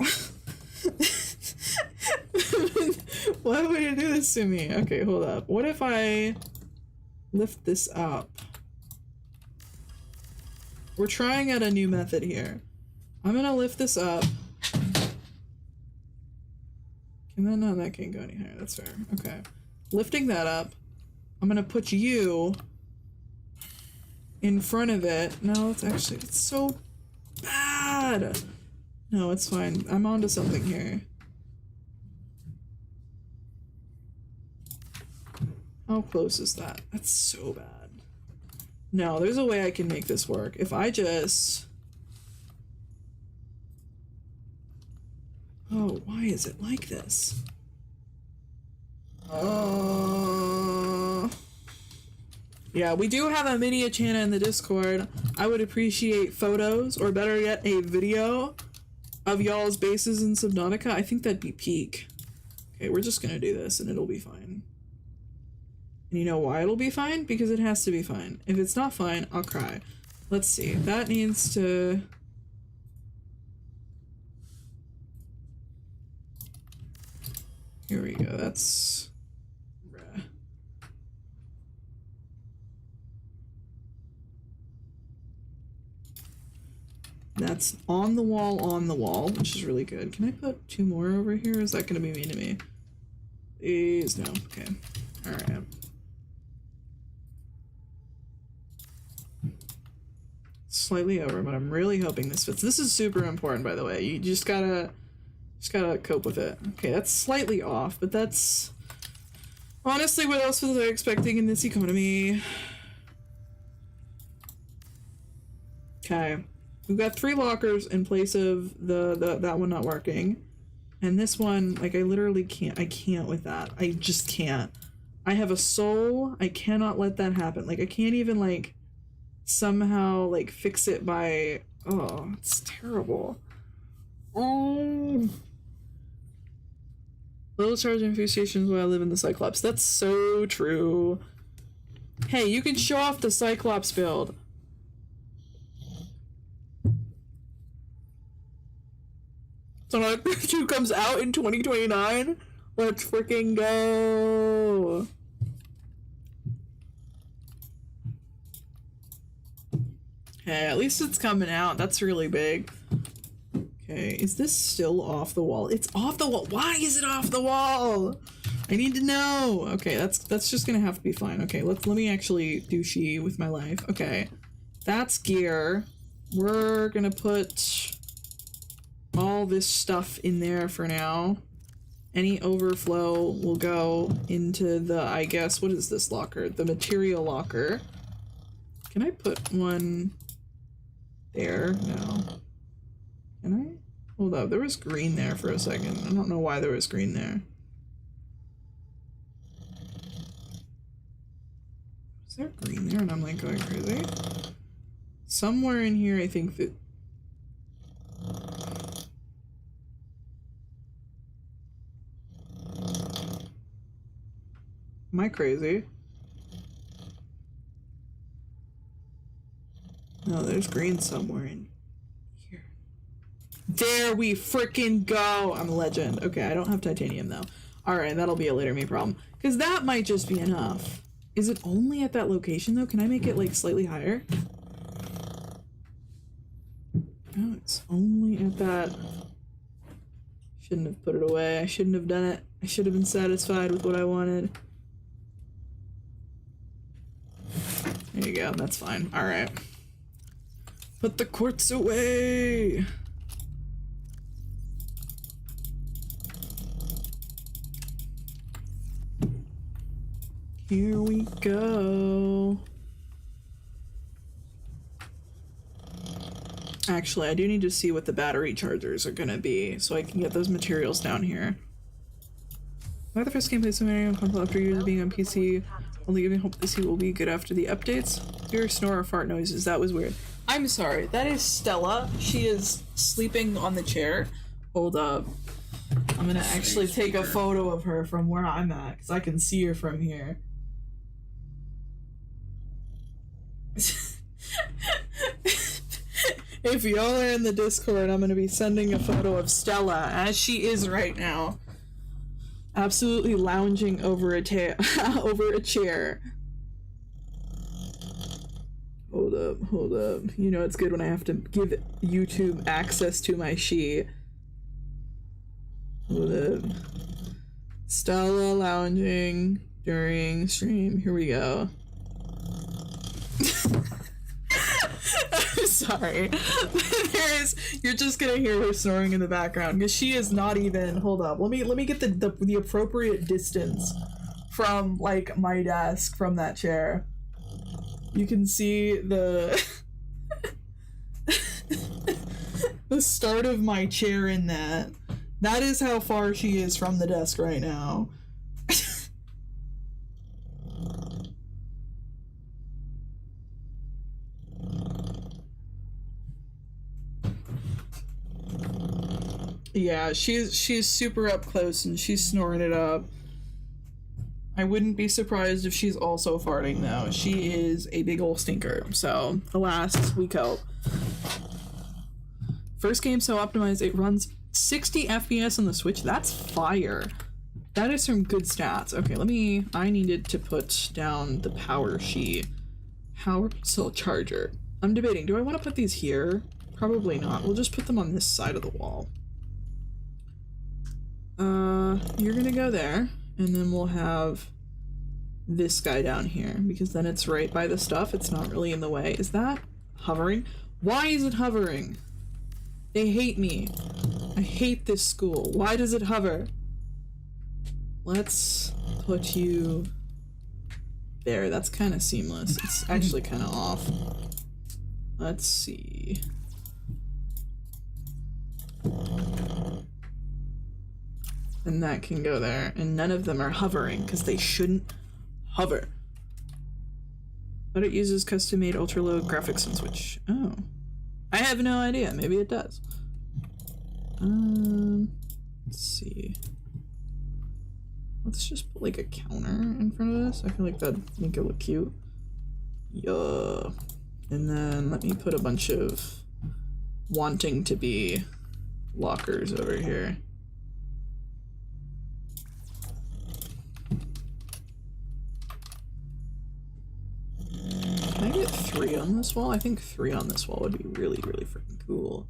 Why would you do this to me? Okay, hold up. What if I lift this up? We're trying out a new method here. I'm gonna lift this up. Can that... No, that can't go any higher. That's fair. Okay. Lifting that up. I'm gonna put you in front of it. No, it's actually... It's so bad! No, it's fine. I'm onto something here. How close is that? That's so bad. No, there's a way I can make this work. If I just... Oh, why is it like this? Yeah, we do have a mini Achana in the Discord. I would appreciate photos, or better yet, a video of y'all's bases in Subnautica. I think that'd be peak. Okay, we're just gonna do this and it'll be fine. And you know why it'll be fine? Because it has to be fine. If it's not fine, I'll cry. Let's see. That needs to... Here we go. That's... Bruh. That's on the wall, which is really good. Can I put 2 more over here? Is that gonna be mean to me? Please, no. Okay. Alright. Slightly over, but I'm really hoping this fits. This is super important, by the way. You just gotta cope with it. Okay, that's slightly off, but that's honestly what else was I expecting in this economy? Okay. We've got 3 lockers in place of that one not working. And this one, like, I literally can't. I can't with that. I just can't. I have a soul. I cannot let that happen. Like, I can't even, like, somehow, like, fix it by... Oh, it's terrible. Oh. Little charging few stations where I live in the Cyclops. That's so true. Hey, you can show off the Cyclops build. Sonic 2 comes out in 2029? Let's freaking go! Okay, at least it's coming out. That's really big. Okay, is this still off the wall? It's off the wall! Why is it off the wall? I need to know! Okay, that's just gonna have to be fine. Okay, let me actually do shee with my life. Okay, that's gear. We're gonna put all this stuff in there for now. Any overflow will go into the, I guess, what is this locker? The material locker. Can I put one there? No. Can I? Hold up, there was green there for a second. I don't know why there was green there. Is there green there and I'm like going crazy? Somewhere in here I think that... Am I crazy? No, there's green somewhere in here. There we frickin' go! I'm a legend. Okay, I don't have titanium though. Alright, that'll be a later me problem. Because that might just be enough. Is it only at that location though? Can I make it like slightly higher? No, it's only at that. Shouldn't have put it away. I shouldn't have done it. I should have been satisfied with what I wanted. There you go, that's fine. Alright. Put the quartz away! Here we go. Actually, I do need to see what the battery chargers are gonna be, so I can get those materials down here. Why the first gameplay so many console after years of being on PC? Only giving hope PC will be good after the updates. Hear snore or fart noises. That was weird. I'm sorry. That is Stella. She is sleeping on the chair. Hold up. I'm gonna actually take a photo of her from where I'm at, because I can see her from here. If y'all are in the Discord, I'm gonna be sending a photo of Stella as she is right now. Absolutely lounging over a over a chair. Hold up. You know it's good when I have to give YouTube access to my shee. Hold up. Stella lounging during stream. Here we go. I'm sorry. You're just gonna hear her snoring in the background because she is not even. Hold up. Let me get the appropriate distance from like my desk from that chair. You can see the the start of my chair in that. That is how far she is from the desk right now. Yeah, she's super up close and she's snoring it up. I wouldn't be surprised if she's also farting though. She is a big ol' stinker, so alas, we cope. First game so optimized, it runs 60 FPS on the Switch. That's fire. That is some good stats. Okay, I needed to put down the power sheet. Power cell charger. I'm debating, do I want to put these here? Probably not. We'll just put them on this side of the wall. You're gonna go there, and then we'll have this guy down here, because then it's right by the stuff. It's not really in the way. Is that hovering? Why is it hovering? They hate me. I hate this school. Why does it hover? Let's put you there. That's kind of seamless. It's actually kind of off. Let's see. And that can go there. And none of them are hovering because they shouldn't hover. But it uses custom-made ultra-low graphics and switch. Oh. I have no idea. Maybe it does. Let's see. Let's just put like a counter in front of this. I feel like that'd make it look cute. Yeah. And then let me put a bunch of wanting to be lockers over here. Can I get 3 on this wall? I think 3 on this wall would be really, really freaking cool.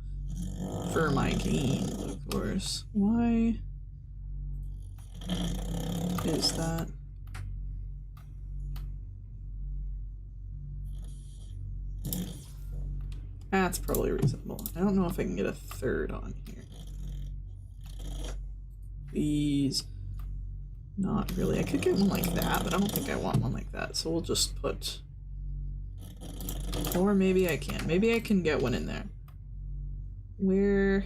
For my game, of course. Why is that? That's probably reasonable. I don't know if I can get a 3rd on here. Please. Not really. I could get one like that, but I don't think I want one like that. So we'll just put... Or maybe I can. Maybe I can get one in there. Where...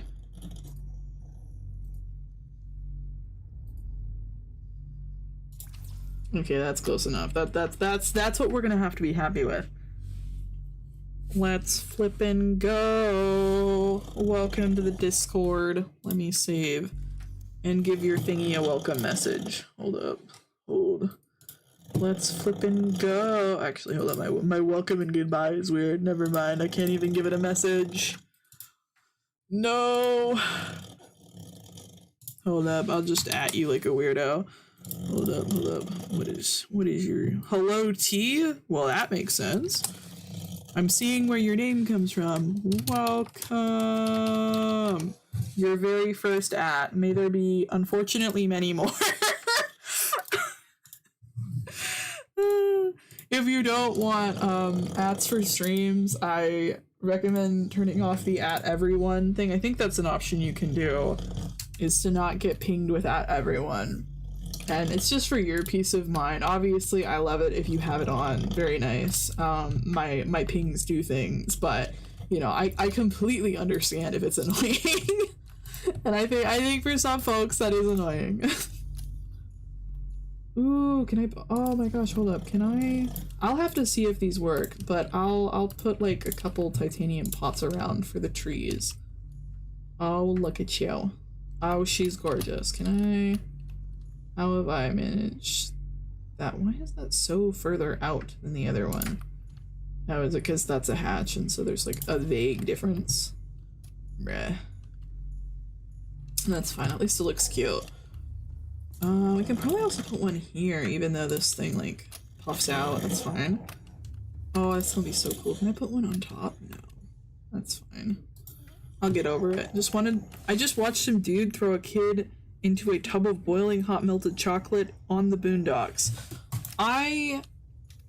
Okay, that's close enough. That's what we're gonna have to be happy with. Let's flip and go. Welcome to the Discord. Let me save and give your thingy a welcome message. Hold up. Hold. Let's flip and go. Actually, hold up. My welcome and goodbye is weird. Never mind. I can't even give it a message. No. Hold up. I'll just at you like a weirdo. Hold up. Hold up. What is your hello T? Well, that makes sense. I'm seeing where your name comes from. Welcome. Your very first at. May there be, unfortunately, many more. If you don't want ads for streams, I recommend turning off the at everyone thing. I think that's an option you can do, is to not get pinged with at everyone. And it's just for your peace of mind. Obviously, I love it if you have it on. Very nice. My pings do things, but you know, I completely understand if it's annoying. And I think for some folks that is annoying. Ooh, can I? Oh my gosh, hold up. Can I? I'll have to see if these work, but I'll put like a couple titanium pots around for the trees. Oh, look at you. Oh, she's gorgeous. Can I? How have I managed that? Why is that so further out than the other one? Oh, is it because that's a hatch and so there's like a vague difference? Bruh. That's fine. At least it looks cute. We can probably also put one here, even though this thing like puffs out. That's fine. Oh, that's gonna be so cool. Can I put one on top? No. That's fine. I'll get over it. I just watched some dude throw a kid into a tub of boiling hot melted chocolate on the boondocks. I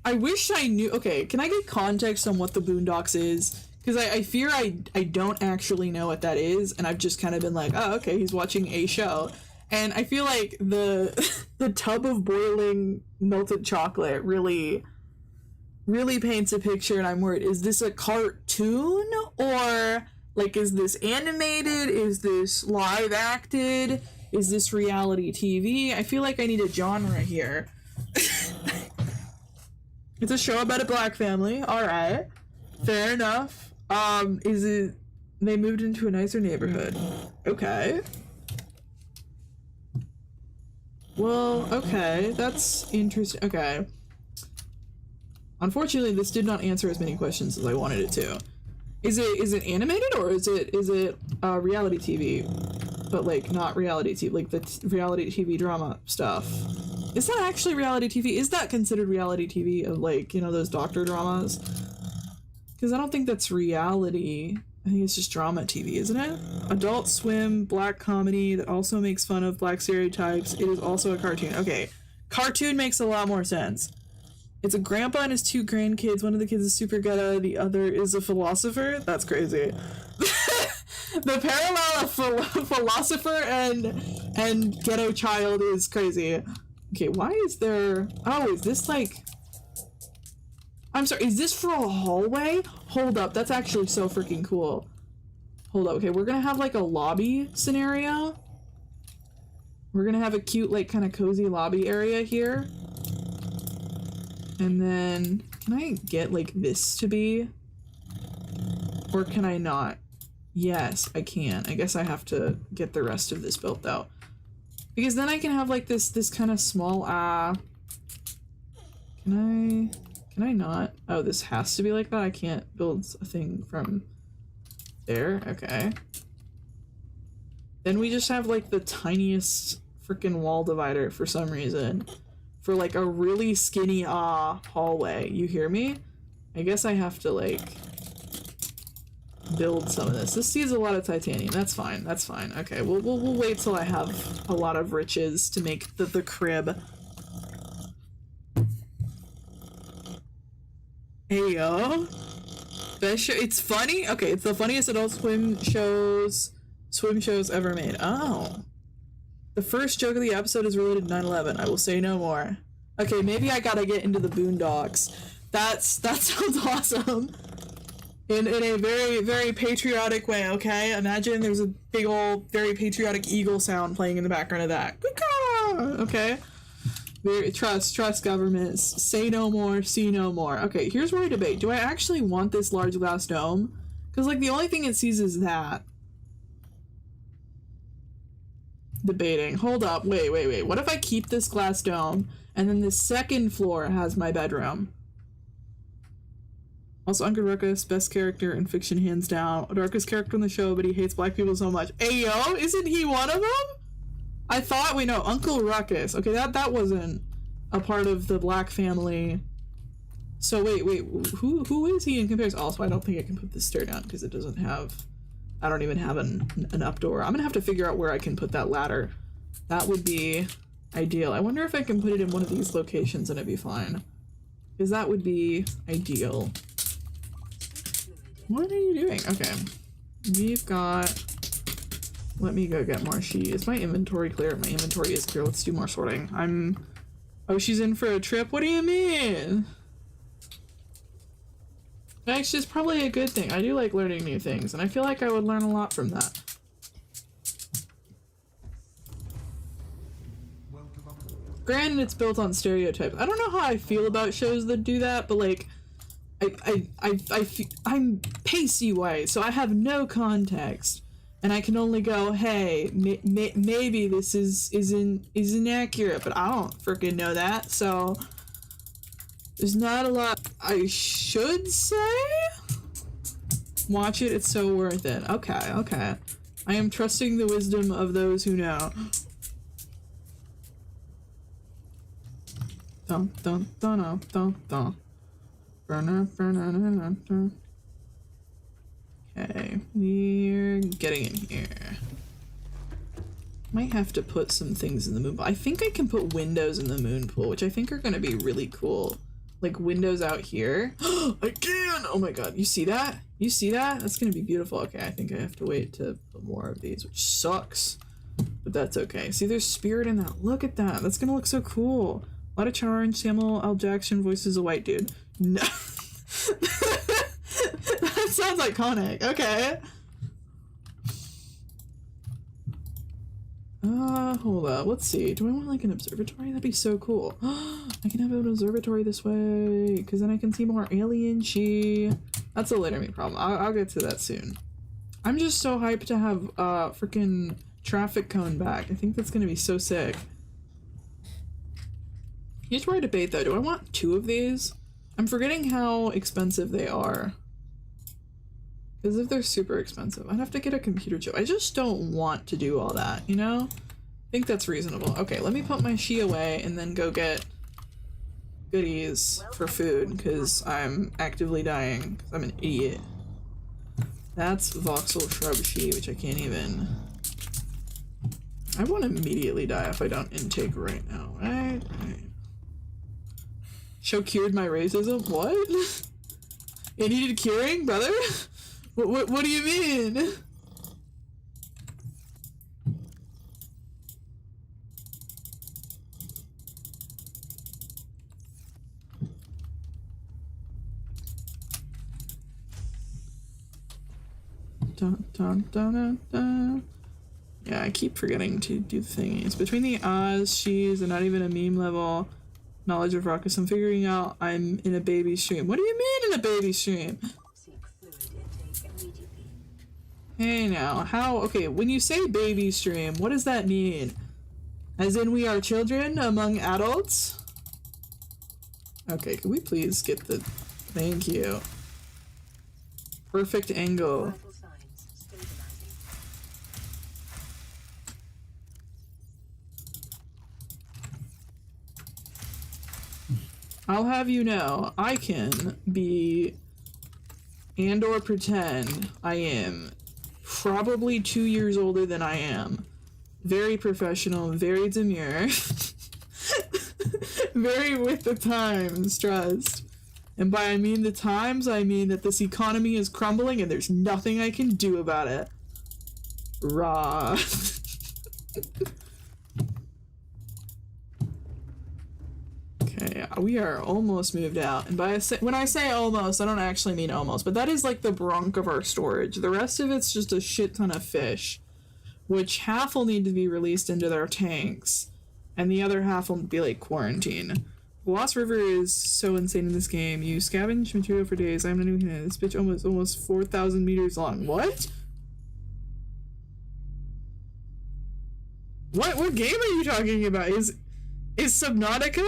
wish I knew. Okay, can I get context on what the boondocks is? Because I fear I don't actually know what that is, and I've just kind of been like, oh, okay, he's watching a show. And I feel like the tub of boiling melted chocolate really paints a picture, and I'm worried. Is this a cartoon? Or, like, is this animated? Is this live acted? Is this reality TV? I feel like I need a genre here. It's a show about a black family. Alright. Fair enough. Is it... They moved into a nicer neighborhood. Okay. Well, okay. That's interesting. Okay. Unfortunately, this did not answer as many questions as I wanted it to. Is it animated or is it reality TV? But like not reality TV, like the reality TV drama stuff. Is that actually reality TV? Is that considered reality TV of like, you know, those doctor dramas? Because I don't think that's reality. I think it's just drama TV, isn't it? Adult Swim, black comedy that also makes fun of black stereotypes. It is also a cartoon. Okay, cartoon makes a lot more sense. It's a grandpa and his two grandkids. One of the kids is super ghetto, the other is a philosopher. That's crazy. The parallel of philosopher and ghetto child is crazy. Okay, why is there... Oh, is this like... I'm sorry, is this for a hallway? Hold up, that's actually so freaking cool. Hold up, okay, we're gonna have like a lobby scenario. We're gonna have a cute, like, kind of cozy lobby area here. And then, can I get, like, this to be? Or can I not? Yes, I can. I guess I have to get the rest of this built out. Because then I can have, like, this kind of small, Can I not? Oh, this has to be like that? I can't build a thing from there? Okay. Then we just have, like, the tiniest freaking wall divider for some reason. For, like, a really skinny, hallway. You hear me? I guess I have to, like, build some of this. This sees a lot of titanium. That's fine. That's fine. Okay, we'll wait till I have a lot of riches to make the crib. Hey, yo. It's funny? Okay, it's the funniest adult swim shows ever made. Oh. The first joke of the episode is related to 9/11. I will say no more. Okay, maybe I gotta get into the boondocks. That sounds awesome. In a very, very patriotic way, okay? Imagine there's a big old, very patriotic eagle sound playing in the background of that. Okay? Trust government. Say no more, see no more. Okay, here's where I debate. Do I actually want this large glass dome? Because, like, the only thing it sees is that. Debating. Hold up. Wait. What if I keep this glass dome and then the second floor has my bedroom? Also, Uncle Ruckus, best character in fiction hands down. Darkest character in the show, but he hates black people so much. Ayo, isn't he one of them? I thought, wait, no, Uncle Ruckus. Okay, that wasn't a part of the black family. So wait, who is he in comparison? Also, I don't think I can put this stair down because it doesn't have... I don't even have an up door. I'm gonna have to figure out where I can put that ladder. That would be ideal. I wonder if I can put it in one of these locations and it'd be fine. Because that would be ideal. What are you doing? Okay. We've got... Let me go get more shee. Is my inventory clear? My inventory is clear. Let's do more sorting. Oh, she's in for a trip? What do you mean? Actually, it's probably a good thing. I do like learning new things, and I feel like I would learn a lot from that. Granted, it's built on stereotypes. I don't know how I feel about shows that do that, but like, I'm pacey white, so I have no context, and I can only go, hey, maybe this isn't accurate, but I don't freaking know that, so there's not a lot I should say. Watch it, it's so worth it. Okay. I am trusting the wisdom of those who know. Dun. Okay, we're getting in here. Might have to put some things in the moon pool. I think I can put windows in the moon pool, which I think are gonna be really cool. Like windows out here. I can! Oh my god, you see that? You see that? That's gonna be beautiful. Okay, I think I have to wait to put more of these, which sucks. But that's okay. See, there's spirit in that. Look at that. That's gonna look so cool. A lot of charge. Samuel L. Jackson voices a white dude. No. That sounds iconic. Okay. Hold up. Let's see. Do I want like an observatory? That'd be so cool. I can have an observatory this way, because then I can see more alien shee. That's a later me problem. I'll get to that soon. I'm just so hyped to have freaking traffic cone back. I think that's gonna be so sick. Here's where I debate though. Do I want 2 of these? I'm forgetting how expensive they are. Because if they're super expensive, I'd have to get a computer chip. I just don't want to do all that, you know? I think that's reasonable. Okay, let me put my shee away and then go get goodies for food, because I'm actively dying. 'Cause I'm an idiot. That's voxel shrub shee, which I can't even... I won't immediately die if I don't intake right now, right? Show cured my racism? What? It needed curing, brother? What do you mean? Dun, dun, dun, dun, dun. Yeah, I keep forgetting to do the thingies. Between the she's, and not even a meme level knowledge of Ruckus, I'm figuring out I'm in a baby stream. What do you mean in a baby stream? Seek fluid intake immediately. Hey now, how, okay, when you say baby stream, what does that mean? As in we are children among adults? Okay, can we please get the, thank you. Perfect angle. Vital signs stabilizing. I'll have you know, I can be and or pretend I am probably 2 years older than I am. Very professional, very demure. Very with the times, trust. And by I mean the times, I mean that this economy is crumbling and there's nothing I can do about it. Raw. Okay, we are almost moved out. And when I say almost, I don't actually mean almost, but that is like the brunt of our storage. The rest of it's just a shit ton of fish, which half will need to be released into their tanks, and the other half will be like quarantine. The Lost River is so insane in this game. You scavenge material for days. I'm not even this bitch almost 4,000 meters long. What? What game are you talking about? Is Subnautica?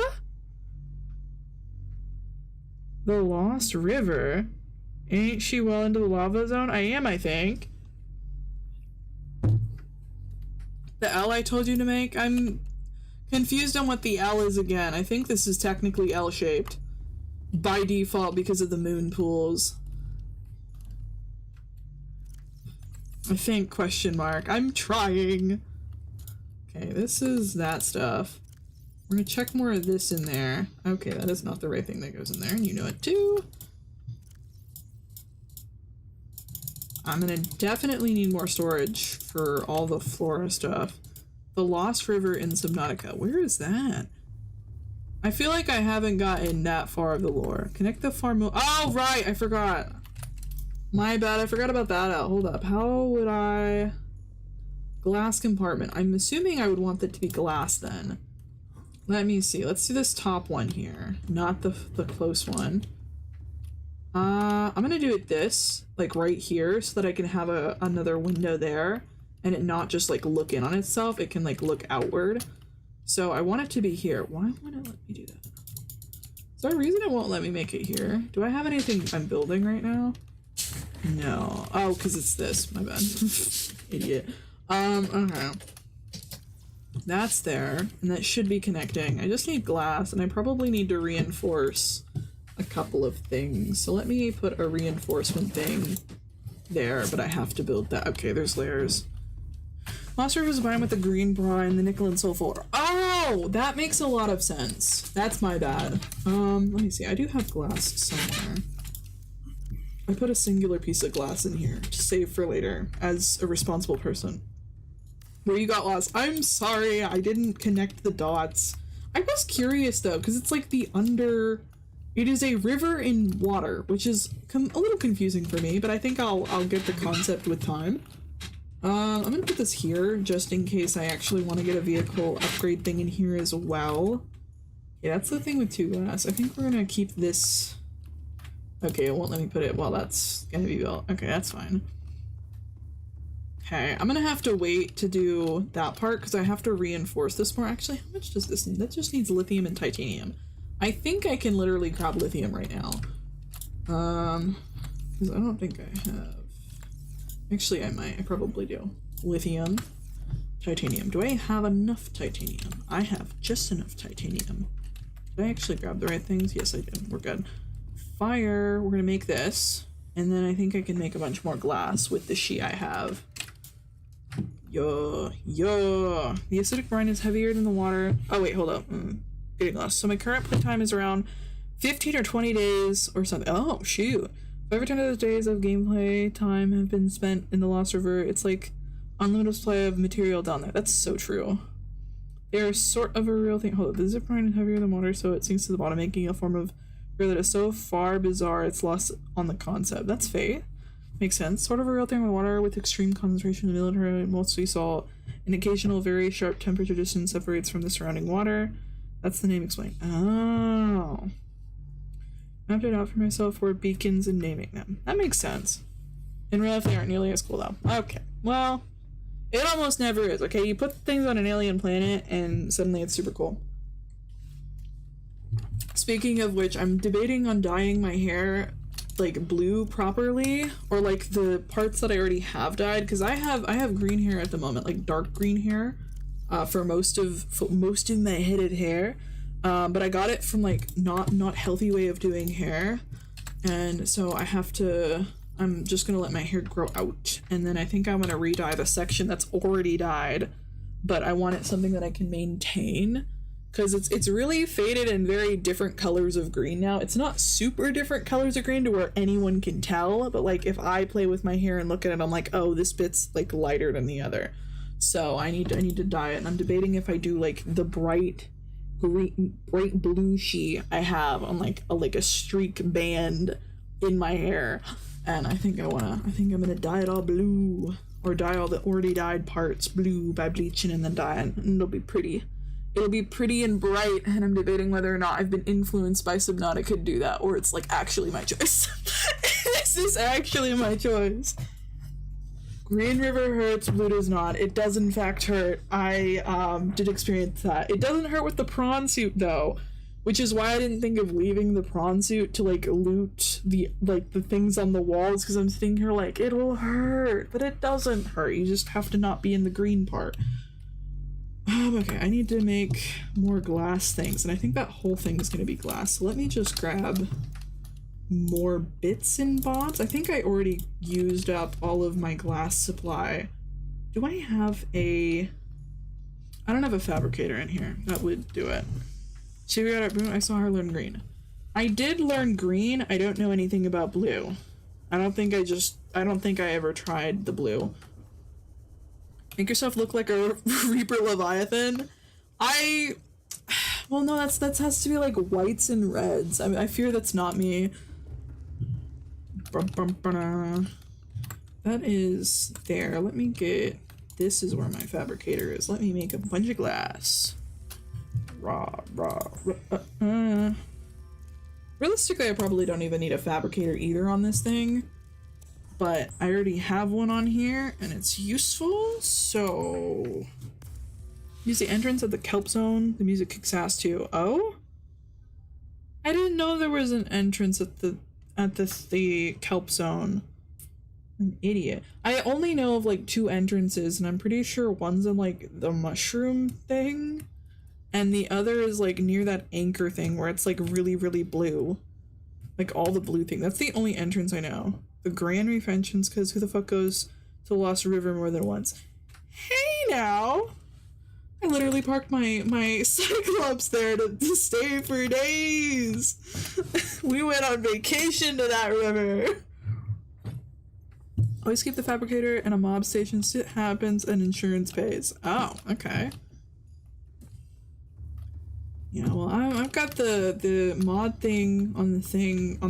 The Lost River? Ain't she well into the lava zone? I am, I think. The L I told you to make? I'm confused on what the L is again. I think this is technically L-shaped by default because of the moon pools. I think, question mark. I'm trying. Okay, this is that stuff. We're gonna check more of this in there. Okay, that is not the right thing that goes in there, and you know it too. I'm gonna definitely need more storage for all the flora stuff. The Lost River in Subnautica. Where is that? I feel like I haven't gotten that far of the lore. Connect the farm. Oh, right! I forgot. My bad. I forgot about that out. Hold up. How would I... Glass compartment. I'm assuming I would want that to be glass then. Let me see. Let's do this top one here. Not the close one. I'm gonna do it this, like right here, so that I can have another window there, and it not just like look in on itself, it can like look outward. So I want it to be here. Why won't it let me do that? Is there a reason it won't let me make it here? Do I have anything I'm building right now? No. Oh, because it's this. My bad. Idiot. Okay. That's there, and that should be connecting. I just need glass, and I probably need to reinforce a couple of things. So let me put a reinforcement thing there, but I have to build that. Okay, there's layers. Lost River is biome with the green brine, the nickel and sulfur. Oh, that makes a lot of sense. That's my bad. Let me see. I do have glass somewhere. I put a singular piece of glass in here to save for later as a responsible person. Where you got lost. I'm sorry, I didn't connect the dots. I was curious though, because it's like the under... It is a river in water, which is a little confusing for me, but I think I'll get the concept with time. I'm gonna put this here, just in case I actually want to get a vehicle upgrade thing in here as well. Yeah, that's the thing with 2 glass. I think we're gonna keep this... Okay, it won't let me put it while that's gonna be built. Okay, that's fine. Okay, I'm gonna have to wait to do that part because I have to reinforce this more. Actually, how much does this need? That just needs lithium and titanium. I think I can literally grab lithium right now. Because I don't think I have... Actually, I might. I probably do. Lithium. Titanium. Do I have enough titanium? I have just enough titanium. Did I actually grab the right things? Yes, I did. We're good. Fire. We're gonna make this. And then I think I can make a bunch more glass with the shee I have. Yo. The acidic brine is heavier than the water. Oh wait, hold up. Getting lost. So my current playtime is around 15 or 20 days or something. Oh, shoot. 5 or 10 of those days of gameplay time have been spent in the Lost River. It's like unlimited supply of material down there. That's so true. They're sort of a real thing. Hold up. The zip brine is heavier than water, so it sinks to the bottom, making a form of river that is so far bizarre it's lost on the concept. That's fate. Makes sense. Sort of a real thing with water with extreme concentration of military, mostly salt. An occasional very sharp temperature distance separates from the surrounding water. That's the name explained. Oh. Mapped it out for myself for beacons and naming them. That makes sense. In real life, they aren't nearly as cool though. Okay. Well, it almost never is, okay? You put things on an alien planet and suddenly it's super cool. Speaking of which, I'm debating on dyeing my hair like blue properly, or like the parts that I already have dyed, because I have green hair at the moment, like dark green hair, for most of my headed hair, but I got it from like not healthy way of doing hair, and so I'm just gonna let my hair grow out, and then I think I'm gonna re-dye the section that's already dyed, but I want it something that I can maintain. Because it's really faded in very different colors of green now. It's not super different colors of green to where anyone can tell, but like if I play with my hair and look at it, I'm like, oh, this bit's like lighter than the other. So I need to dye it, and I'm debating if I do like the bright blue shee I have on like a streak band in my hair, and I think I'm gonna dye it all blue, or dye all the already dyed parts blue by bleaching and then dye it, and it'll be pretty. It'll be pretty and bright, and I'm debating whether or not I've been influenced by Subnautica to do that, or it's like actually my choice. This is actually my choice. Green River hurts, blue does not. It does in fact hurt. I did experience that. It doesn't hurt with the prawn suit though, which is why I didn't think of leaving the prawn suit to like loot the things on the walls, because I'm sitting here like, it will hurt, but it doesn't hurt. You just have to not be in the green part. Okay, I need to make more glass things, and I think that whole thing is going to be glass, so let me just grab more bits and bobs. I think I already used up all of my glass supply. Do I have I don't have a fabricator in here. That would do it. She got it blue. I saw her learn green. I did learn green. I don't know anything about blue. I don't think I ever tried the blue. Make yourself look like a Reaper Leviathan. Well, no, that has to be like whites and reds. I fear that's not me. That is there. Let me get. This is where my fabricator is. Let me make a bunch of glass. Realistically, I probably don't even need a fabricator either on this thing. But I already have one on here, and it's useful, so... Use the entrance at the kelp zone. The music kicks ass too. Oh? I didn't know there was an entrance at the kelp zone. An idiot. I only know of like 2 entrances, and I'm pretty sure one's in like the mushroom thing, and the other is like near that anchor thing where it's like really, really blue. Like all the blue thing. That's the only entrance I know. The Grand Reef entrance, because who the fuck goes to Lost River more than once? Hey now! I literally parked my Cyclops there to stay for days. We went on vacation to that river. Always keep the fabricator and a mob station. Shit happens and insurance pays. Oh, okay. Yeah, well, I've got the mod thing on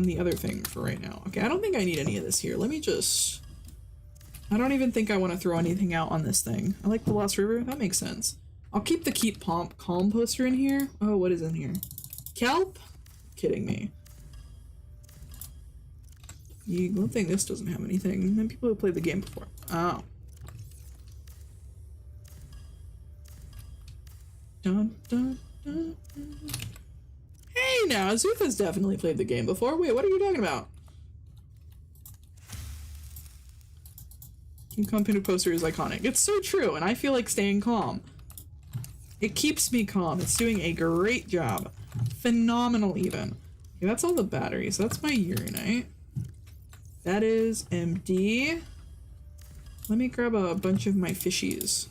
the other thing for right now. Okay, I don't think I need any of this here. Let me just... I don't even think I want to throw anything out on this thing. I like the Lost River. That makes sense. I'll keep the Keep Calm poster in here. Oh, what is in here? Kelp? Kidding me. One thing, this doesn't have anything. Then people who played the game before. Oh. Dun, dun, dun, dun. Hey now, Zuth has definitely played the game before. Wait, what are you talking about? Keep Calm Pinto poster is iconic. It's so true, and I feel like staying calm. It keeps me calm. It's doing a great job. Phenomenal even. Okay, that's all the batteries. That's my urinite. That is empty. Let me grab a bunch of my fishies.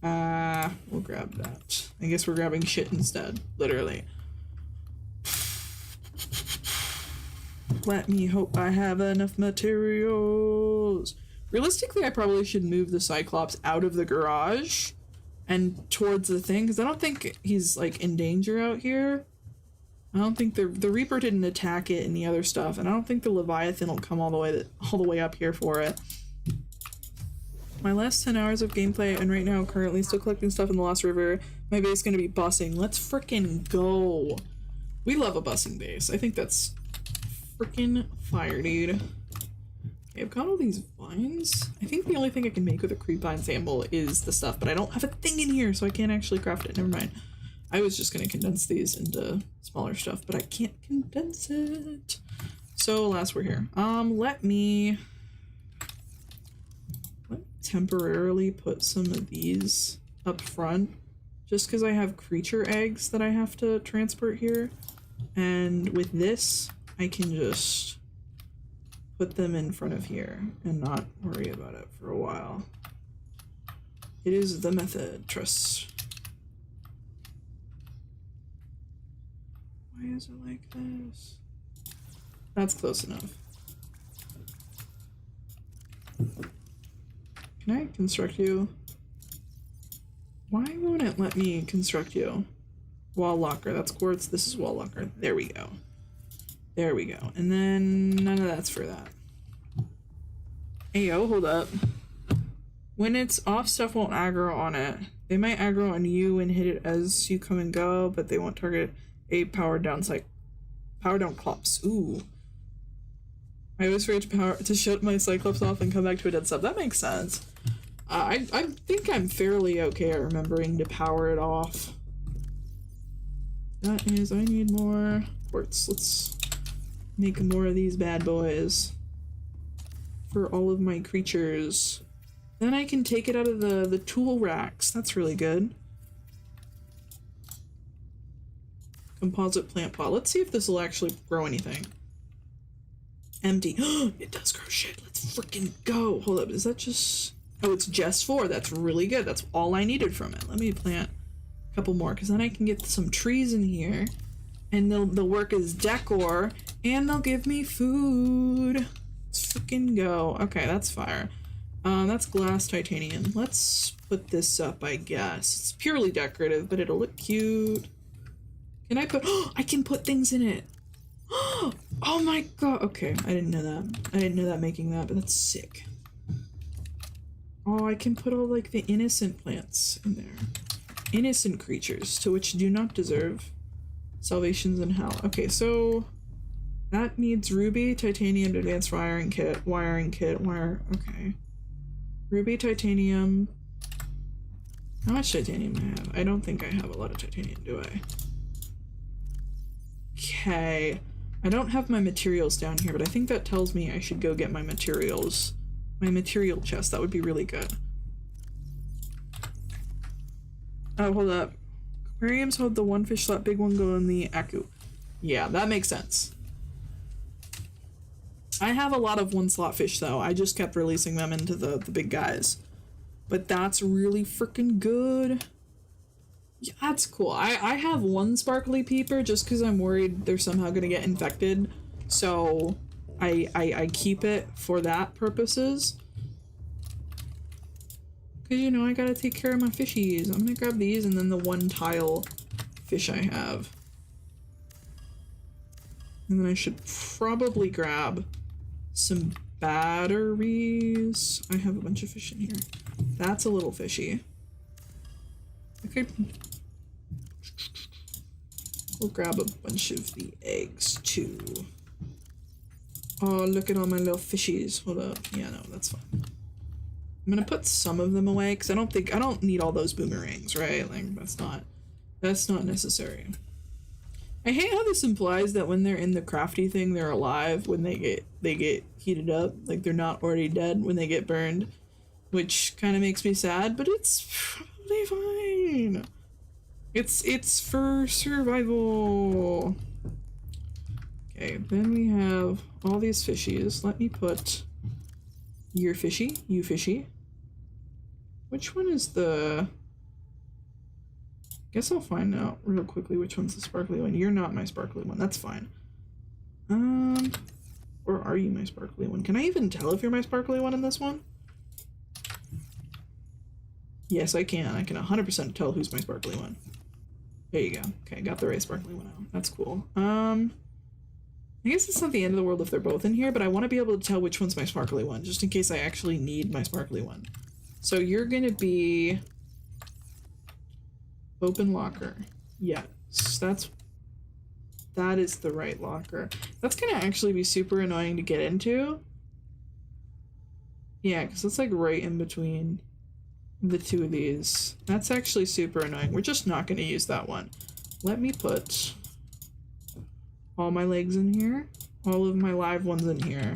We'll grab that. I guess we're grabbing shit instead, literally. Let me hope I have enough materials. Realistically, I probably should move the Cyclops out of the garage and towards the thing, because I don't think he's, like, in danger out here. I don't think the Reaper didn't attack it and the other stuff, and I don't think the Leviathan will come all the way up here for it. My last 10 hours of gameplay, and right now currently still collecting stuff in the Lost River. My base is gonna be bussing. Let's frickin' go. We love a bussing base. I think that's frickin' fire, dude. Okay, I've got all these vines. I think the only thing I can make with a creepvine sample is the stuff, but I don't have a thing in here, so I can't actually craft it. Never mind. I was just gonna condense these into smaller stuff, but I can't condense it. So, last we're here. Let me temporarily put some of these up front, just because I have creature eggs that I have to transport here, and with this, I can just put them in front of here and not worry about it for a while. It is the method, trust. Why is it like this? That's close enough. Can I construct you? Why won't it let me construct you? Wall locker, that's quartz, this is wall locker. There we go. There we go. And then none of that's for that. Hey yo, hold up. When it's off, stuff won't aggro on it. They might aggro on you and hit it as you come and go, but they won't target a powered down Clops. Ooh. I always forget to shut my Cyclops off and come back to a dead sub. That makes sense. I think I'm fairly okay at remembering to power it off. That is, I need more quartz. Let's make more of these bad boys for all of my creatures. Then I can take it out of the tool racks. That's really good. Composite plant pot. Let's see if this will actually grow anything. Empty. It does grow shit. Let's freaking go. Hold up. Is that just... Oh, it's just 4. That's really good. That's all I needed from it. Let me plant a couple more, because then I can get some trees in here, and they'll work as decor, and they'll give me food. Let's freaking go. Okay, that's fire. That's glass titanium. Let's put this up, I guess. It's purely decorative, but it'll look cute. Can I put... I can put things in it. Oh my god. Okay, I didn't know that. I didn't know that making that, but that's sick. Oh, I can put all, like, the innocent plants in there. Innocent creatures, to which do not deserve salvations in hell. Okay, so... that needs ruby, titanium, advanced wiring kit, okay. Ruby, titanium... How much titanium do I have? I don't think I have a lot of titanium, do I? Okay. I don't have my materials down here, but I think that tells me I should go get my materials. My material chest, that would be really good. Oh, hold up. Aquariums hold the one fish slot, big one go in the Aku. Yeah, that makes sense. I have a lot of one slot fish though. I just kept releasing them into the big guys. But that's really freaking good. Yeah, that's cool. I have one sparkly peeper just because I'm worried they're somehow gonna get infected. So I keep it for that purposes. Cause you know I gotta take care of my fishies. I'm gonna grab these and then the one tile fish I have. And then I should probably grab some batteries. I have a bunch of fish in here. That's a little fishy. Okay. We'll grab a bunch of the eggs too. Oh, look at all my little fishies. Hold up. Yeah, no, that's fine. I'm gonna put some of them away because I don't need all those boomerangs, right? Like that's not necessary. I hate how this implies that when they're in the crafty thing, they're alive when they get heated up. Like they're not already dead when they get burned, which kind of makes me sad, but it's probably fine. It's for survival. Okay, Okay, then we have all these fishies. Let me put your fishy, you fishy. Which one is the... Guess I'll find out real quickly which one's the sparkly one. You're not my sparkly one, that's fine. Or are you my sparkly one? Can I even tell if you're my sparkly one in this one? Yes, I can. I can 100% tell who's my sparkly one. There you go. Okay, got the right sparkly one out. That's cool. I guess it's not the end of the world if they're both in here, but I want to be able to tell which one's my sparkly one, just in case I actually need my sparkly one. So you're gonna be... Open locker. Yes, that is the right locker. That's gonna actually be super annoying to get into. Yeah, because it's like right in between the two of these. That's actually super annoying. We're just not gonna use that one. Let me put all my legs in here, all of my live ones in here,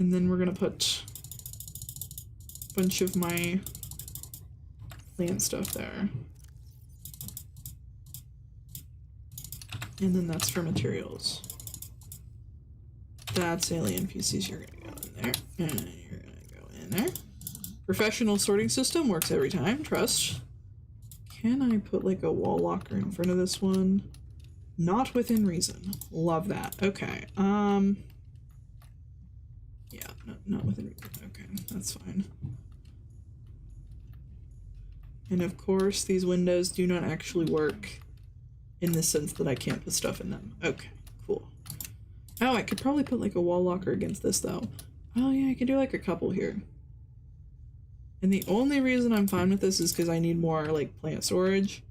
and then we're gonna put a bunch of my plant stuff there. And then that's for materials. That's alien PCs. You're gonna go in there. And you're gonna go in there. Professional sorting system works every time. Trust. Can I put like a wall locker in front of this one? Not within reason. Love that. Okay. Yeah, no, not within reason. Okay, that's fine. And of course, these windows do not actually work in the sense that I can't put stuff in them. Okay, cool. Oh, I could probably put like a wall locker against this though. Oh yeah, I could do like a couple here. And the only reason I'm fine with this is because I need more like plant storage.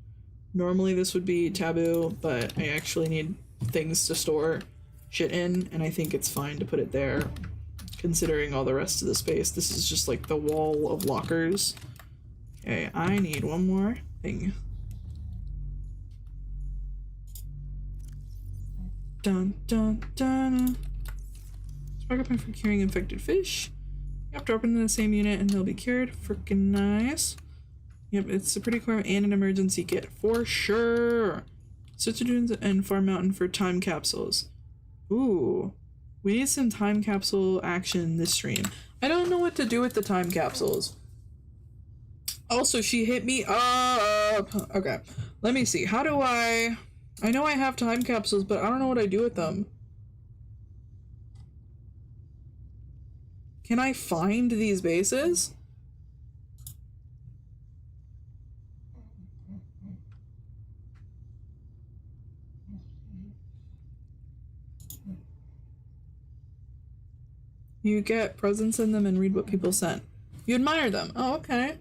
Normally this would be taboo, but I actually need things to store shit in, and I think it's fine to put it there considering all the rest of the space. This is just like the wall of lockers. Okay, I need one more thing. Dun dun dun. Spark up for curing infected fish. Yep, drop it in the same unit and they'll be cured. Freaking nice. Yep, it's a pretty core and an emergency kit for sure. Citizens and Farm Mountain for time capsules. Ooh, we need some time capsule action this stream. I don't know what to do with the time capsules. Also, she hit me up. Okay, let me see. How do I know I have time capsules, but I don't know what I do with them. Can I find these bases? You get presents in them and read what people sent. You admire them. Oh, okay.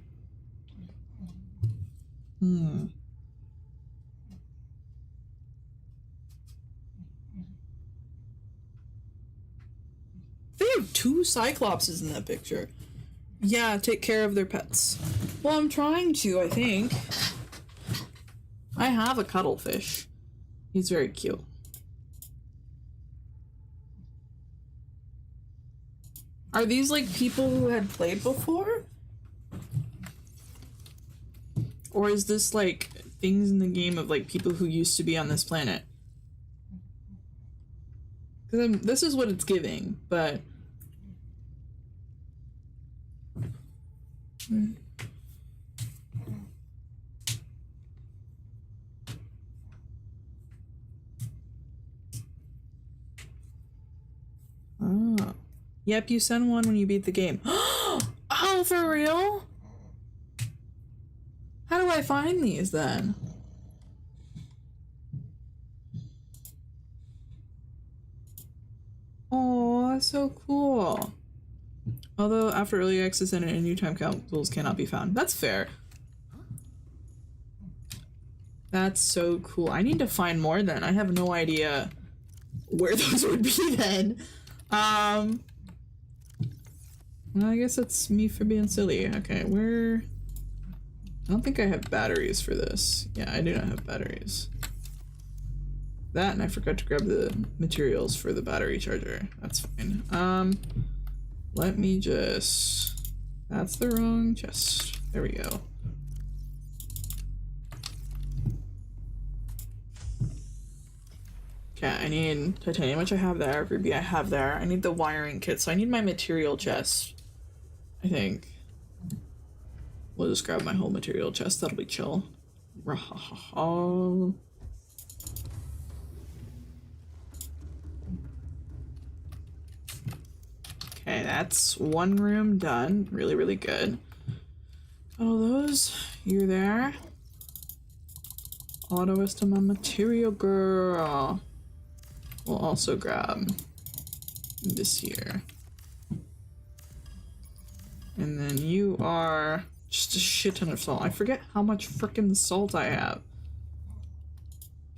They have 2 Cyclopses in that picture. Yeah, take care of their pets. Well, I'm trying to, I think. I have a cuttlefish. He's very cute. Are these like people who had played before? Or is this like things in the game of like people who used to be on this planet? Because this is what it's giving, but... Oh. Yep, you send one when you beat the game. Oh, for real? How do I find these then? Oh, that's so cool. Although after early access and new time capsules cannot be found. That's fair. That's so cool. I need to find more then. I have no idea where those would be then. Well, I guess that's me for being silly. Okay, where... I don't think I have batteries for this. Yeah, I do not have batteries. That, and I forgot to grab the materials for the battery charger. That's fine. Let me just... That's the wrong chest. There we go. Okay, I need titanium, which I have there. Ruby, I have there. I need the wiring kit, so I need my material chest. I think. We'll just grab my whole material chest. That'll be chill. Okay, that's one room done. Really, really good. Got all those. You're there. Auto is to my material girl. We'll also grab this here. And then you are just a shit ton of salt. I forget how much frickin' salt I have.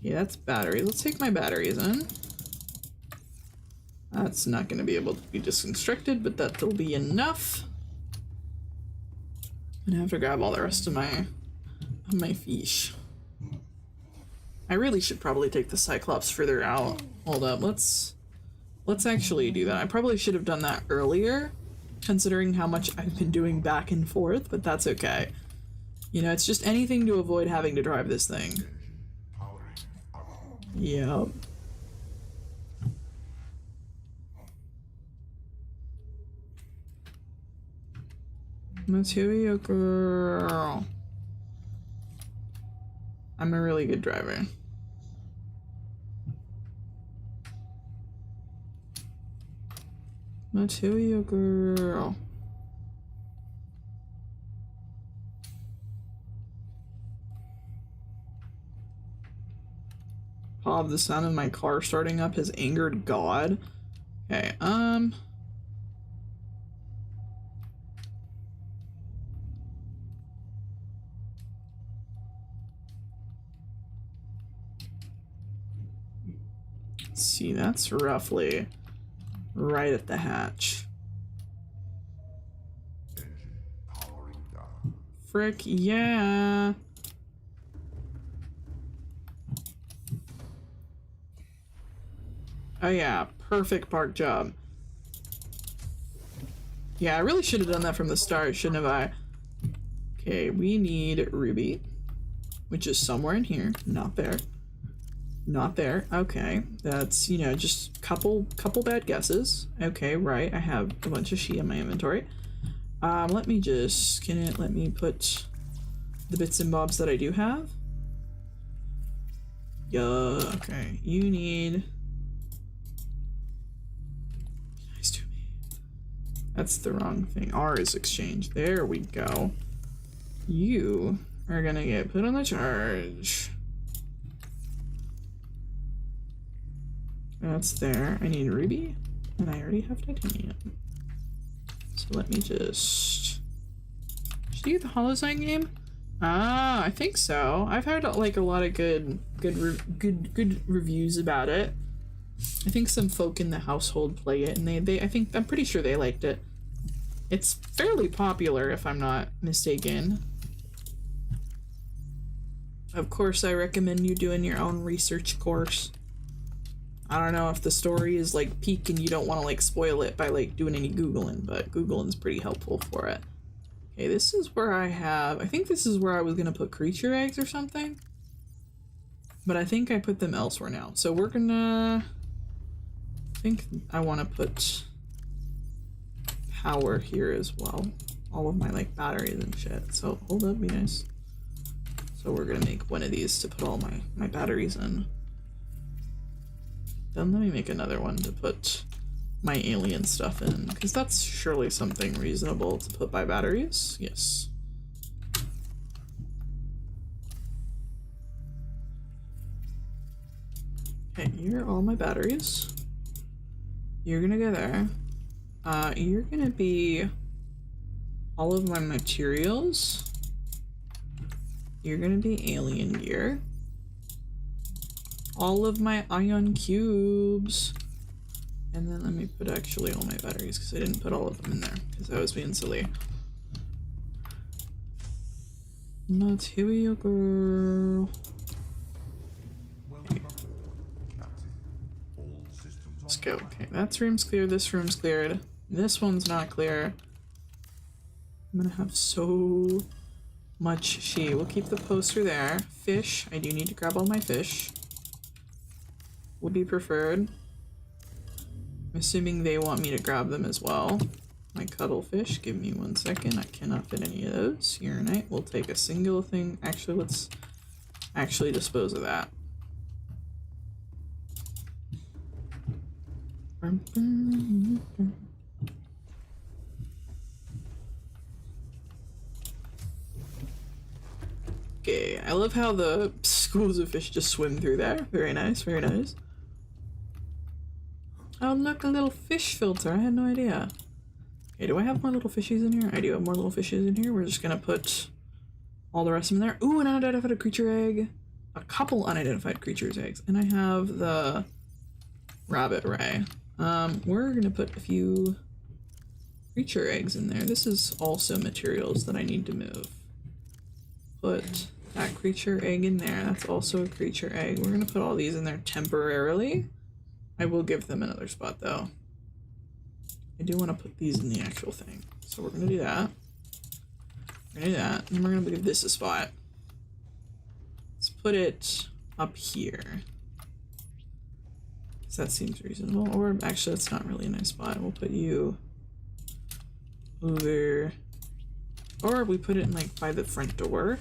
Yeah, that's batteries. Let's take my batteries in. That's not going to be able to be disconstructed, but that'll be enough. I'm gonna have to grab all the rest of my fish. I really should probably take the Cyclops further out. Hold up, let's actually do that. I probably should have done that earlier, considering how much I've been doing back and forth, but that's okay. You know, it's just anything to avoid having to drive this thing. Yep. Material girl. I'm a really good driver. Material girl. Bob, the sound of my car starting up has angered God. Okay, see, that's roughly right at the hatch. Frick, yeah. Oh yeah, perfect park job. Yeah, I really should have done that from the start, shouldn't have I? Okay, we need Ruby, which is somewhere in here. Not there. Not there. Okay, that's, you know, just couple bad guesses. Okay, right. I have a bunch of shee in my inventory. Let me just let me put the bits and bobs that I do have. Yeah. Okay, you need. Nice to me. That's the wrong thing. R is exchange. There we go. You are gonna get put on the charge. That's there. I need ruby, and I already have titanium. So let me just. Did you get the Holozine game? Ah, I think so. I've heard like a lot of good reviews about it. I think some folk in the household play it, and I'm pretty sure they liked it. It's fairly popular, if I'm not mistaken. Of course, I recommend you doing your own research course. I don't know if the story is like peak and you don't want to like spoil it by like doing any Googling, but Googling's pretty helpful for it. Okay, this is where I think this is where I was gonna put creature eggs or something. But I think I put them elsewhere now. So we're gonna, I think I want to put power here as well. All of my like batteries and shit. So hold up, be nice. So we're gonna make one of these to put all my batteries in. Then let me make another one to put my alien stuff in, because that's surely something reasonable to put by batteries. Yes. Okay, here are all my batteries. You're gonna go there. You're gonna be all of my materials. You're gonna be alien gear. All of my ion cubes. And then let me put actually all my batteries, because I didn't put all of them in there, because I was being silly. Material girl. Okay. Let's go. Okay, that room's clear, this room's cleared. This one's not clear. I'm gonna have so much shee. We'll keep the poster there. Fish. I do need to grab all my fish. would be preferred. I'm assuming they want me to grab them as well. My cuttlefish, give me 1 second. I cannot fit any of those. Urinite, we'll take a single thing. Actually, let's actually dispose of that. Okay, I love how the schools of fish just swim through there. Very nice, very nice. Oh look, a little fish filter. I had no idea. Okay, do I have more little fishies in here? I do have more little fishes in here. We're just gonna put all the rest of them in there. Ooh, an unidentified creature egg. A couple unidentified creatures eggs. And I have the rabbit ray. We're gonna put a few creature eggs in there. This is also materials that I need to move. Put that creature egg in there. That's also a creature egg. We're gonna put all these in there temporarily. I will give them another spot though. I do want to put these in the actual thing. So we're gonna do that. We're gonna do that. And we're gonna give this a spot. Let's put it up here. Because that seems reasonable. Or actually that's not really a nice spot. We'll put you over. Or we put it in like by the front door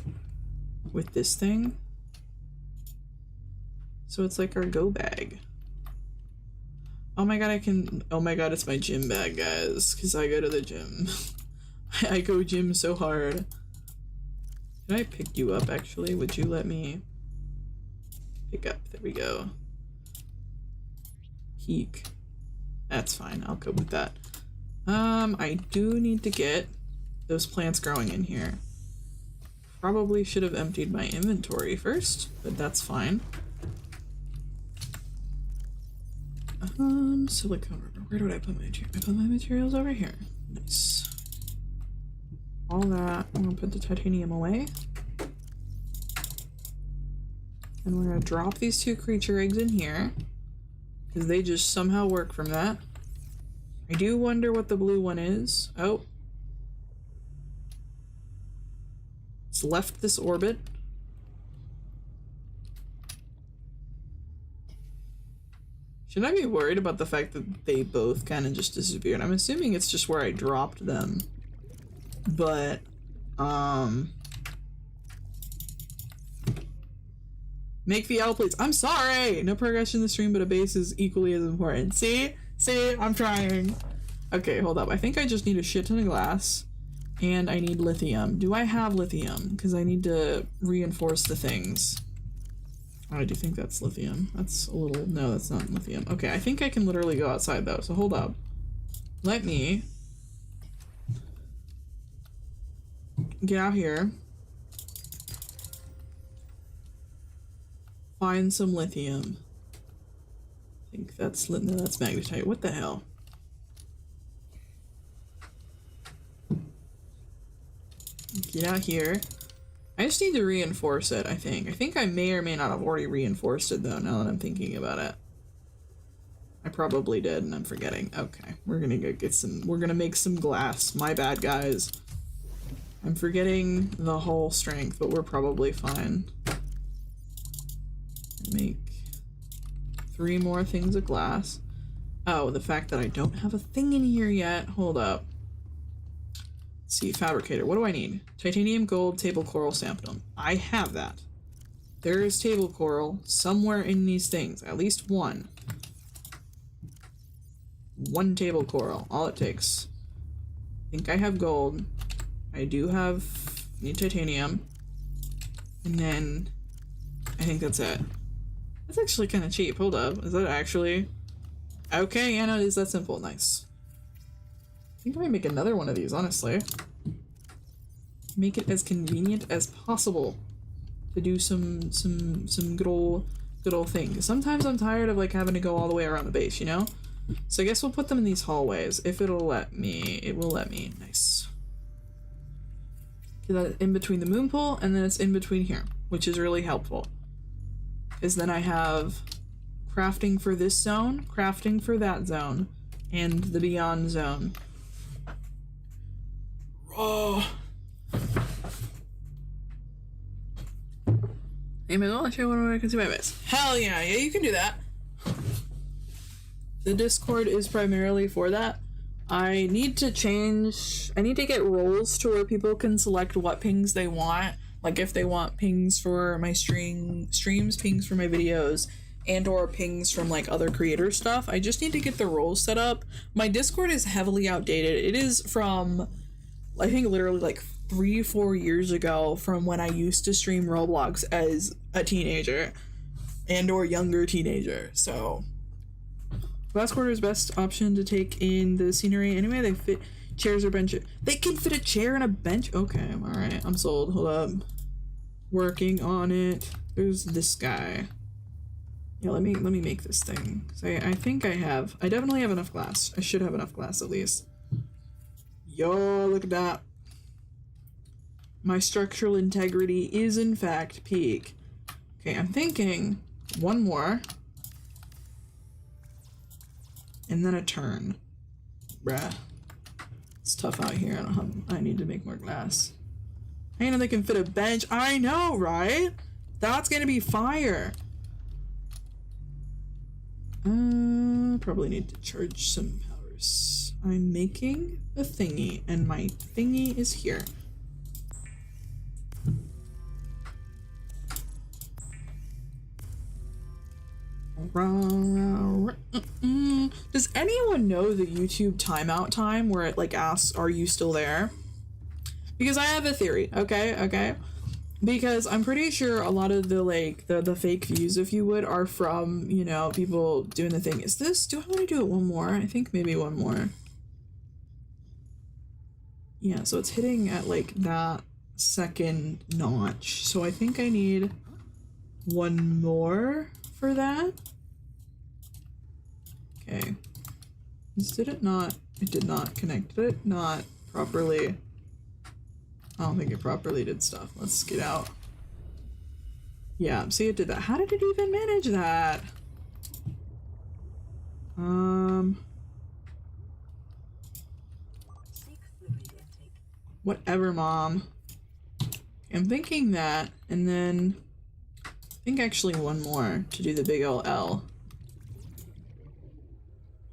with this thing. So it's like our go bag. Oh my god, I can. Oh my god, it's my gym bag, guys. Because I go to the gym. I go gym so hard. Can I pick you up actually? Would you let me pick up? There we go. Peak. That's fine. I'll cope with that. I do need to get those plants growing in here. Probably should have emptied my inventory first, but that's fine. Silicone rubber. Where do I put my materials? I put my materials over here. Nice. All that. I'm gonna put the titanium away. And we're gonna drop these 2 creature eggs in here. Because they just somehow work from that. I do wonder what the blue one is. Oh. It's left this orbit. Should I be worried about the fact that they both kind of just disappeared? I'm assuming it's just where I dropped them. But, make VL, please. I'm sorry! No progression in the stream, but a base is equally as important. See? See? I'm trying. Okay, hold up. I think I just need a shit ton of glass. And I need lithium. Do I have lithium? Because I need to reinforce the things. Oh, I do think that's lithium. That's a little... No, that's not lithium. Okay, I think I can literally go outside though, so hold up. Let me get out here. Find some lithium. I think that's... No, that's magnetite. What the hell? Get out here. I just need to reinforce it, I think. I think I may or may not have already reinforced it, though, now that I'm thinking about it. I probably did, and I'm forgetting. Okay, we're gonna go get some... We're gonna make some glass. My bad, guys. I'm forgetting the whole strength, but we're probably fine. Make 3 more things of glass. Oh, the fact that I don't have a thing in here yet. Hold up. Let's see, fabricator. What do I need? Titanium, gold, table coral, sampton. I have that. There is table coral somewhere in these things. At least one. 1 table coral. All it takes. I think I have gold. I do have... Need titanium. And then... I think that's it. That's actually kind of cheap. Hold up. Is that actually... Okay, yeah, no, it is that simple. Nice. I think I might make another one of these, honestly. Make it as convenient as possible to do some good old thing. 'Cause sometimes I'm tired of like having to go all the way around the base, you know? So I guess we'll put them in these hallways. If it'll let me, it will let me. Nice. That in between the moon pool, and then it's in between here, which is really helpful. Is then I have crafting for this zone, crafting for that zone, and the beyond zone. Oh. Hey, man, I'll show you what I can see my base. Hell yeah, yeah, you can do that. The Discord is primarily for that. I need to get roles to where people can select what pings they want. Like if they want pings for my streams, pings for my videos, and or pings from like other creator stuff. I just need to get the roles set up. My Discord is heavily outdated. It is from, I think literally like 3-4 years ago, from when I used to stream Roblox as a teenager and or younger teenager. So glass quarter is best option to take in the scenery. Anyway, they fit chairs or benches. They can fit a chair and a bench. Okay, all right, I'm sold. Hold up, working on it. There's this guy. Yeah, let me make this thing. So I think I definitely have enough glass. I should have enough glass at least. Yo, look at that. My structural integrity is in fact peak. Okay, I'm thinking one more. And then a turn. Bruh. It's tough out here. I need to make more glass. I know they can fit a bench. I know, right? That's gonna be fire. Probably need to charge some powers. I'm making a thingy, and my thingy is here. Does anyone know the YouTube timeout time where it like asks, are you still there? Because I have a theory, okay? Because I'm pretty sure a lot of the like the fake views, if you would, are from, you know, people doing the thing. Do I want to do it one more? I think maybe one more. Yeah, so it's hitting at like that second notch. So I think I need one more for that. Okay. Did it not? It did not connect. Did it not properly? I don't think it properly did stuff. Let's get out. Yeah, see, it did that. How did it even manage that? Whatever, Mom. I'm thinking that, and then I think actually one more to do the big ol' L.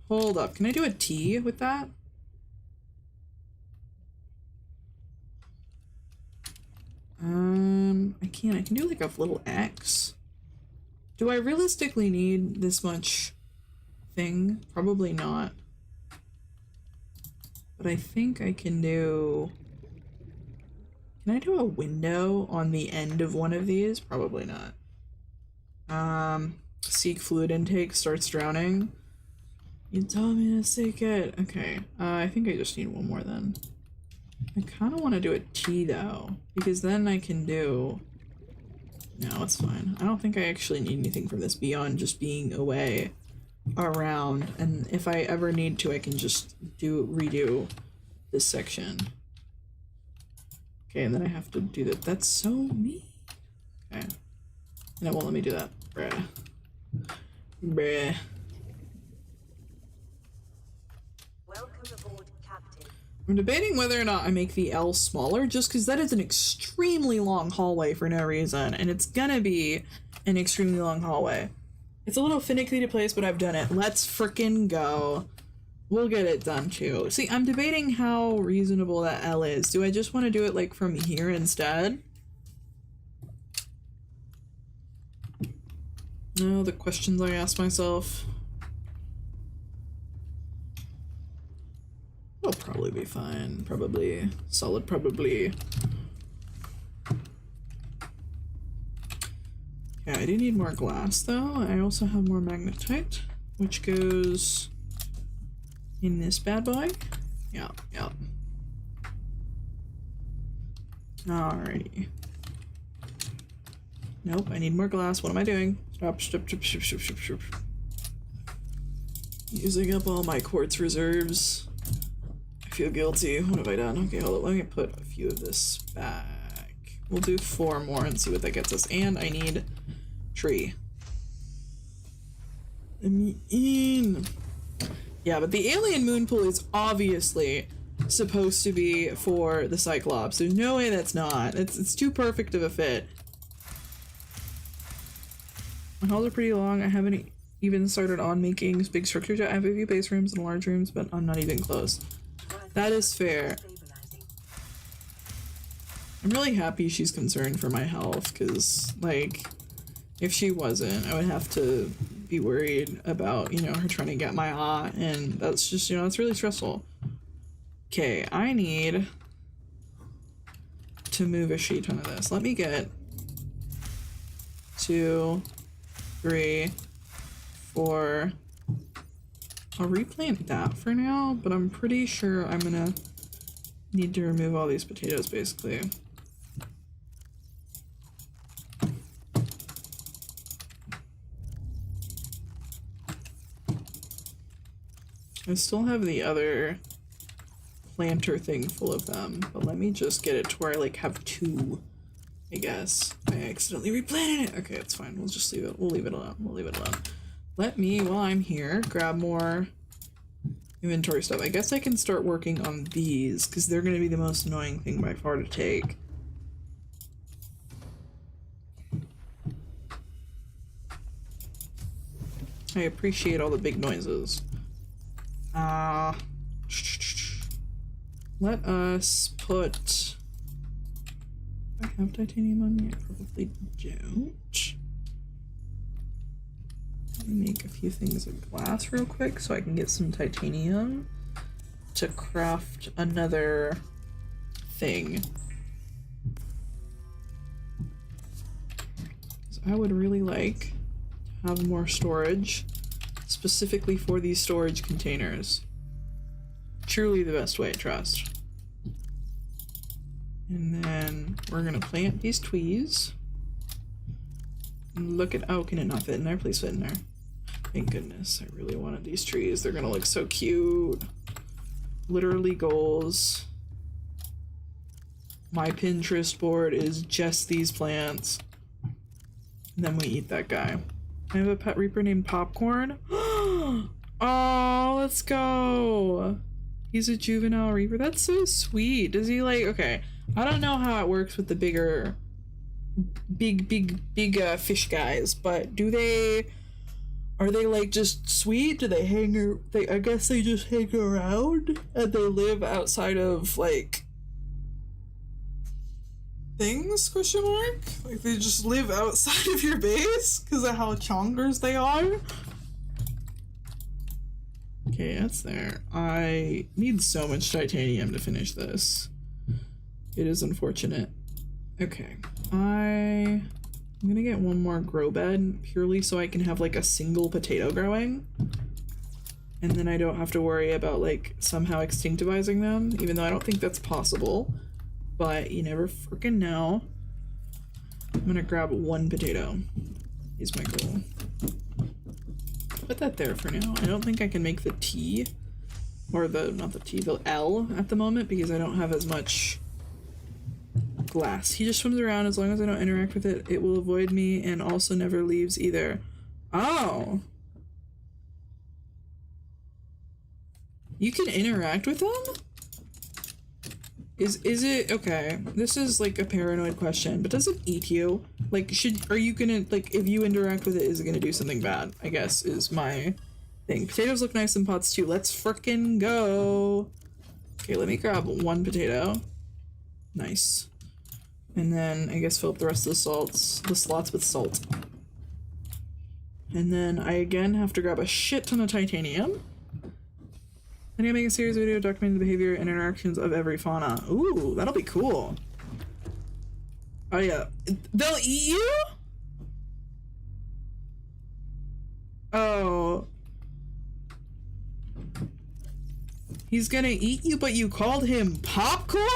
Hold up, can I do a T with that? I can't. I can do like a little X. Do I realistically need this much thing? Probably not. But I think I can do... Can I do a window on the end of one of these? Probably not. Seek fluid intake, starts drowning. You told me to seek it. Okay, I think I just need one more then. I kind of want to do a T though, because then I can do... No, it's fine. I don't think I actually need anything from this beyond just being away around, and if I ever need to, I can just redo this section. Okay, and then I have to do that. That's so mean. Okay. And it won't let me do that. Bruh. Bruh. Welcome aboard, Captain. I'm debating whether or not I make the L smaller, just because that is an extremely long hallway for no reason, and it's gonna be an extremely long hallway. It's a little finicky to place, but I've done it. Let's frickin' go. We'll get it done too. See, I'm debating how reasonable that L is. Do I just want to do it like from here instead? No, the questions I ask myself. It'll probably be fine. Probably. Solid probably. Yeah, I do need more glass though. I also have more magnetite, which goes in this bad boy. Yeah. Alrighty. Nope, I need more glass. What am I doing? Stop. Using up all my quartz reserves. I feel guilty. What have I done? Okay, hold on. Let me put a few of this back. We'll do 4 more and see what that gets us. And I need tree. Let me in. Yeah, but the alien moon pool is obviously supposed to be for the Cyclops. There's no way that's not. It's too perfect of a fit. My hauls are pretty long. I haven't even started on making big structures yet. I have a few base rooms and large rooms, but I'm not even close. That is fair. I'm really happy she's concerned for my health, because, like, if she wasn't, I would have to be worried about, you know, her trying to get my and that's just, you know, it's really stressful. Okay, I need to move a shit ton of this. Let me get 2, 3, 4. I'll replant that for now, but I'm pretty sure I'm gonna need to remove all these potatoes, basically. I still have the other planter thing full of them, but let me just get it to where I like have 2, I guess. I accidentally replanted it. Okay, it's fine. We'll just leave it. We'll leave it alone. We'll leave it alone. Let me, while I'm here, grab more inventory stuff. I guess I can start working on these, because they're going to be the most annoying thing by far to take. I appreciate all the big noises. Let us put... Do I have titanium on me? I probably don't. Let me make a few things of glass real quick so I can get some titanium to craft another thing. 'Cause I would really like to have more storage, specifically for these storage containers. Truly the best way, trust. And then we're gonna plant these tweez. And look at, oh, can it not fit in there? Please fit in there. Thank goodness, I really wanted these trees. They're gonna look so cute. Literally goals. My Pinterest board is just these plants. And then we eat that guy. I have a pet reaper named Popcorn. Oh, let's go. He's a juvenile reaper. That's so sweet. Does he like, okay, I don't know how it works with the bigger, big fish guys, but do they, are they like just sweet? Do they hang, I guess they just hang around and they live outside of like things, question mark? Like they just live outside of your base because of how chongers they are? Okay, that's there. I need so much titanium to finish this. It is unfortunate. Okay, I'm gonna get one more grow bed purely so I can have like a single potato growing. And then I don't have to worry about like somehow extinctivizing them, even though I don't think that's possible. But you never freaking know. I'm gonna grab 1 potato. Is my goal. Put that there for now. I don't think I can make the T, or the, not the T, the L at the moment because I don't have as much glass. He just swims around. As long as I don't interact with it, it will avoid me and also never leaves either. Oh. You can interact with them? Is it okay? This is like a paranoid question, but does it eat you? Like, are you gonna, like, if you interact with it, is it gonna do something bad? I guess is my thing. Potatoes look nice in pots too. Let's frickin' go. Okay, let me grab 1 potato. Nice. And then I guess fill up the rest of the slots with salt. And then I again have to grab a shit ton of titanium. And I make a series of video documenting the behavior and interactions of every fauna. Ooh, that'll be cool. Oh yeah. They'll eat you? Oh. He's gonna eat you, but you called him popcorn?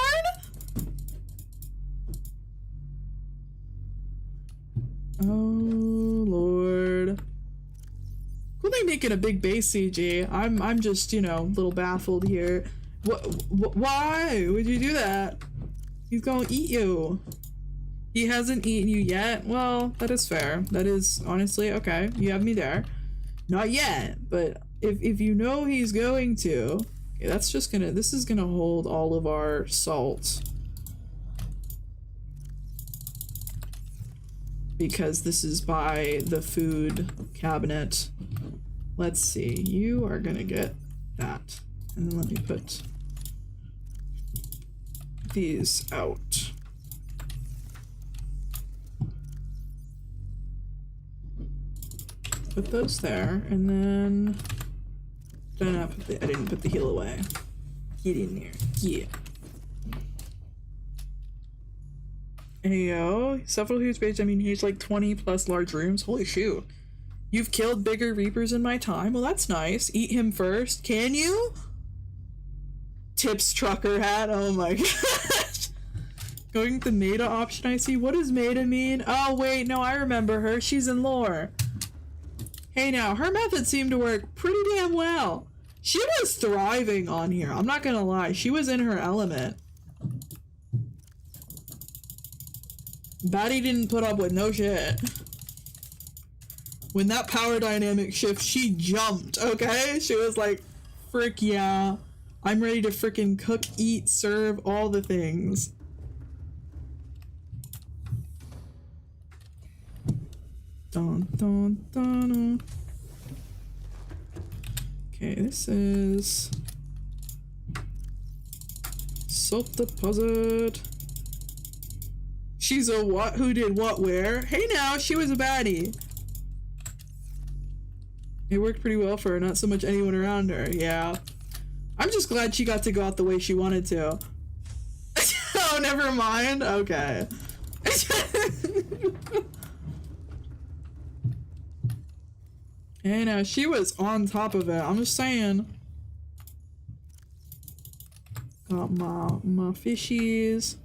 Oh, Lord. Cool they make it a big base, CG. I'm just, you know, a little baffled here. Why would you do that? He's gonna eat you. He hasn't eaten you yet? Well, that is fair. That is, honestly, okay. You have me there. Not yet, but if you know he's going to... Okay, that's just gonna... This is gonna hold all of our salt. Because this is by the food cabinet. Let's see. You are gonna get that. And then let me put these out. Put those there, and then I didn't put the heal away. Get in there. Yeah. Heyo. Several huge page, I mean he's like 20 plus large rooms. Holy shoot. You've killed bigger reapers in my time. Well, that's nice. Eat him first. Can you? Tips trucker hat. Oh my gosh. Going to the Maida option I see. What does Maida mean? Oh wait, no, I remember her. She's in lore. Hey now, her method seemed to work pretty damn well. She was thriving on here. I'm not gonna lie. She was in her element. Batty didn't put up with no shit. When that power dynamic shift, she jumped, okay? She was like, frick yeah. I'm ready to frickin' cook, eat, serve, all the things. Dun, dun, dun, dun. Okay, this is salt deposit. She's a what? Who did what where? Hey now, she was a baddie. It worked pretty well for her, not so much anyone around her. Yeah. I'm just glad she got to go out the way she wanted to. Oh, never mind. Okay. Hey now, she was on top of it. I'm just saying. Got my fishies.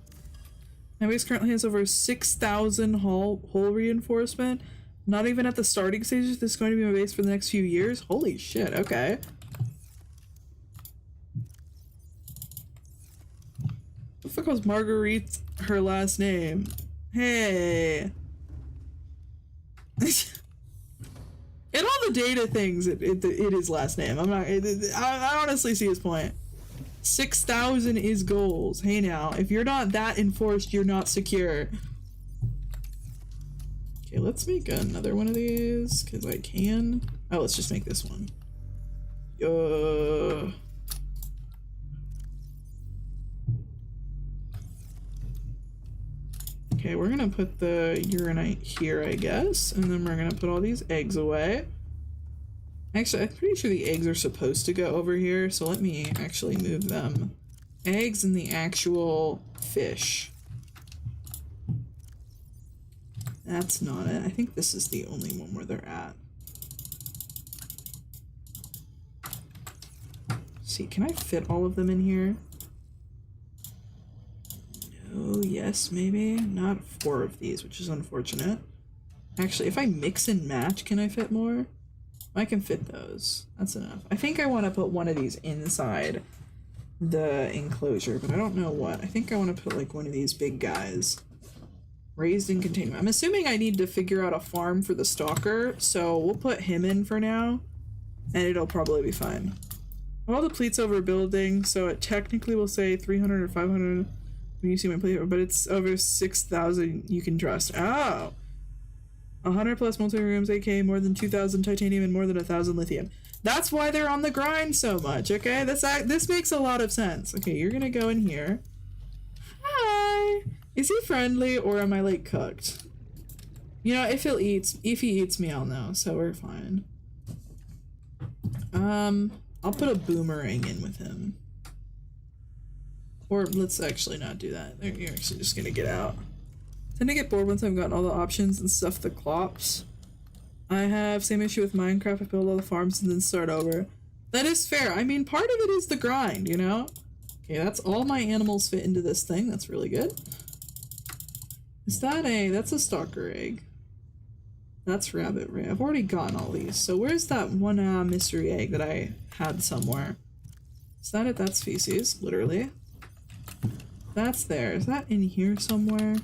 My base currently has over 6,000 hull reinforcement. Not even at the starting stages. This is going to be my base for the next few years. Holy shit, okay. The fuck was Marguerite her last name? Hey. In all the data things, it is last name. I'm not. I honestly see his point. 6,000 is goals. Hey now, if you're not that enforced, you're not secure. Okay, let's make another one of these because I can. Oh, let's just make this one. Okay, we're gonna put the uranite here, I guess, and then we're gonna put all these eggs away. Actually, I'm pretty sure the eggs are supposed to go over here, so let me actually move them. Eggs and the actual fish. That's not it. I think this is the only one where they're at. See, can I fit all of them in here? No, yes, maybe. Not 4 of these, which is unfortunate. Actually, if I mix and match, can I fit more? I can fit those. That's enough. I think I want to put one of these inside the enclosure, but I don't know what. I think I want to put like one of these big guys. Raised in containment. I'm assuming I need to figure out a farm for the stalker, so we'll put him in for now, and it'll probably be fine. All the pleats over building, so it technically will say 300 or 500 when you see my plate, but it's over 6,000 you can trust. Oh! 100 plus multi-rooms, AK, more than 2,000 titanium, and more than 1,000 lithium. That's why they're on the grind so much, okay? This makes a lot of sense. Okay, you're gonna go in here. Hi! Is he friendly, or am I, like, cooked? You know, if he eats me, I'll know, so we're fine. I'll put a boomerang in with him. Or let's actually not do that. You're actually just gonna get out. I tend to get bored once I've gotten all the options and stuff that clops. I have same issue with Minecraft. I build all the farms and then start over. That is fair. I mean, part of it is the grind, you know? Okay, that's all my animals fit into this thing. That's really good. Is that that's a stalker egg. That's rabbit ray. I've already gotten all these. So where's that one mystery egg that I had somewhere? Is that it? That's feces, literally. That's there. Is that in here somewhere?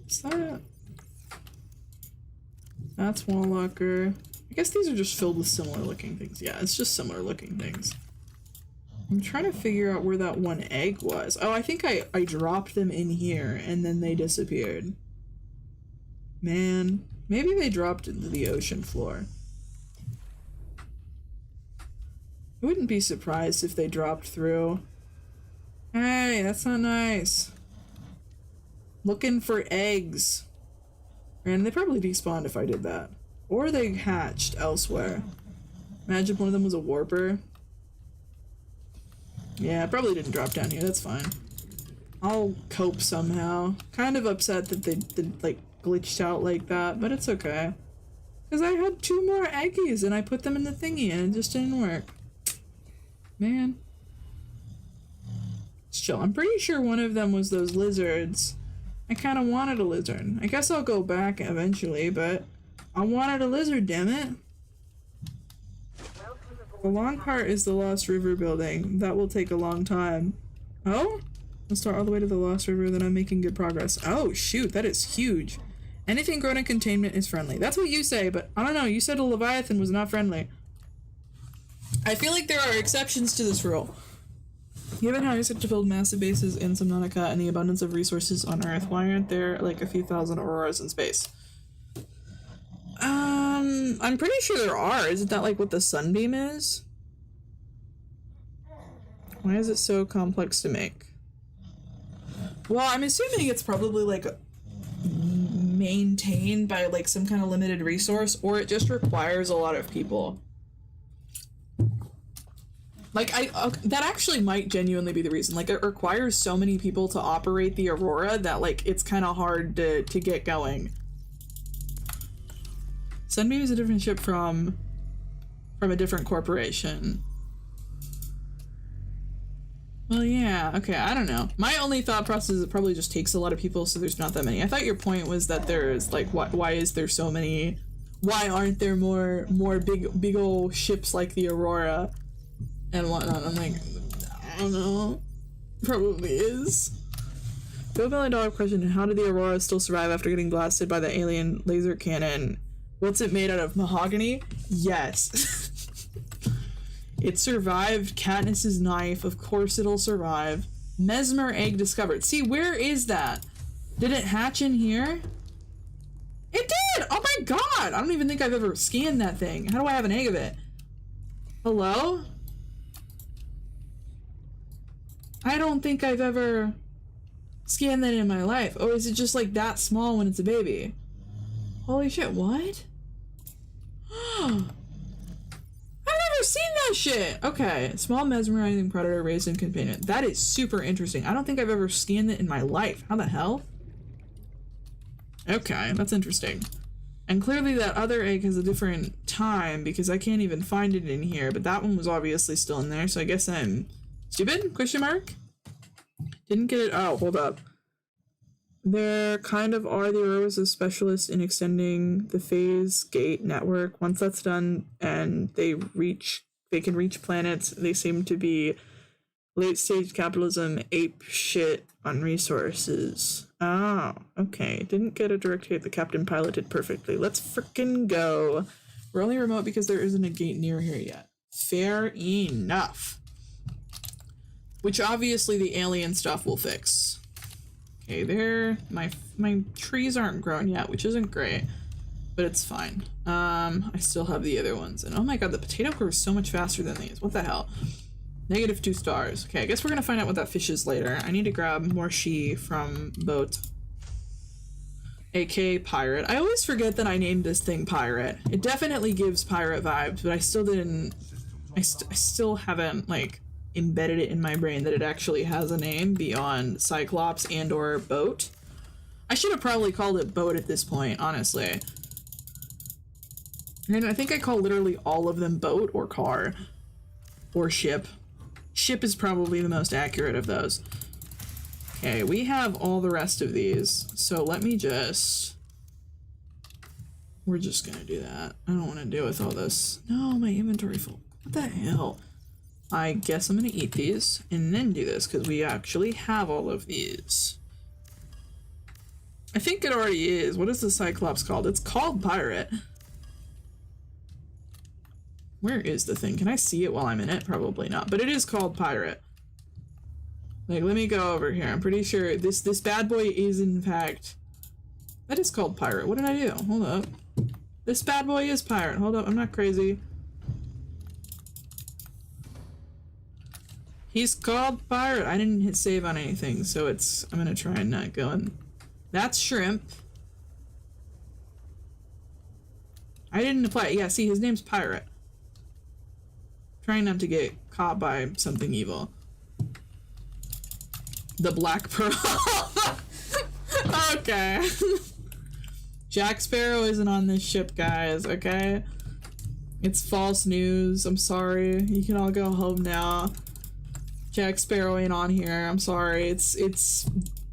Is that? That's wall locker. I guess these are just filled with similar looking things. Yeah, it's just similar looking things. I'm trying to figure out where that one egg was. Oh, I think I dropped them in here and then they disappeared. Man, maybe they dropped into the ocean floor. I wouldn't be surprised if they dropped through. Hey, that's not nice. Looking for eggs. And they probably despawned if I did that. Or they hatched elsewhere. Imagine one of them was a warper. Yeah, I probably didn't drop down here, that's fine. I'll cope somehow. Kind of upset that they like glitched out like that, but it's okay. Because I had 2 more eggies and I put them in the thingy and it just didn't work. Man. It's chill. I'm pretty sure one of them was those lizards. I kind of wanted a lizard. I guess I'll go back eventually, but I wanted a lizard, damn it. The long part is the Lost River building. That will take a long time. Oh? I'll start all the way to the Lost River, then I'm making good progress. Oh, shoot, that is huge. Anything grown in containment is friendly. That's what you say, but I don't know. You said a Leviathan was not friendly. I feel like there are exceptions to this rule. Given how easy to build massive bases in Subnautica and the abundance of resources on Earth, why aren't there like a few thousand auroras in space? I'm pretty sure there are. Isn't that like what the sunbeam is? Why is it so complex to make? Well, I'm assuming it's probably like maintained by like some kind of limited resource, or it just requires a lot of people. Like, that actually might genuinely be the reason. Like, it requires so many people to operate the Aurora that, like, it's kind of hard to get going. Sunbeam is a different ship from a different corporation. Well, yeah, okay, I don't know. My only thought process is it probably just takes a lot of people, so there's not that many. I thought your point was that there's, like, why is there so many... Why aren't there more big ol' ships like the Aurora and whatnot? I'm like, I don't know. Probably is. $2 million question, how did the Aurora still survive after getting blasted by the alien laser cannon? What's it made out of? Mahogany? Yes. It survived Katniss's knife. Of course it'll survive. Mesmer egg discovered. See, where is that? Did it hatch in here? It did! Oh my god! I don't even think I've ever scanned that thing. How do I have an egg of it? Hello? I don't think I've ever scanned that in my life. Oh, is it just like that small when it's a baby? Holy shit, what? I've never seen that shit! Okay, small mesmerizing predator raised in containment. That is super interesting. I don't think I've ever scanned it in my life. How the hell? Okay, that's interesting. And clearly that other egg has a different time because I can't even find it in here, but that one was obviously still in there, so I guess I'm stupid? Question mark? Didn't get it. Oh, hold up. There kind of are. The Auroras a specialist in extending the phase gate network. Once that's done and they can reach planets, they seem to be late stage capitalism ape shit on resources. Oh, okay. Didn't get a direct hit. The captain piloted perfectly. Let's frickin' go. We're only remote because there isn't a gate near here yet. Fair enough. Which obviously the alien stuff will fix. Okay, there. My trees aren't grown yet, which isn't great, but it's fine. I still have the other ones, and oh my god, the potato grows so much faster than these. What the hell? -2 stars. Okay, I guess we're gonna find out what that fish is later. I need to grab more shee from boat. AK pirate. I always forget that I named this thing pirate. It definitely gives pirate vibes, but I still didn't. I still haven't like embedded it in my brain that it actually has a name beyond Cyclops and or boat. I should have probably called it boat at this point, honestly. And I think I call literally all of them boat or car or ship. Ship is probably the most accurate of those. Okay, we have all the rest of these, so let me just... We're just gonna do that. I don't want to deal with all this. No, my inventory full. What the hell? I guess I'm gonna eat these and then do this because we actually have all of these. I think it already is. What is the Cyclops called? It's called Pirate. Where is the thing? Can I see it while I'm in it? Probably not, but it is called Pirate. Like, let me go over here. I'm pretty sure this bad boy is in fact That is called pirate. What did I do? Hold up. This bad boy is pirate. Hold up, I'm not crazy. He's called pirate. I didn't hit save on anything, so it's... I'm gonna try and not go in. That's shrimp. I didn't apply it. Yeah, see, his name's pirate. Trying not to get caught by something evil. The Black Pearl. Okay. Jack Sparrow isn't on this ship, guys, okay? It's false news. I'm sorry. You can all go home now. Jack Sparrow ain't on here. I'm sorry. It's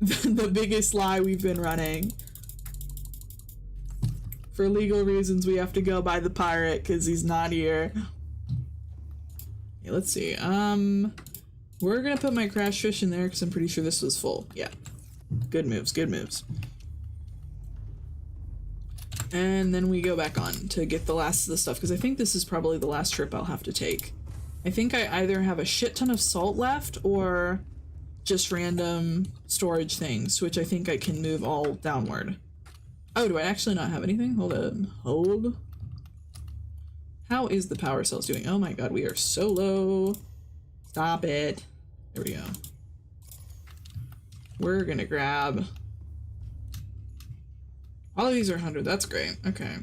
the biggest lie we've been running. For legal reasons, we have to go by the pirate because he's not here. Okay, let's see. We're gonna put my crash fish in there because I'm pretty sure this was full. Yeah. Good moves, good moves. And then we go back on to get the last of the stuff because I think this is probably the last trip I'll have to take. I think I either have a shit ton of salt left or just random storage things, which I think I can move all downward. Oh, do I actually not have anything? Hold on. Hold. How is the power cells doing? Oh my god, we are so low. Stop it. There we go. We're gonna grab... All of these are 100. That's great. Okay.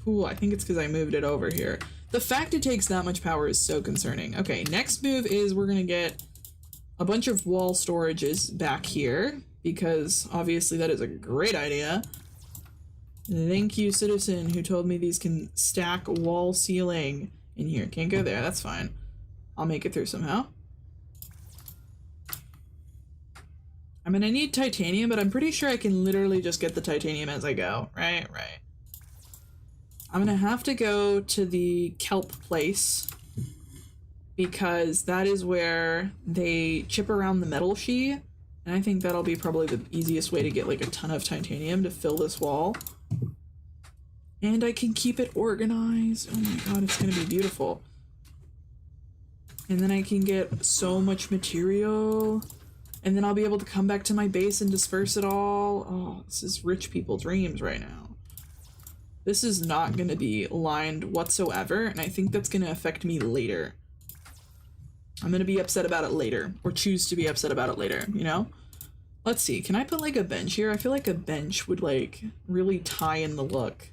Cool. I think it's because I moved it over here. The fact it takes that much power is so concerning. Okay, next move is we're gonna get a bunch of wall storages back here because obviously that is a great idea. Thank you, citizen, who told me these can stack wall ceiling in here. Can't go there. That's fine. I'll make it through somehow. I'm gonna need titanium, but I'm pretty sure I can literally just get the titanium as I go. Right. I'm gonna have to go to the kelp place because that is where they chip around the metal shee, and I think that'll be probably the easiest way to get like a ton of titanium to fill this wall. And I can keep it organized. Oh my god, it's gonna be beautiful. And then I can get so much material. And then I'll be able to come back to my base and disperse it all. Oh, this is rich people dreams right now. This is not gonna be lined whatsoever, and I think that's gonna affect me later. I'm gonna be upset about it later, or choose to be upset about it later, you know? Let's see, can I put like a bench here? I feel like a bench would like really tie in the look.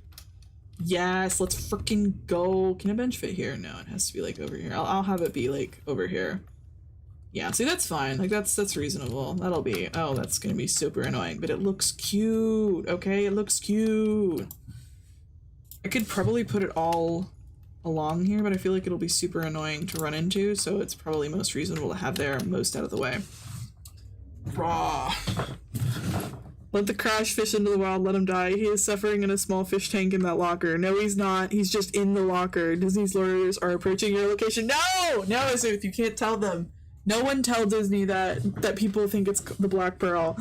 Yes, let's freaking go. Can a bench fit here? No, it has to be like over here. I'll have it be like over here. Yeah, see, that's fine. Like, that's reasonable. That'll be... Oh, that's gonna be super annoying. But it looks cute, okay? It looks cute. I could probably put it all along here, but I feel like it'll be super annoying to run into, so it's probably most reasonable to have there most out of the way. Raw. Let the crash fish into the wild, let him die. He is suffering in a small fish tank in that locker. No, he's not. He's just in the locker. Disney's lawyers are approaching your location. No! No, Azooth, you can't tell them. No one tell Disney that people think it's the Black Pearl.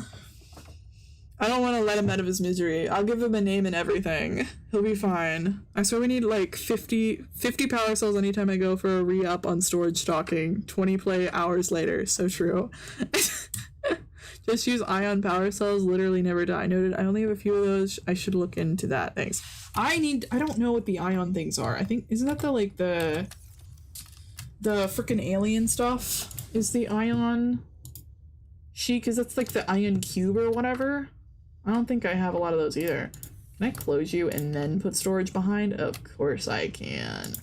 I don't want to let him out of his misery. I'll give him a name and everything. He'll be fine. I swear we need like 50 power cells anytime I go for a re-up on storage stocking. 20 play hours later. So true. Just use ion power cells. Literally never die. Noted. I only have a few of those. I should look into that. Thanks. I don't know what the ion things are. I think, isn't that the freaking alien stuff? Is the ion shee? Because that's like the ion cube or whatever. I don't think I have a lot of those either. Can I close you and then put storage behind? Of course I can.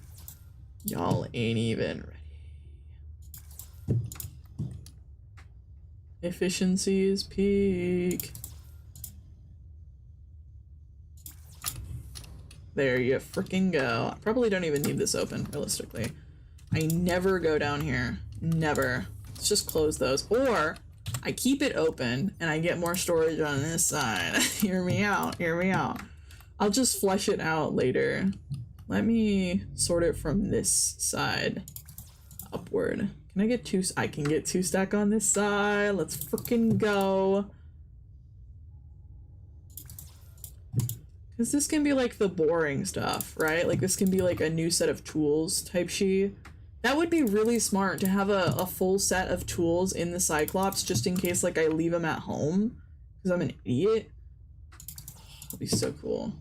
Y'all ain't even ready. Efficiency is peak. There you freaking go. I probably don't even need this open, realistically. I never go down here. Never. Let's just close those. Or I keep it open and I get more storage on this side. Hear me out. Hear me out. I'll just flush it out later. Let me sort it from this side upward. Can I get two? I can get 2 stack on this side. Let's freaking go. Because this can be like the boring stuff, right? Like this can be like a new set of tools type shee. That would be really smart to have a full set of tools in the Cyclops just in case like I leave them at home because I'm an idiot. That'd be so cool.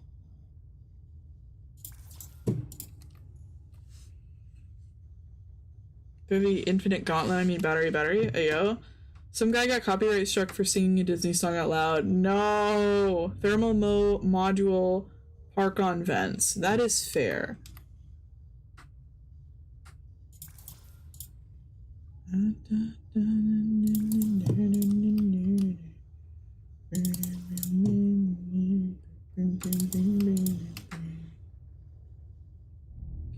Vivi, infinite gauntlet, I mean battery. Ayo. Some guy got copyright struck for singing a Disney song out loud. No! Thermal module park on vents. That is fair.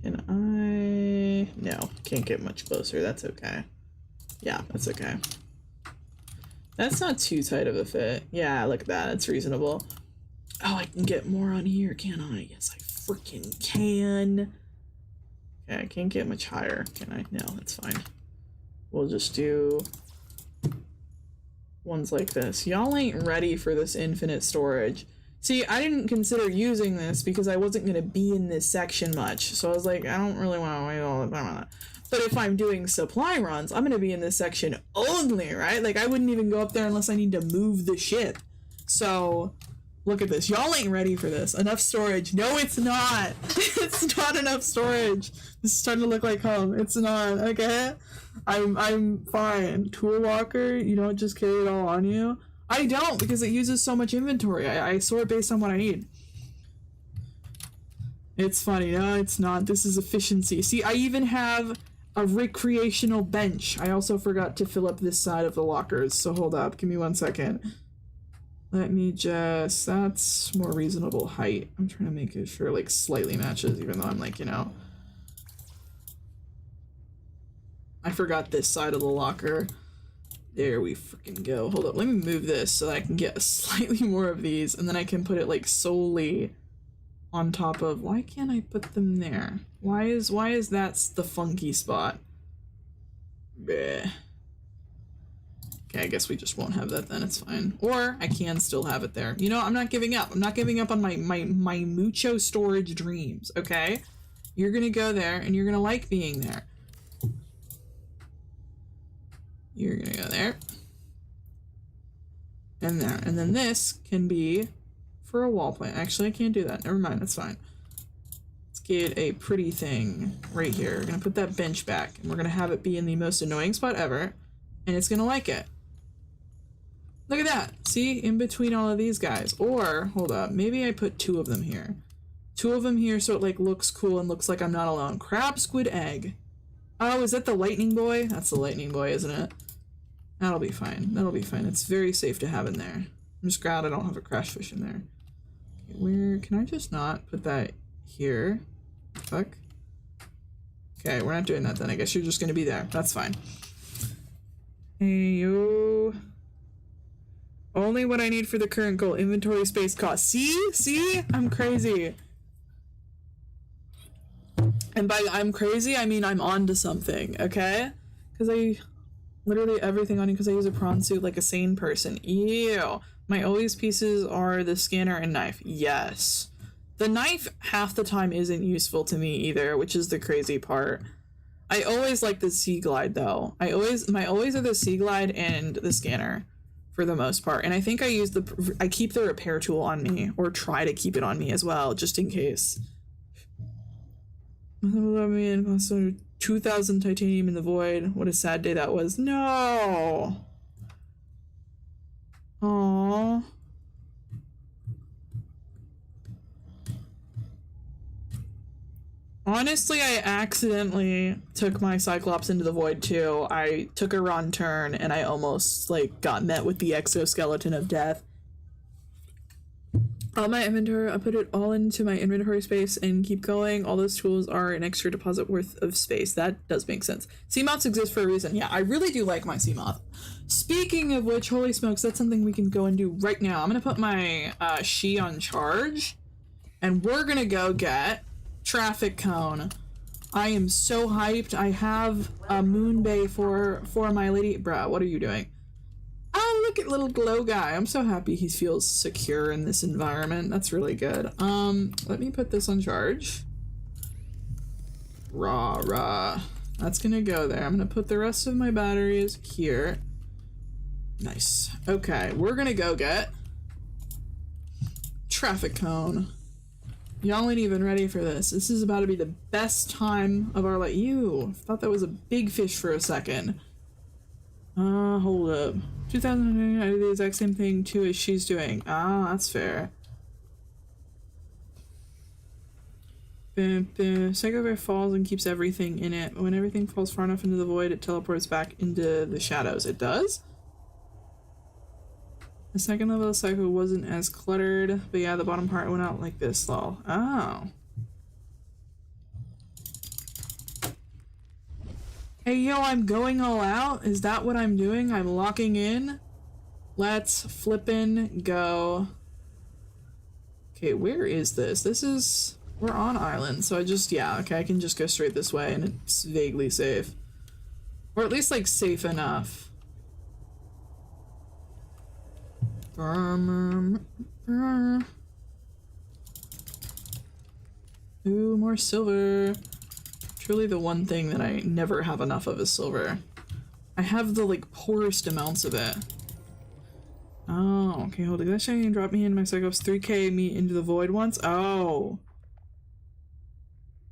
Can I? No, can't get much closer. That's okay. Yeah, that's okay. That's not too tight of a fit. Yeah, look at that. It's reasonable. Oh, I can get more on here, can I? Yes, I freaking can. Okay, I can't get much higher, can I? No, that's fine. We'll just do ones like this. Y'all ain't ready for this infinite storage. See, I didn't consider using this because I wasn't going to be in this section much. So I was like, I don't really want to wait all the time on that. But if I'm doing supply runs, I'm going to be in this section only, right? Like, I wouldn't even go up there unless I need to move the ship. So, look at this. Y'all ain't ready for this. Enough storage. No, it's not. It's not enough storage. This is starting to look like home. It's not, okay? I'm fine. Tool locker, you don't just carry it all on you. I don't, because it uses so much inventory. I sort based on what I need. It's funny. No, it's not. This is efficiency. See, I even have a recreational bench. I also forgot to fill up this side of the lockers, so hold up. Give me 1 second. Let me just... That's more reasonable height. I'm trying to make it sure, like, slightly matches, even though I'm like, you know... I forgot this side of the locker. There we freaking go. Hold up, let me move this so that I can get slightly more of these, and then I can put it like solely on top of... Why can't I put them there? Why is that the funky spot? Bleh. Okay, I guess we just won't have that then, it's fine. Or I can still have it there. You know, I'm not giving up. I'm not giving up on my mucho storage dreams, okay? You're gonna go there and you're gonna like being there. You're gonna go there. And there. And then this can be for a wall plant. Actually, I can't do that. Never mind, that's fine. Let's get a pretty thing right here. We're gonna put that bench back and we're gonna have it be in the most annoying spot ever. And it's gonna like it. Look at that. See? In between all of these guys. Or, hold up, maybe I put 2 of them here. 2 of them here so it like looks cool and looks like I'm not alone. Crab, squid, egg. Oh, is that the lightning boy? That's the lightning boy, isn't it? That'll be fine. That'll be fine. It's very safe to have in there. I'm just glad I don't have a crash fish in there. Okay, where can I just not put that here? Fuck. Okay, we're not doing that then. I guess you're just gonna be there. That's fine. Hey yo. Only what I need for the current goal. Inventory space cost. See? See? I'm crazy. And by I'm crazy, I mean I'm onto something, okay? Because I literally everything on you because I use a prawn suit like a sane person. Ew. My always pieces are the scanner and knife. Yes. The knife half the time isn't useful to me either, which is the crazy part. I always like the Sea Glide though. My always are the Sea Glide and the scanner for the most part. And I think I keep the repair tool on me or try to keep it on me as well, just in case. 2,000 titanium in the void. What a sad day that was. No. Aww. Honestly, I accidentally took my Cyclops into the void too. I took a wrong turn and I almost like got met with the exoskeleton of death. All my inventory, I put it all into my inventory space and keep going. All those tools are an extra deposit worth of space. That does make sense. Seamoths exist for a reason. Yeah, I really do like my Seamoth. Speaking of which, holy smokes, that's something we can go and do right now. I'm gonna put my Shee on charge and we're gonna go get traffic cone. I am so hyped. I have a moon bay for my lady. Bruh, what are you doing? Oh, look at little glow guy. I'm so happy he feels secure in this environment. That's really good. Let me put this on charge. Rah. That's gonna go there. I'm gonna put the rest of my batteries here. Nice. Okay, we're gonna go get traffic cone. Y'all ain't even ready for this. This is about to be the best time of our life. Ew, thought that was a big fish for a second. Hold up. 2000, I do the exact same thing too as she's doing. Ah, that's fair. The Psycho Bear falls and keeps everything in it. When everything falls far enough into the void, it teleports back into the shadows. It does? The second level of Psycho wasn't as cluttered, but yeah, the bottom part went out like this, lol. Oh. Hey, yo, I'm going all out? Is that what I'm doing? I'm locking in? Let's flippin' go. Okay, where is this? This is... We're on island, so yeah, okay, I can just go straight this way and it's vaguely safe. Or at least, like, safe enough. Ooh, more silver. Truly the one thing that I never have enough of is silver. I have the, like, poorest amounts of it. Oh, okay, hold on. That shiny drop me in my Cyclops 3K me into the void once? Oh.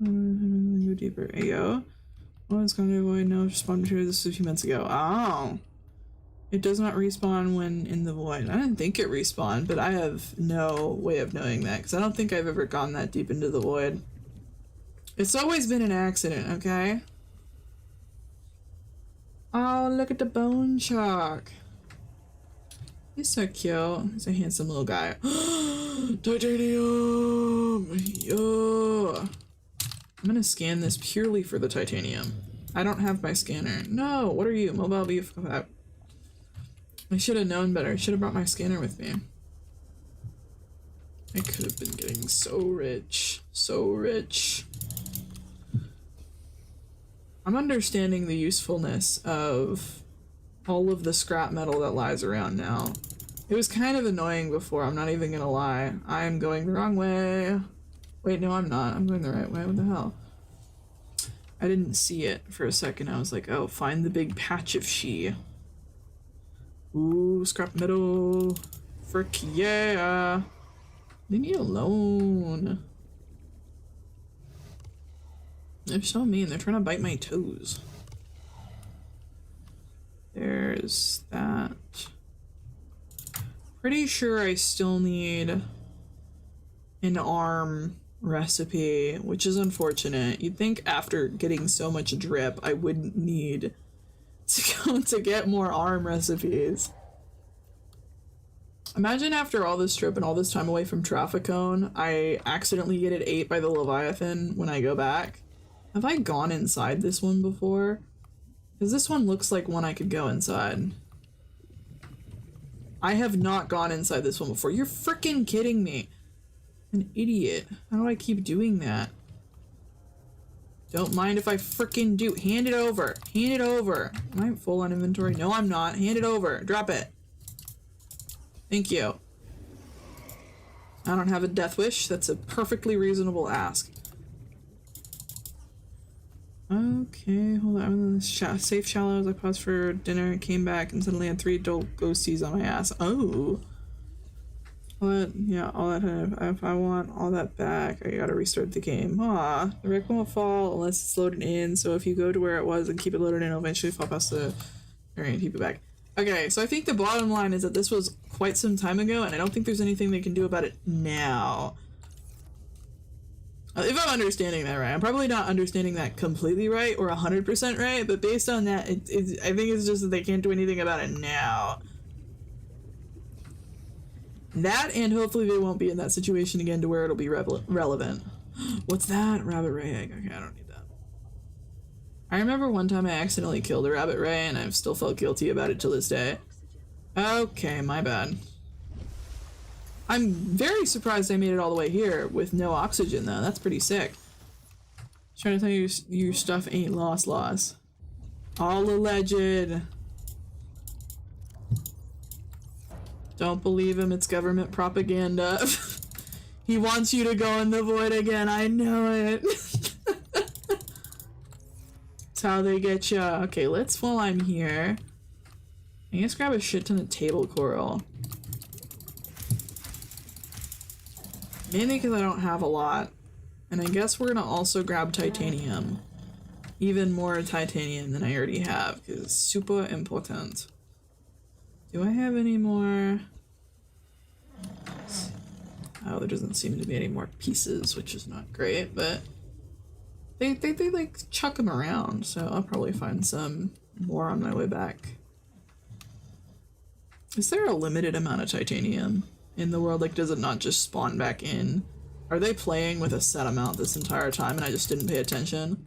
Go deeper. Ayo. Oh, it's gone to avoid. No, spawned material. This was a few minutes ago. Oh. It does not respawn when in the void. I didn't think it respawned, but I have no way of knowing that because I don't think I've ever gone that deep into the void. It's always been an accident, okay? Oh, look at the bone shark. He's so cute. He's a handsome little guy. Titanium! Yo! I'm gonna scan this purely for the titanium. I don't have my scanner. No, what are you? Mobile beef? I should have known better. I should have brought my scanner with me. I could have been getting so rich. So rich. I'm understanding the usefulness of all of the scrap metal that lies around now. It was kind of annoying before, I'm not even gonna lie. I'm going the wrong way. Wait, no, I'm not. I'm going the right way. What the hell? I didn't see it for a second. I was like, oh, find the big patch of shee. Ooh, scrap metal. Frick yeah. Leave me alone. They're so mean. They're trying to bite my toes. There's that. Pretty sure I still need an arm recipe, which is unfortunate. You'd think after getting so much drip, I wouldn't need to get more arm recipes. Imagine after all this trip and all this time away from Traffic Cone, I accidentally get it ate by the Leviathan when I go back. Have I gone inside this one before? Because this one looks like one I could go inside. I have not gone inside this one before. You're freaking kidding me. An idiot. How do I keep doing that? Don't mind if I freaking do. Hand it over. Hand it over. Am I full on inventory? No, I'm not. Hand it over. Drop it. Thank you. I don't have a death wish. That's a perfectly reasonable ask. Okay, hold on. Safe shallows. I paused for dinner, came back, and suddenly had 3 adult ghosties on my ass. Oh. All that, yeah, all that. If I want all that back, I gotta restart the game. Aw, the wreck won't fall unless it's loaded in. So if you go to where it was and keep it loaded in, it'll eventually fall past the area and keep it back. Okay, so I think the bottom line is that this was quite some time ago, and I don't think there's anything they can do about it now. If I'm understanding that right. I'm probably not understanding that completely right or 100% right, but based on that, I think it's just that they can't do anything about it now. That, and hopefully they won't be in that situation again to where it'll be relevant. What's that? Rabbit ray egg. Okay, I don't need that. I remember one time I accidentally killed a rabbit ray, and I've still felt guilty about it till this day. Okay, my bad. I'm very surprised I made it all the way here with no oxygen, though. That's pretty sick. Trying to tell you your stuff ain't lost. All alleged. Don't believe him, it's government propaganda. He wants you to go in the void again, I know it. That's how they get ya. Okay, let's, while I'm here, I guess grab a shit ton of table coral. Mainly because I don't have a lot. And I guess we're gonna also grab titanium. Even more titanium than I already have, because it's super important. Do I have any more? Oh, there doesn't seem to be any more pieces, which is not great, but they like chuck them around, so I'll probably find some more on my way back. Is there a limited amount of titanium in the world? Like, does it not just spawn back in? Are they playing with a set amount this entire time and I just didn't pay attention?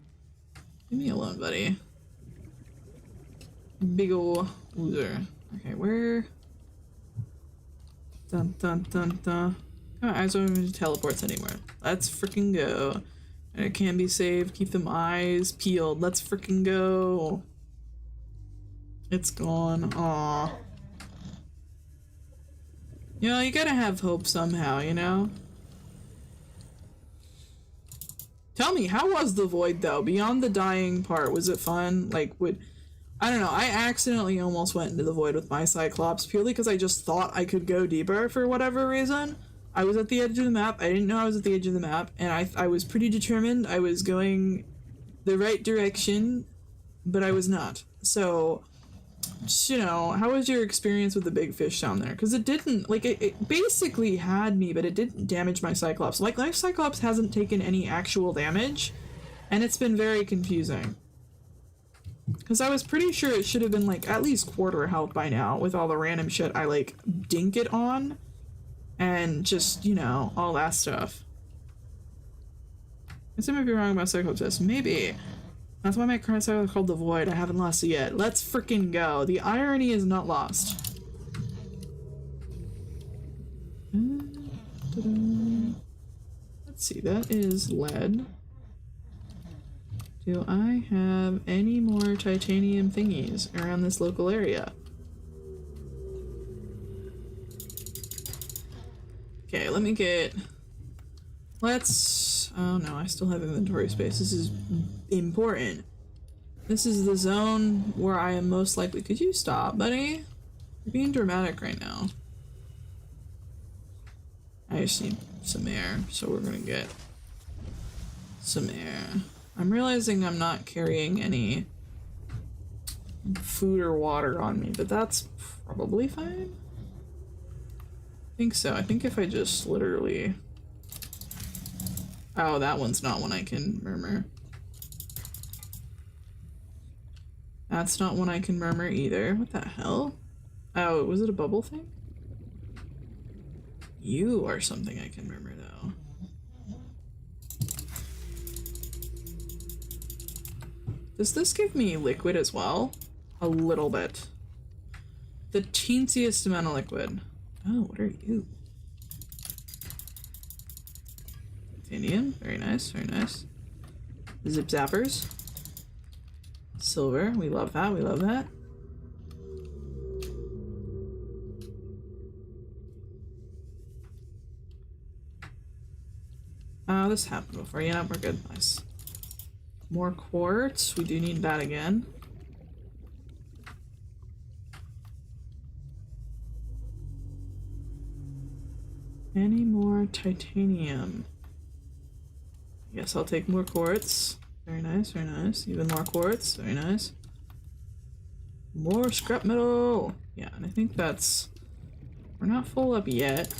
Leave me alone, buddy. Big ol' loser. Okay, where? Dun dun dun dun. Oh, I don't even teleports anywhere. Let's freaking go. And it can be saved. Keep them eyes peeled. Let's freaking go. It's gone. Aw. You know, you gotta have hope somehow, you know? Tell me, how was the void though? Beyond the dying part, was it fun? Like, I don't know, I accidentally almost went into the void with my Cyclops purely because I just thought I could go deeper for whatever reason. I was at the edge of the map, I didn't know I was at the edge of the map, and I was pretty determined I was going the right direction, but I was not. So, just, you know, how was your experience with the big fish down there? Because it didn't, like, it basically had me, but it didn't damage my Cyclops. Like, my Cyclops hasn't taken any actual damage, and it's been very confusing. Because I was pretty sure it should have been, like, at least quarter health by now, with all the random shit I, like, dink it on, and just, you know, all that stuff. I might be wrong about Cyclops. Maybe. That's why my current cycle is called the Void. I haven't lost it yet. Let's freaking go. The irony is not lost. Let's see, that is lead. Do I have any more titanium thingies around this local area? Okay, let me get... Let's... Oh no, I still have inventory space. This is important. This is the zone where I am most likely... Could you stop, buddy? You're being dramatic right now. I just need some air, so we're gonna get some air. I'm realizing I'm not carrying any food or water on me, but that's probably fine. I think so. I think if I just literally... Oh, that one's not one I can murmur. That's not one I can murmur either. What the hell? Oh, was it a bubble thing? You are something I can murmur, though. Does this give me liquid as well? A little bit. The teensiest amount of liquid. Oh, what are you? Titanium, very nice, very nice. Zip zappers. Silver, we love that, we love that. Oh, this happened before. Yeah, we're good, nice. More quartz, we do need that again. Any more titanium? Yes, I'll take more quartz. Very nice, very nice. Even more quartz, very nice. More scrap metal! Yeah, and I think that's... We're not full up yet.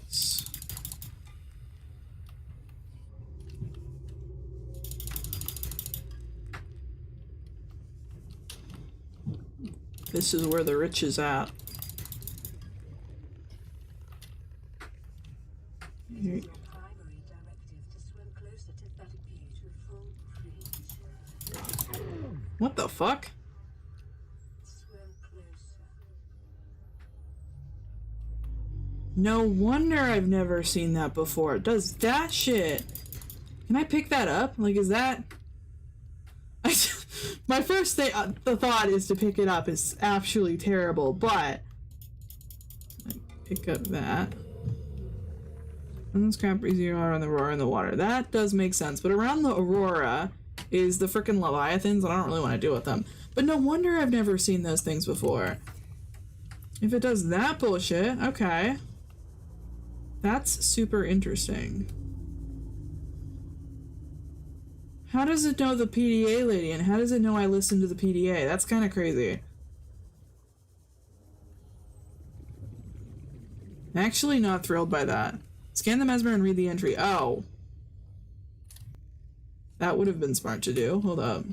Nice. This is where the rich is at. Your primary directive to swim closer to that beautiful creature. What the fuck? Swim closer. No wonder I've never seen that before. It does that shit. Can I pick that up? Like, is that... My first thing, the thought is to pick it up is absolutely terrible, but... Pick up that. And then scrap easier on the Aurora and the water. That does make sense, but around the Aurora is the frickin' Leviathans, and I don't really want to deal with them. But no wonder I've never seen those things before. If it does that bullshit, okay. That's super interesting. How does it know the PDA lady, and how does it know I listen to the PDA? That's kind of crazy. Actually not thrilled by that. Scan the mesmer and read the entry. Oh. That would have been smart to do. Hold up.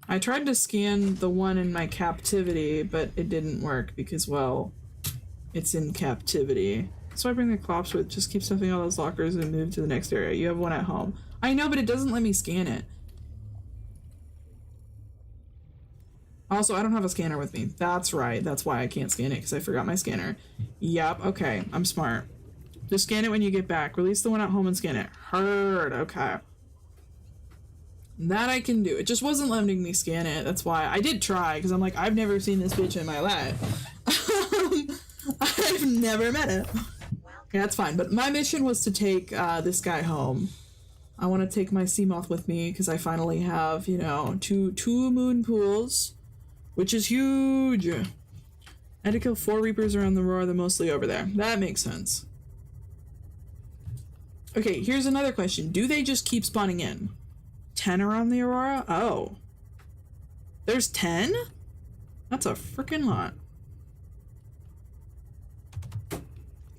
I tried to scan the one in my captivity, but it didn't work because, well, it's in captivity. So I bring the clops with, just keep stuffing all those lockers and move to the next area. You have one at home. I know, but it doesn't let me scan it. Also, I don't have a scanner with me. That's right. That's why I can't scan it, because I forgot my scanner. Yep, okay. I'm smart. Just scan it when you get back. Release the one at home and scan it. Heard. Okay. That I can do. It just wasn't letting me scan it. That's why. I did try, because I'm like, I've never seen this bitch in my life. I've never met it. Yeah, that's fine. But my mission was to take this guy home. I want to take my sea moth with me, because I finally have, you know, two moon pools. Which is huge. I had to kill 4 reapers around the roar, they're mostly over there. That makes sense. Okay, here's another question. Do they just keep spawning in? 10 around the aurora? Oh. There's 10? That's a freaking lot.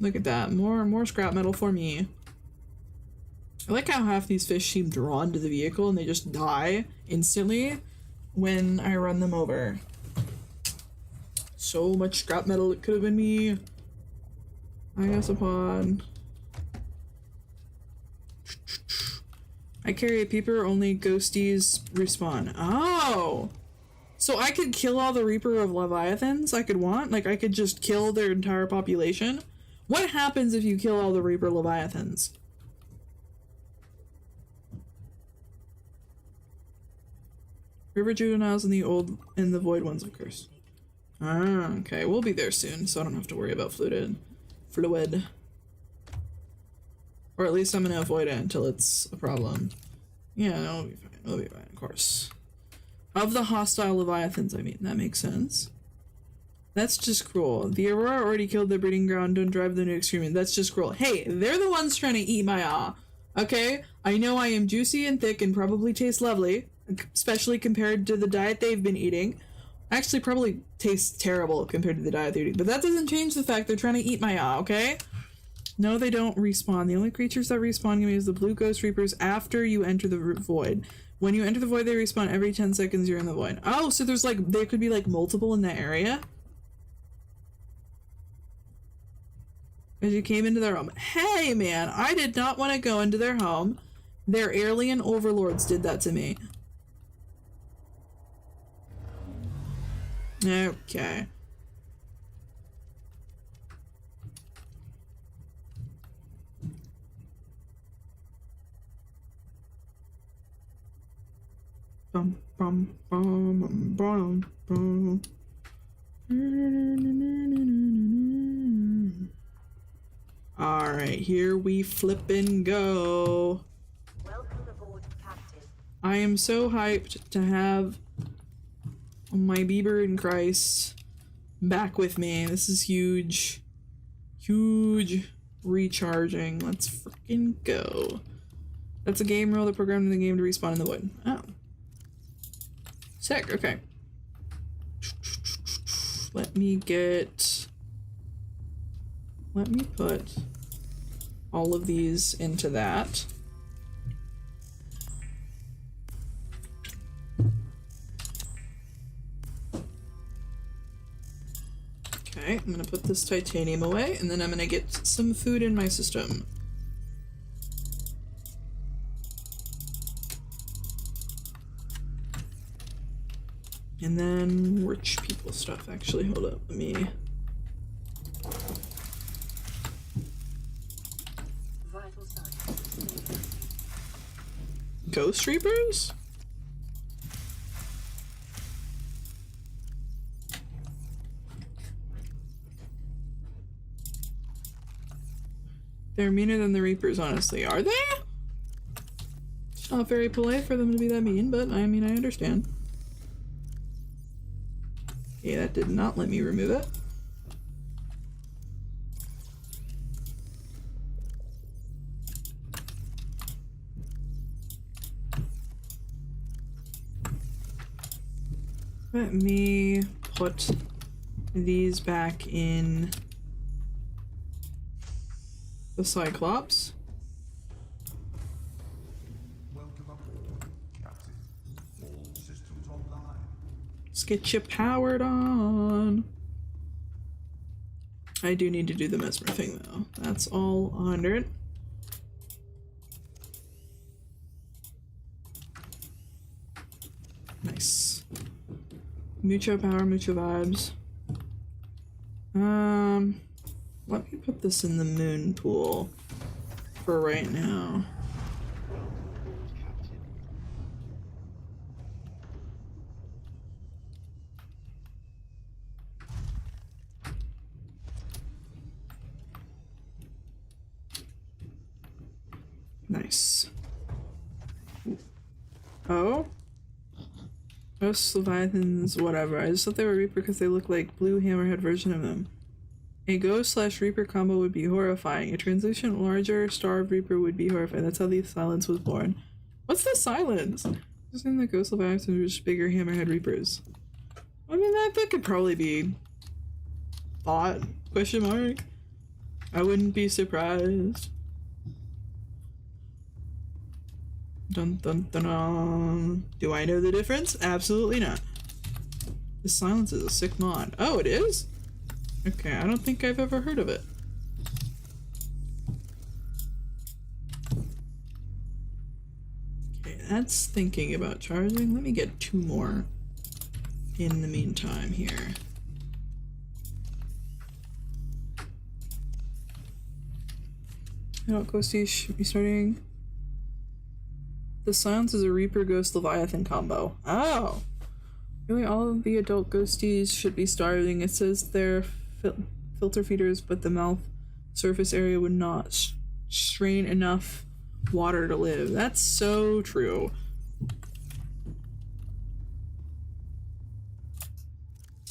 Look at that. More scrap metal for me. I like how half these fish seem drawn to the vehicle and they just die instantly when I run them over. So much scrap metal, it could have been me. I guess a pod. I carry a peeper, only ghosties respawn. Oh! So I could kill all the Reaper of Leviathans I could want? Like, I could just kill their entire population? What happens if you kill all the Reaper Leviathans? River juveniles and the void ones, of course. Ah, okay. We'll be there soon, so I don't have to worry about fluid. Or at least I'm gonna avoid it until it's a problem. Yeah, no, it'll be fine. It'll be fine, of course. Of the hostile Leviathans, I mean. That makes sense. That's just cruel. The Aurora already killed their breeding ground. Don't drive them to extreme. That's just cruel. Hey, they're the ones trying to eat my okay? I know I am juicy and thick and probably taste lovely, especially compared to the diet they've been eating. Actually, probably tastes terrible compared to the diet they're eating, but that doesn't change the fact they're trying to eat my okay? No, they don't respawn. The only creatures that respawn can be is the blue ghost reapers after you enter the void. When you enter the void, they respawn every 10 seconds you're in the void. Oh, so there's like, there could be like multiple in that area? As you came into their home. Hey, man, I did not want to go into their home. Their alien overlords did that to me. Okay. Bum, bum, bum, bum, bum. Alright, here we flippin' go. Welcome aboard, Captain. I am so hyped to have my Bieber and Christ back with me. This is huge. Huge recharging. Let's freaking go. That's a game rule that programmed in the game to respawn in the wood. Oh. Sick, okay. Let me put all of these into that. Okay, I'm gonna put this titanium away, and then I'm gonna get some food in my system. And then rich people stuff, actually. Hold up, let me... Vital signs. Ghost Reapers? They're meaner than the Reapers, honestly. Are they? Not very polite for them to be that mean, but I mean, I understand. Okay, that did not let me remove it. Let me put these back in the Cyclops. Welcome aboard, Captain. All systems online. Let's get you powered on. I do need to do the mesmer thing though. That's all 100. Nice. Mucho power, mucho vibes. Let me put this in the moon pool for right now. Nice. Oh? Most Leviathans, whatever. I just thought they were Reaper because they look like blue hammerhead version of them. A Ghost/Reaper combo would be horrifying. A translucent larger starved Reaper would be horrifying. That's how the Silence was born. What's the Silence? Just in the Ghost Leviathans are just bigger hammerhead Reapers. I mean, that could probably be thought? Question mark. I wouldn't be surprised. Dun dun dun dun. Do I know the difference? Absolutely not. The Silence is a sick mod. Oh, it is? Okay, I don't think I've ever heard of it. Okay, that's thinking about charging. Let me get 2 more in the meantime here. Adult Ghosties should be starting. The Silence is a Reaper Ghost Leviathan combo. Oh! Really, all of the adult ghosties should be starving. It says they're filter feeders, but the mouth surface area would not strain enough water to live. That's so true.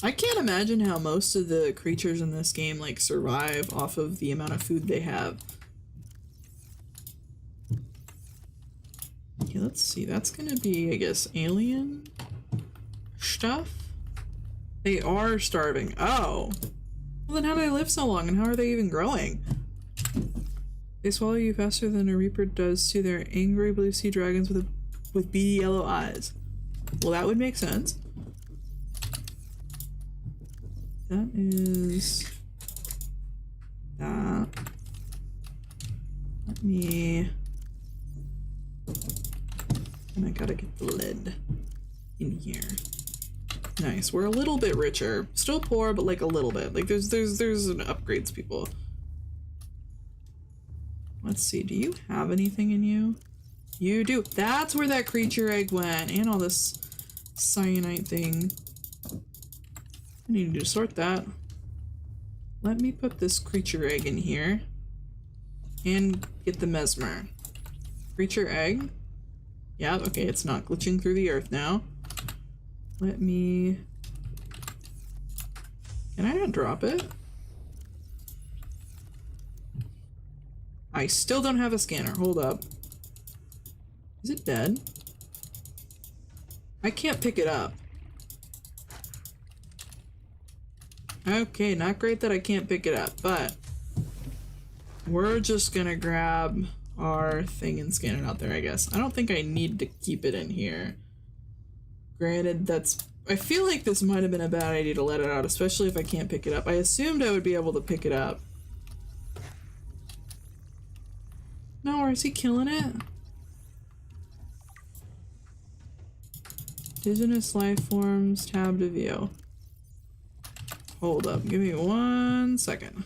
I can't imagine how most of the creatures in this game like survive off of the amount of food they have. Okay, let's see. That's gonna be, I guess, alien stuff. They are starving. Oh. Well, then how do they live so long, and how are they even growing? They swallow you faster than a Reaper does to their angry blue sea dragons with beady yellow eyes. Well, that would make sense. That is that. Let me. And I gotta get the lead in here. Nice. We're a little bit richer. Still poor, but like a little bit. Like there's an upgrades, people. Let's see. Do you have anything in you? You do. That's where that creature egg went, and all this cyanite thing. I need to sort that. Let me put this creature egg in here and get the mesmer. Creature egg. Yeah, okay, it's not glitching through the earth now. Let me... Can I not drop it? I still don't have a scanner. Hold up. Is it dead? I can't pick it up. Okay, not great that I can't pick it up, but we're just gonna grab our thing and scan it out there, I guess. I don't think I need to keep it in here. Granted, I feel like this might have been a bad idea to let it out, especially if I can't pick it up. I assumed I would be able to pick it up. No, or is he killing it? Indigenous life forms, tab to view. Hold up, give me 1 second.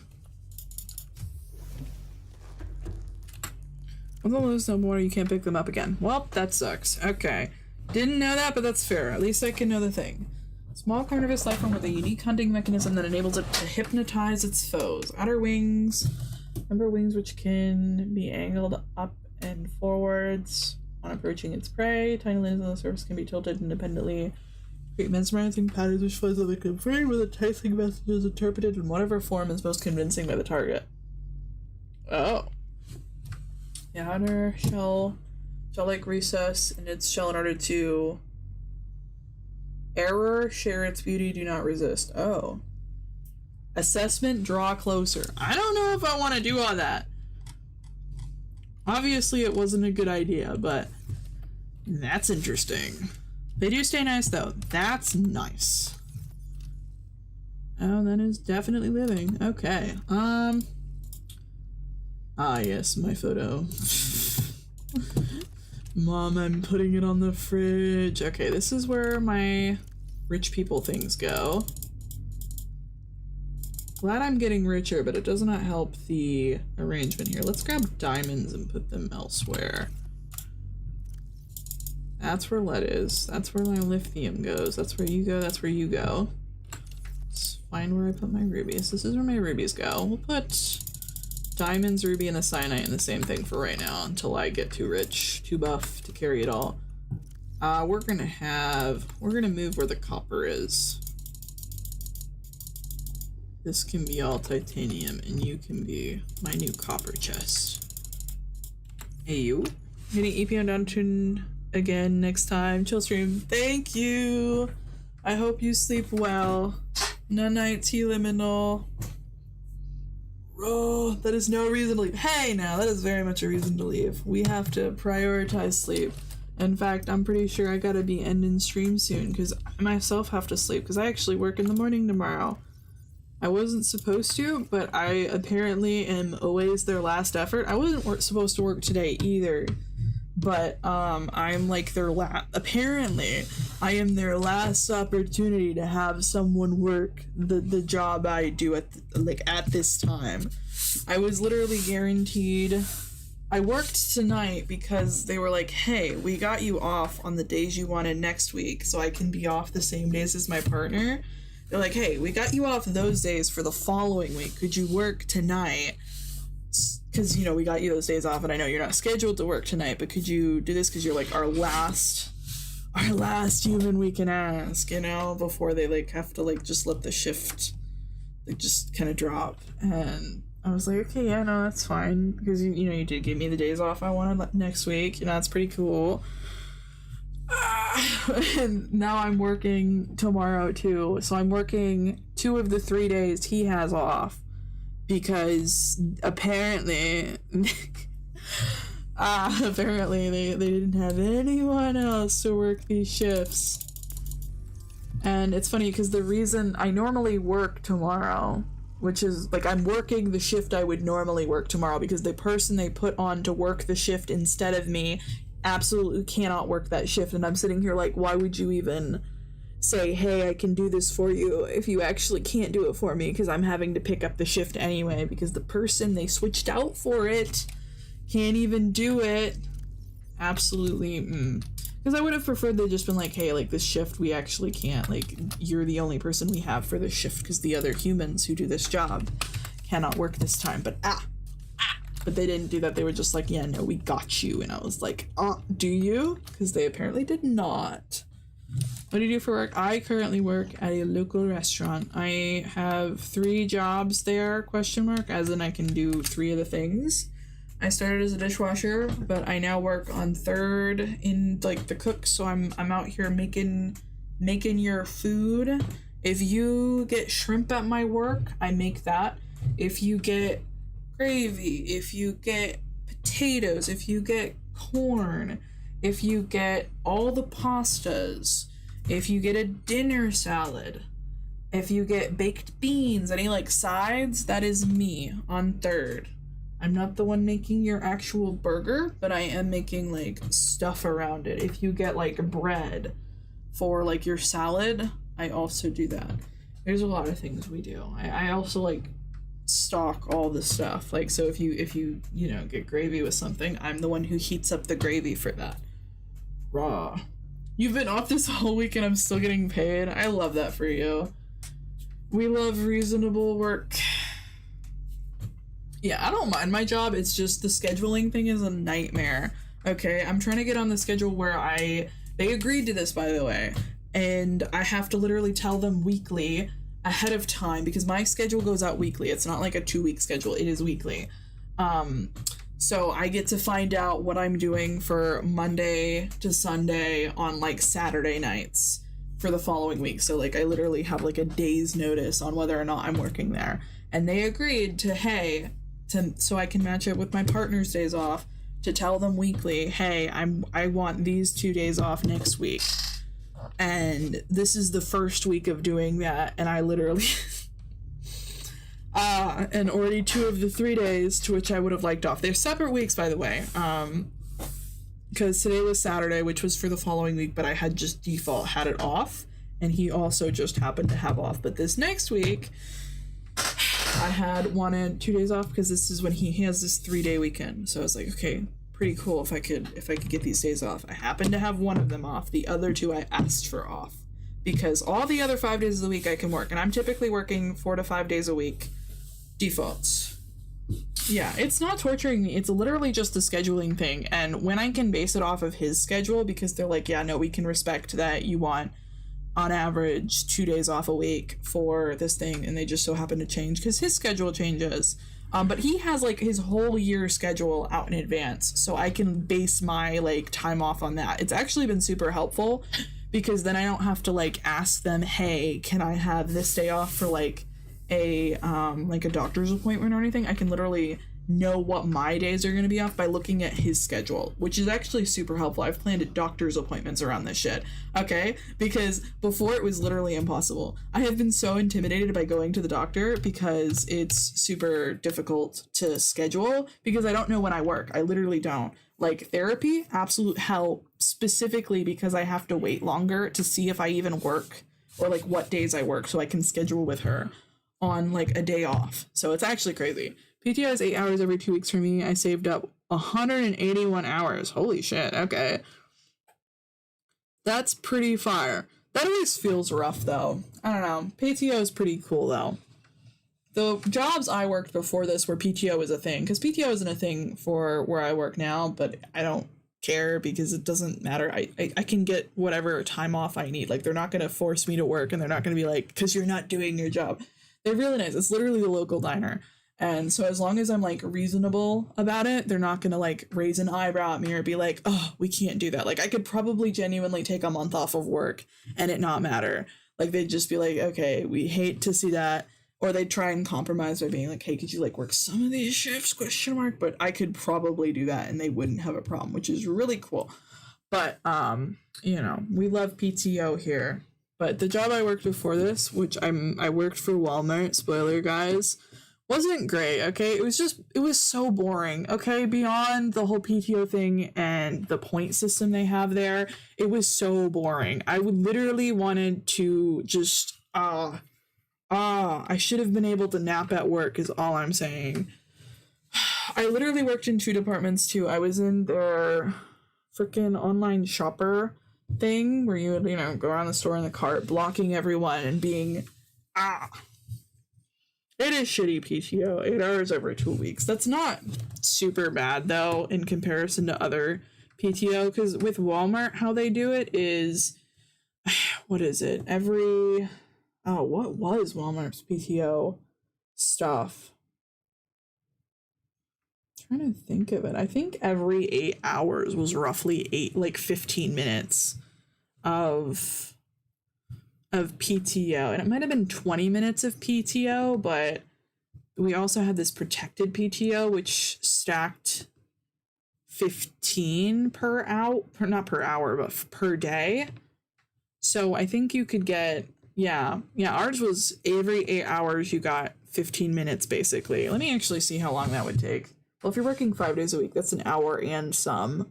Once the lose no more, you can't pick them up again. Well, that sucks. Okay. Didn't know that, but that's fair. At least I can know the thing. Small carnivorous life form with a unique hunting mechanism that enables it to hypnotize its foes. Outer wings. Number wings which can be angled up and forwards. on approaching its prey. Tiny limbs on the surface can be tilted independently. Create mesmerizing patterns which flows on the frame with enticing messages interpreted in whatever form is most convincing by the target. Oh. The outer shell-like recess in its shell in order to share its beauty, do not resist. Oh. Assessment, draw closer. I don't know if I want to do all that. Obviously it wasn't a good idea, but that's interesting. They do stay nice though. That's nice. Oh, that is definitely living. Okay. Ah, yes, my photo. Mom, I'm putting it on the fridge. Okay, this is where my rich people things go. Glad I'm getting richer, but it does not help the arrangement here. Let's grab diamonds and put them elsewhere. That's where lead is. That's where my lithium goes. That's where you go. That's where you go. Let's find where I put my rubies. This is where my rubies go. We'll put diamonds, ruby, and a cyanite in the same thing for right now until I get too rich, too buff to carry it all. We're gonna move where the copper is. This can be all titanium, and you can be my new copper chest. Hey, you. Hitting EPM down to again next time. Chill stream. Thank you. I hope you sleep well. Night, T-Liminal. Oh, that is no reason to leave. Hey, now, that is very much a reason to leave. We have to prioritize sleep. In fact, I'm pretty sure I gotta be ending stream soon, because I myself have to sleep, because I actually work in the morning tomorrow. I wasn't supposed to, but I apparently am always their last effort. I wasn't supposed to work today either, but I'm like their apparently I am their last opportunity to have someone work the job I do at this time. I was literally guaranteed. I worked tonight because they were like, hey, we got you off on the days you wanted next week, so I can be off the same days as my partner. They're like, hey, we got you off those days for the following week. Could you work tonight? Because, you know, we got you those days off, and I know you're not scheduled to work tonight, but could you do this? Because you're, like, our last human we can ask, you know, before they, like, have to, like, just let the shift, like, just kind of drop. And I was like, okay, yeah, no, that's fine. Because, you know, you did give me the days off I wanted next week, you know, that's pretty cool. And now I'm working tomorrow too, so I'm working 2 of the 3 days he has off because apparently they didn't have anyone else to work these shifts. And it's funny because the reason I normally work tomorrow, which is like I'm working the shift I would normally work tomorrow, because the person they put on to work the shift instead of me absolutely cannot work that shift, and I'm sitting here like, why would you even say, hey, I can do this for you if you actually can't do it for me, because I'm having to pick up the shift anyway, because the person they switched out for it can't even do it. Absolutely. Because I would have preferred they'd just been like, hey, like, this shift we actually can't, like, you're the only person we have for this shift because the other humans who do this job cannot work this time. But but they didn't do that. They were just like, yeah, no, we got you. And I was like, do you? Because they apparently did not. What do you do for work? I currently work at a local restaurant. I have 3 jobs there, ? As in I can do 3 of the things. I started as a dishwasher, but I now work on 3rd in like the cook, so I'm out here making your food. If you get shrimp at my work, I make that. If you get gravy, if you get potatoes, if you get corn, if you get all the pastas, if you get a dinner salad, if you get baked beans, any like sides, that is me on 3rd. I'm not the one making your actual burger, but I am making like stuff around it. If you get like bread for like your salad, I also do that. There's a lot of things we do. I also like stock all the stuff, like, so if you you know, get gravy with something, I'm the one who heats up the gravy for that. Raw. You've been off this whole week and I'm still getting paid. I love that for you. We love reasonable work. Yeah, I don't mind my job, it's just the scheduling thing is a nightmare. Okay, I'm trying to get on the schedule where they agreed to this, by the way, and I have to literally tell them weekly ahead of time because my schedule goes out weekly. It's not like a 2-week schedule, it is weekly. So I get to find out what I'm doing for Monday to Sunday on like Saturday nights for the following week. So like I literally have like a day's notice on whether or not I'm working there. And they agreed to, so I can match it with my partner's days off, to tell them weekly, hey, I want these 2 days off next week. And this is the first week of doing that, and I literally and already 2 of the 3 days to which I would have liked off. They're separate weeks, by the way. Because today was Saturday, which was for the following week, but I had just default had it off, and he also just happened to have off. But this next week I had wanted 2 days off because this is when he has this 3-day weekend. So I was like, okay, pretty cool if I could get these days off. I happened to have one of them off. The other 2 I asked for off because all the other 5 days of the week I can work, and I'm typically working 4 to 5 days a week defaults. Yeah, it's not torturing me. It's literally just a scheduling thing. And when I can base it off of his schedule, because they're like, yeah, no, we can respect that you want on average 2 days off a week for this thing, and they just so happen to change because his schedule changes. But he has like his whole year schedule out in advance, so I can base my like time off on that. It's actually been super helpful because then I don't have to like ask them, hey, can I have this day off for like a doctor's appointment or anything. I can literally know what my days are going to be off by looking at his schedule, which is actually super helpful. I've planned doctor's appointments around this shit, okay? Because before it was literally impossible. I have been so intimidated by going to the doctor because it's super difficult to schedule because I don't know when I work. I literally don't. Like therapy, absolute hell, specifically because I have to wait longer to see if I even work or like what days I work so I can schedule with her on like a day off. So it's actually crazy. PTO is 8 hours every 2 weeks for me. I saved up 181 hours. Holy shit. Okay. That's pretty fire. That always feels rough though. I don't know. PTO is pretty cool though. The jobs I worked before this where PTO was a thing, because PTO isn't a thing for where I work now, but I don't care because it doesn't matter. I can get whatever time off I need. Like they're not going to force me to work and they're not going to be like, because you're not doing your job. They're really nice. It's literally the local diner. And so as long as I'm like reasonable about it, they're not gonna like raise an eyebrow at me or be like, oh, we can't do that. Like I could probably genuinely take a month off of work and it not matter. Like they'd just be like, okay, we hate to see that. Or they'd try and compromise by being like, hey, could you like work some of these shifts, ? But I could probably do that and they wouldn't have a problem, which is really cool. But you know, we love PTO here. But the job I worked before this, which I worked for Walmart, spoiler guys, wasn't great, okay? It was so boring, okay? Beyond the whole PTO thing and the point system they have there, it was so boring. I would literally wanted to just, I should have been able to nap at work is all I'm saying. I literally worked in 2 departments too. I was in their freaking online shopper thing where you would, you know, go around the store in the cart, blocking everyone and being, It is shitty PTO, 8 hours over 2 weeks. That's not super bad, though, in comparison to other PTO, because with Walmart, how they do it is, what is it? What was Walmart's PTO stuff? I'm trying to think of it. I think every 8 hours was roughly 15 minutes of PTO, and it might have been 20 minutes of PTO, but we also had this protected PTO which stacked 15 per hour, not per hour, but per day. So I think you could get, ours was every 8 hours you got 15 minutes basically. Let me actually see how long that would take. Well, if you're working 5 days a week, that's an hour and some.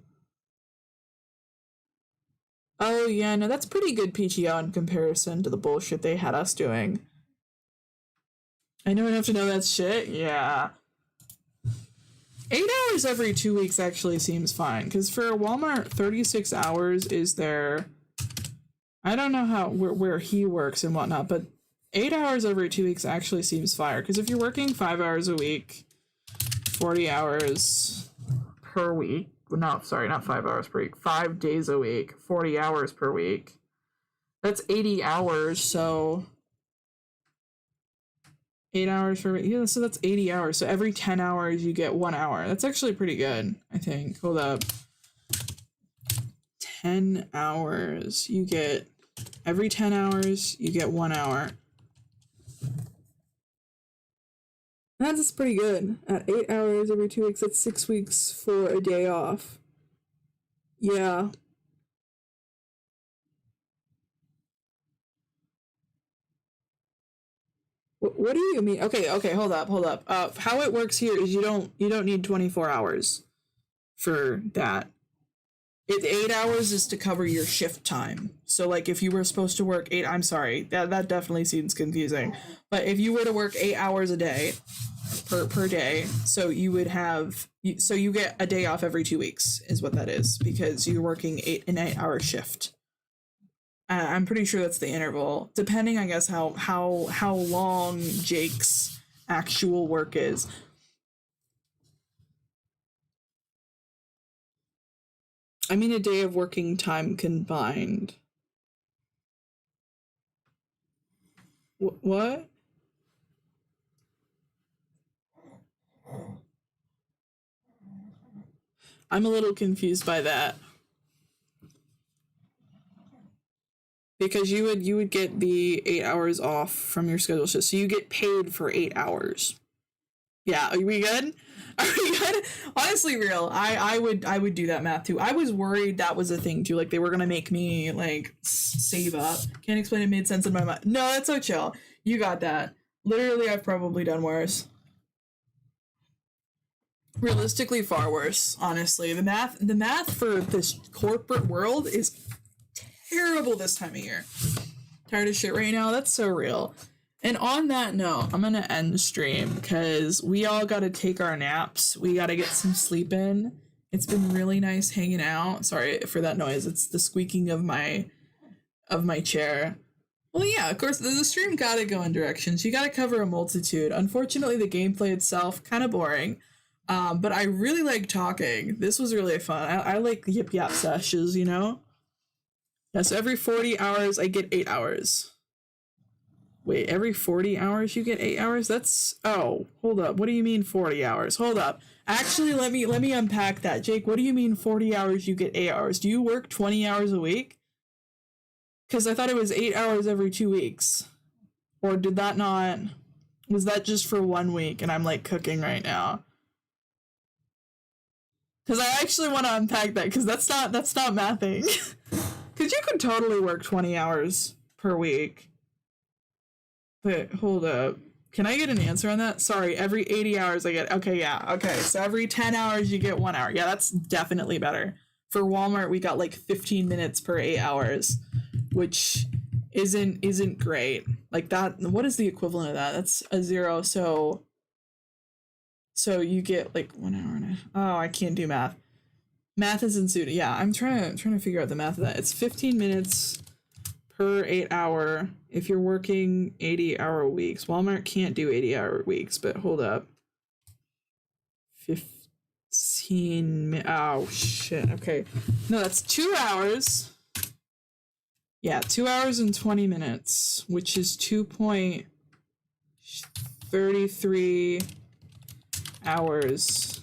Oh, yeah, no, that's pretty good PTO in comparison to the bullshit they had us doing. I know enough to know that's shit? Yeah. 8 hours every 2 weeks actually seems fine, because for Walmart, 36 hours is their... I don't know how where he works and whatnot, but 8 hours every 2 weeks actually seems fire, because if you're working 5 hours a week, 40 hours per week, no, sorry, not 5 hours per week, 5 days a week, 40 hours per week. That's 80 hours, so 8 hours per week. Yeah, so that's 80 hours. So every 10 hours you get 1 hour. That's actually pretty good, I think. Hold up. 10 hours. You get, every 10 hours you get 1 hour. That's pretty good. At 8 hours every 2 weeks, that's 6 weeks for a day off. Yeah. What do you mean? Okay, hold up. How it works here is you don't need 24 hours for that. 8 hours is to cover your shift time. So like if you were supposed to work I'm sorry, that definitely seems confusing. But if you were to work 8 hours a day per day, so you would have, so you get a day off every 2 weeks is what that is, because you're working an 8 hour shift. I'm pretty sure that's the interval, depending, I guess, how long Jake's actual work is. I mean, a day of working time combined. What? I'm a little confused by that. Because you would get the 8 hours off from your schedule shift, so you get paid for 8 hours. Yeah, are we good? Are we good? Honestly, real. I would do that math too. I was worried that was a thing too. Like they were gonna make me like save up. Can't explain it made sense in my mind. No, that's so chill. You got that. Literally, I've probably done worse. Realistically, far worse. Honestly, the math for this corporate world is terrible this time of year. Tired of shit right now. That's so real. And on that note, I'm gonna end the stream because we all gotta take our naps. We gotta get some sleep in. It's been really nice hanging out. Sorry for that noise. It's the squeaking of my chair. Well, yeah, of course, the stream gotta go in directions. You gotta cover a multitude. Unfortunately, the gameplay itself kind of boring. But I really like talking. This was really fun. I like yip yap sessions, you know? Yeah, so every 40 hours, I get 8 hours. Wait, every 40 hours you get 8 hours? That's, oh, hold up. What do you mean 40 hours? Hold up. Actually, let me unpack that. Jake, what do you mean 40 hours you get 8 hours? Do you work 20 hours a week? Because I thought it was 8 hours every 2 weeks. Or did that not, was that just for 1 week and I'm like cooking right now? Because I actually want to unpack that because that's not mathing. Because you could totally work 20 hours per week. But hold up. Can I get an answer on that? Sorry, every 80 hours I get... Okay, yeah. Okay, so every 10 hours you get 1 hour. Yeah, that's definitely better. For Walmart, we got like 15 minutes per 8 hours, which isn't great. Like that... What is the equivalent of that? That's a 0, so you get like 1 hour and a... Oh, I can't do math. Math isn't suited. Yeah, I'm trying to figure out the math of that. It's 15 minutes per 8 hour if you're working 80-hour weeks. Walmart can't do 80-hour weeks, but hold up. 15 oh shit. Okay. No, that's 2 hours. Yeah, 2 hours and 20 minutes, which is 2.33 hours.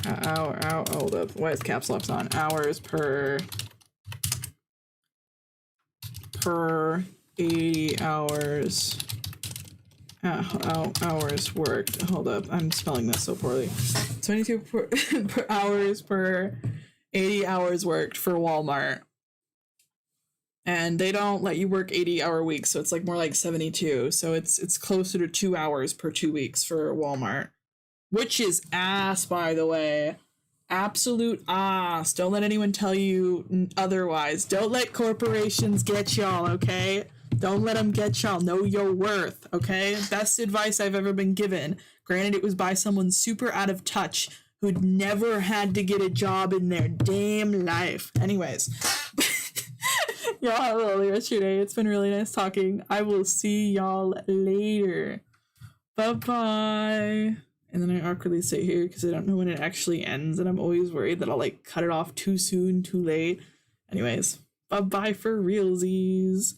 Hold up. Why is caps locks on? Hours per 80 hours. Hours worked. Hold up. I'm spelling this so poorly. 22 per hours per 80 hours worked for Walmart. And they don't let you work 80-hour weeks, so it's like more like 72. So it's closer to 2 hours per 2 weeks for Walmart. Which is ass, by the way. Absolute ass. Don't let anyone tell you otherwise. Don't let corporations get y'all, okay? Don't let them get y'all. Know your worth, okay? Best advice I've ever been given. Granted, it was by someone super out of touch who'd never had to get a job in their damn life. Anyways. Y'all have a lovely rest of your day. It's been really nice talking. I will see y'all later. Bye-bye. And then I awkwardly sit here because I don't know when it actually ends, and I'm always worried that I'll like cut it off too soon, too late. Anyways, bye-bye for realsies.